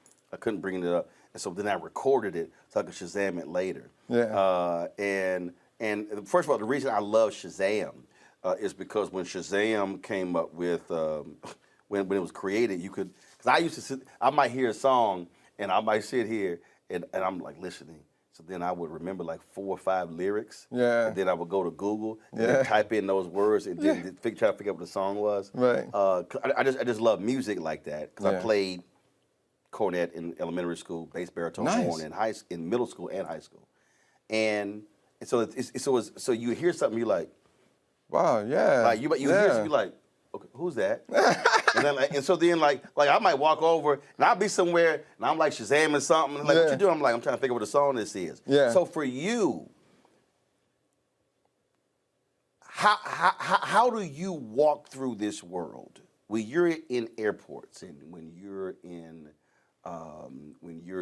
bring it up, and so then I recorded it so I could Shazam it later. Yeah. And first of all, the reason I love Shazam is because when Shazam came up with when it was created, you could, because I might hear a song and I might sit here and I'm like listening. So then I would remember like 4 or 5 lyrics. Yeah. And then I would go to Google and then type in those words and then try to figure out what the song was. Right. I just love music like that because I played cornet in elementary school, bass baritone horn in middle school and high school, and so you hear something you're like, wow, yeah. Like you hear something you're like, okay, who's that? And then like I might walk over and I'll be somewhere and I'm like Shazamming something. Like, what you doing? I'm like, I'm trying to figure out what the song this is. Yeah. So for you, how do you walk through this world when you're in airports and when you're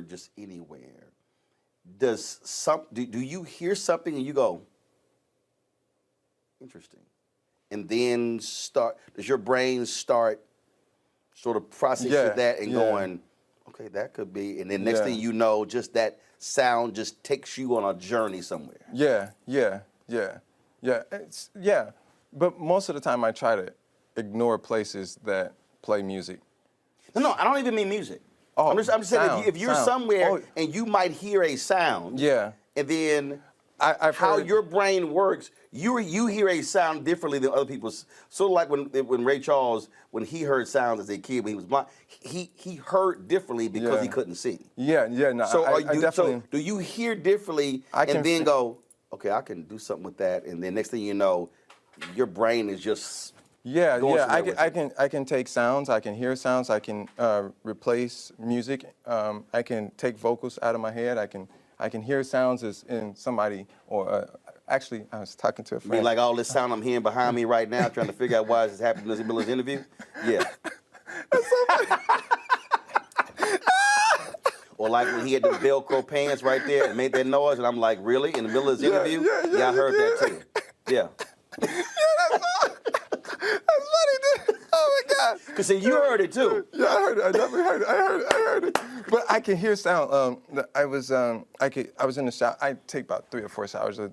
just anywhere? Do you hear something and you go, interesting? and then does your brain start sort of processing that and going, okay, that could be, and then next thing you know, just that sound just takes you on a journey somewhere. Yeah. But most of the time I try to ignore places that play music. No, I don't even mean music. Oh, I'm just saying if you're somewhere Oh. and you might hear a sound, Yeah. and then I've how heard- your brain works, you hear a sound differently than other people's. Sort of like when Ray Charles, when he heard sounds as a kid when he was blind, he heard differently because he couldn't see. No, So I definitely. so do you hear differently and then go, okay, I can do something with that, and then next thing you know, your brain is just going somewhere with it. I can take sounds, I can hear sounds, I can replace music, I can take vocals out of my head, I can hear sounds as in somebody, or actually, I was talking to a I friend. mean, like all this sound I'm hearing behind me right now, trying to figure out why this is happening in the middle of this interview. Yeah. Or like when he had the Velcro pants right there and made that noise, and I'm like, really? In the middle of this interview? Yeah, I heard that too. Yeah. That's funny, dude. Oh my God. Because you heard it too. Yeah, I heard it. I definitely heard it. I heard it. But I can hear sound. I was in the shower. I take about 3 or 4 showers a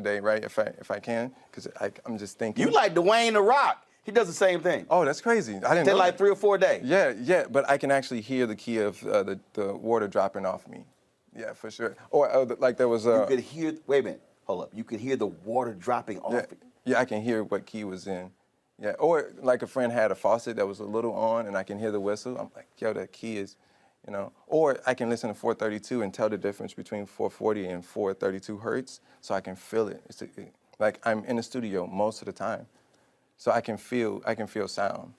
day, right? If I can, because I'm just thinking. You like Dwayne The Rock. He does the same thing. Oh, that's crazy. I didn't know like that. 3 or 4 a day. Yeah. But I can actually hear the key of the water dropping off me. Yeah, for sure. Or like there was. You could hear. Wait a minute. Hold up. You could hear the water dropping off. Yeah, I can hear what key was in. Yeah, or like a friend had a faucet that was a little on, and I can hear the whistle. I'm like, yo, that key is, Or I can listen to 432 and tell the difference between 440 and 432 hertz, so I can feel it. Like I'm in the studio most of the time, so I can feel sound.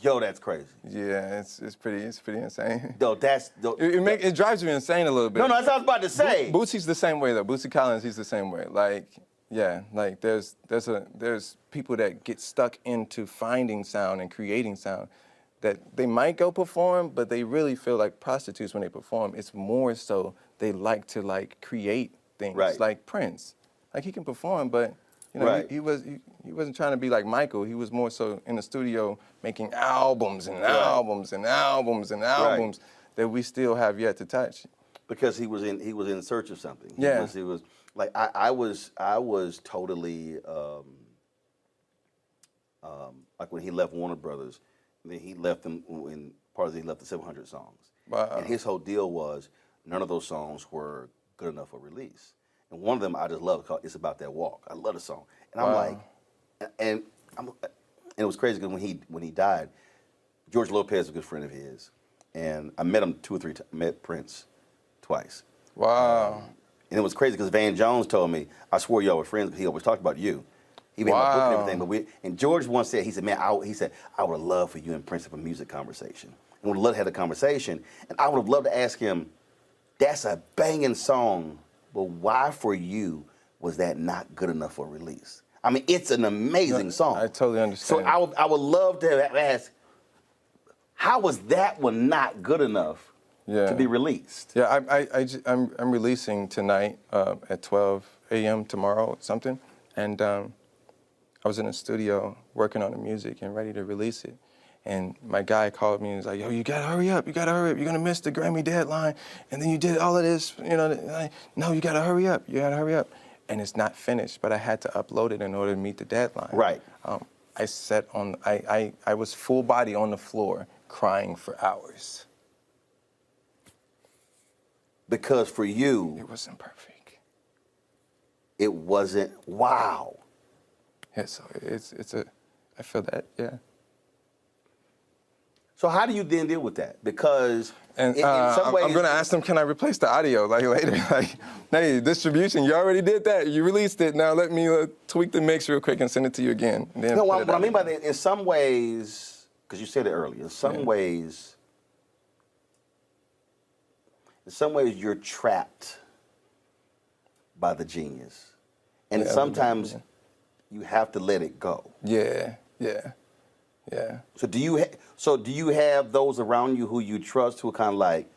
Yo, that's crazy. Yeah, it's pretty insane. No, it drives me insane a little bit. No, that's what I was about to say. Bootsy's the same way though. Bootsy Collins, he's the same way. Like there's people that get stuck into finding sound and creating sound that they might go perform, but they really feel like prostitutes when they perform. It's more so they like to create things. Right. Like Prince. Like he can perform, but he wasn't trying to be like Michael. He was more so in the studio making albums and albums and albums and albums that we still have yet to touch. Because he was in search of something. Yeah. He was like I was totally like when he left Warner Brothers, and then he left them when he left the 700 songs. Wow. And his whole deal was none of those songs were good enough for release. And one of them I just love called "It's About That Walk." I love the song, and I'm like, and it was crazy because when he died, George Lopez was a good friend of his, and I met him 2 or 3 times. Met Prince twice. Wow. And it was crazy because Van Jones told me, I swore y'all were friends because he always talked about you. He made my book and everything. And George once said, he said, man, I would have loved for you and Prince to have a music conversation. And would have loved to have a conversation. And I would have loved to ask him, that's a banging song, but why for you was that not good enough for release? I mean, it's an amazing song. I totally understand. So I would love to have asked, how was that one not good enough to be released? Yeah, I'm releasing tonight at 12 a.m. tomorrow or something, and I was in the studio working on the music and ready to release it, and my guy called me and was like, "Yo, you gotta hurry up! You gotta hurry up! You're gonna miss the Grammy deadline, and then you did all of this, no, you gotta hurry up! You gotta hurry up!" And it's not finished, but I had to upload it in order to meet the deadline. Right. I was full body on the floor crying for hours. Because for you, it wasn't perfect. It wasn't. Wow. Yeah, so I feel that, yeah. So how do you then deal with that? Because and in some ways, I'm gonna ask them, can I replace the audio later? Hey, distribution, you already did that. You released it. Now let me tweak the mix real quick and send it to you again. And then what I mean by that, in some ways, because you said it earlier, in some ways you're trapped by the genius. And sometimes you have to let it go. Yeah. So do you have those around you who you trust who are kind of like,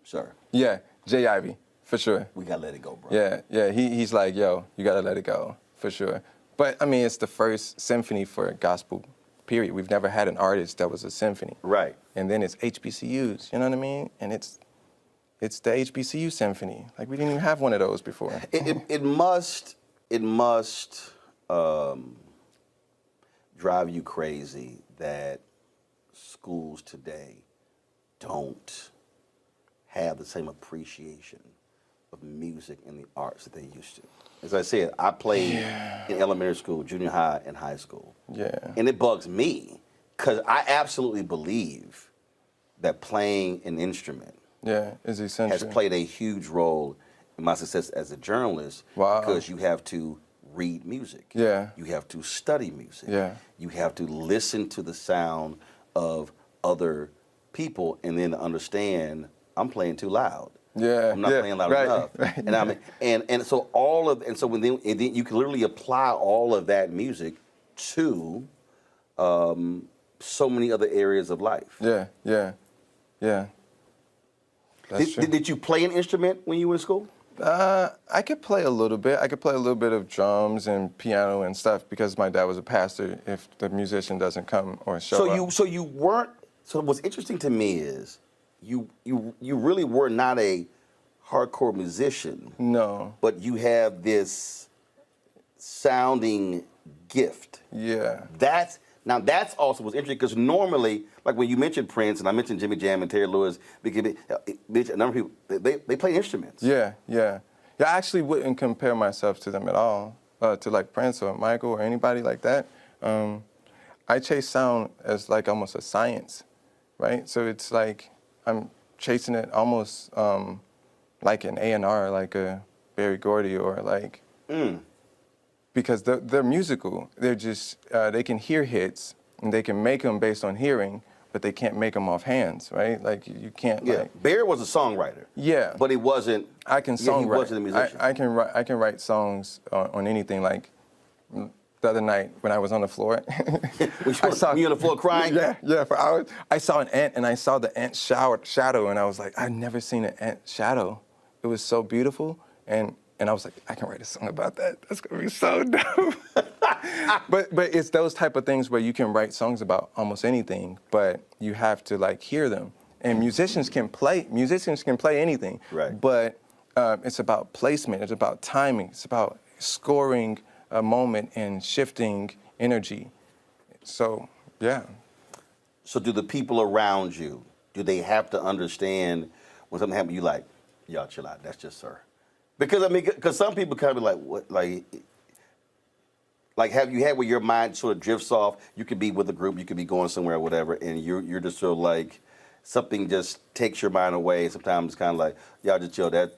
sir? Yeah, Jay Ivy, for sure. We gotta let it go, bro. Yeah. He's like, yo, you gotta let it go, for sure. But I mean, it's the first symphony for gospel, period. We've never had an artist that was a symphony. Right. And then it's HBCUs, you know what I mean? And it's the HBCU symphony. Like, we didn't even have one of those before. It must drive you crazy that schools today don't have the same appreciation of music and the arts that they used to. As I said, I played in elementary school, junior high, and high school. Yeah. And it bugs me because I absolutely believe that playing an instrument is essential. has played a huge role in my success as a journalist. Wow. Because you have to read music. Yeah. You have to study music. Yeah. You have to listen to the sound of other people and then understand I'm playing too loud. Yeah. I'm not playing loud enough. Right. And I mean, and so when then you can literally apply all of that music to so many other areas of life. Yeah. Did you play an instrument when you were in school? I could play a little bit. I could play a little bit of drums and piano and stuff because my dad was a pastor. If the musician doesn't come or show up. So you weren't. So what's interesting to me is you really were not a hardcore musician. No. But you have this sounding gift. Yeah. That's also what's interesting because normally, like when you mentioned Prince and I mentioned Jimmy Jam and Terry Lewis, a number of people they play instruments. Yeah. I actually wouldn't compare myself to them at all, to like Prince or Michael or anybody like that. I chase sound as like almost a science, right? So it's like I'm chasing it almost like an A&R, like a Berry Gordy or like. Because they're musical. They're just, they can hear hits, and they can make them based on hearing, but they can't make them off hands, right? Like, you can't, like... Barry was a songwriter. Yeah. But he wasn't... I can songwrite. He wasn't a musician. I can write songs on anything. Like, the other night, when I was on the floor... I saw you on the floor crying? Yeah, for hours. I saw an ant, and I saw the ant shadow, and I was like, I've never seen an ant shadow. It was so beautiful, and I was like, I can write a song about that. That's gonna be so dope. but it's those type of things where you can write songs about almost anything, but you have to like hear them. And musicians can play anything. Right. But it's about placement. It's about timing. It's about scoring a moment and shifting energy. So yeah. So do the people around you, do they have to understand when something happens? You like, y'all chill out. That's just her. Because some people kind of be like, what, like have you had where your mind sort of drifts off? You could be with a group, you could be going somewhere or whatever, and you're just sort of like, something just takes your mind away. Sometimes it's kind of like, y'all just chill. Don't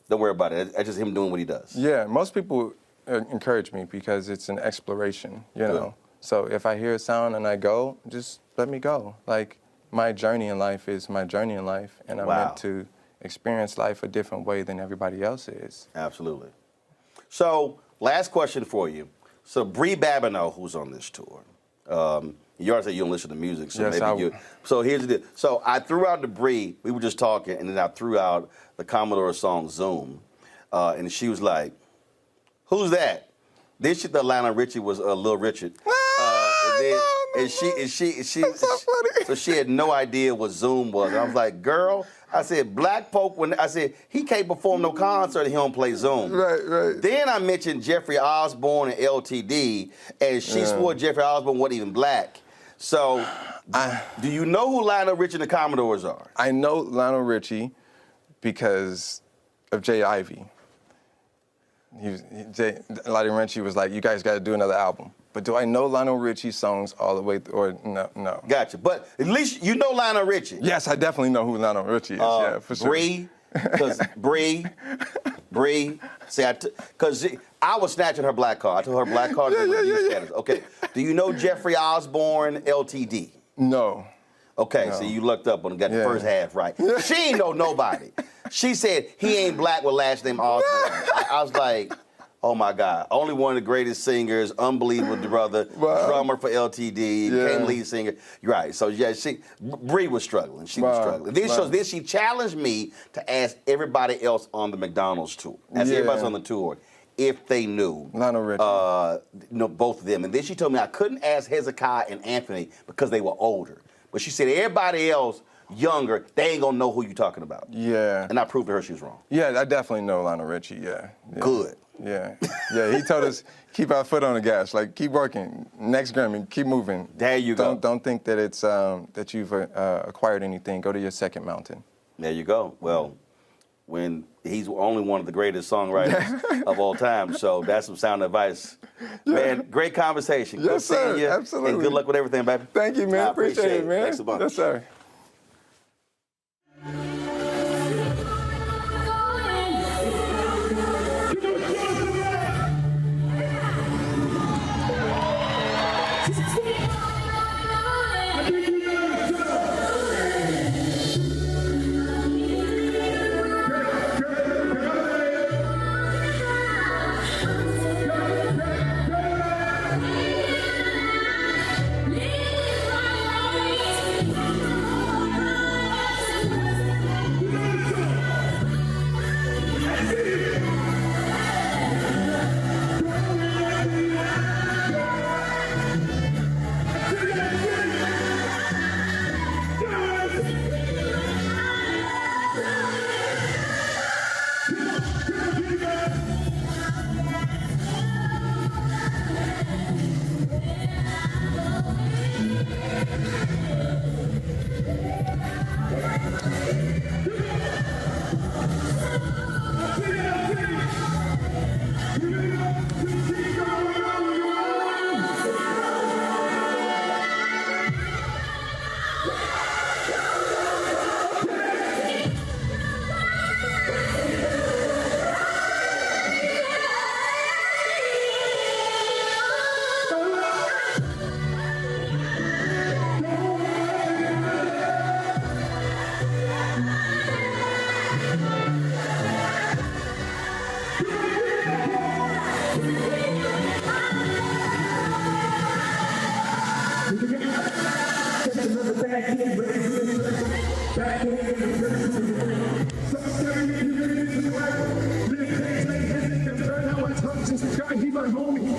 worry about it. That's just him doing what he does. Yeah, most people encourage me because it's an exploration, you know. Good. So if I hear a sound and I go, just let me go. Like, my journey in life is my journey in life, and I'm meant to experience life a different way than everybody else is. Absolutely. So, last question for you. So, Bree Babineau, who's on this tour, you already said you don't listen to music, so yes, maybe you. So here's the deal. So I threw out the Bree. We were just talking, and then I threw out the Commodore song "Zoom," and she was like, "Who's that?" Then she thought Lionel Richie was Little Richard. So she had no idea what Zoom was. I was like, girl, I said, black folk, he can't perform no concert if he don't play Zoom. Right. Then I mentioned Jeffrey Osborne and LTD, and she swore Jeffrey Osborne wasn't even black. So, do you know who Lionel Richie and the Commodores are? I know Lionel Richie because of Jay Ivey. Lionel Richie was like, you guys got to do another album. But do I know Lionel Richie songs all the way through, or no? Gotcha. But at least you know Lionel Richie. Yes, I definitely know who Lionel Richie is, yeah, for sure. Bree, because I was snatching her black card. I told her black card status. Okay. Do you know Jeffrey Osborne, LTD? No. Okay, so you looked up and got the first half right. She ain't know nobody. She said he ain't black with last name Osborne. I was like, oh my God, only one of the greatest singers, unbelievable brother, drummer for LTD, became lead singer. You're right. So yeah, Bree was struggling. She was struggling. Then she challenged me to ask everybody else on the McDonald's tour. Ask everybody else on the tour. if they knew. Lionel Richie. No, both of them. And then she told me I couldn't ask Hezekiah and Anthony because they were older. But she said everybody else younger, they ain't gonna know who you're talking about. Yeah. And I proved to her she was wrong. Yeah, I definitely know Lionel Richie, yeah. Good. Yeah. Yeah, he told us keep our foot on the gas, like keep working. Next Grammy, keep moving. There you go. Don't think that it's that you've acquired anything. Go to your second mountain. There you go. Well, when he's only one of the greatest songwriters of all time, so that's some sound advice. Man, great conversation. Yes, good sir. seeing you. Absolutely. And good luck with everything, baby. Thank you, man. I Appreciate it, man. Thanks a bunch. Yes, sir. He my homie.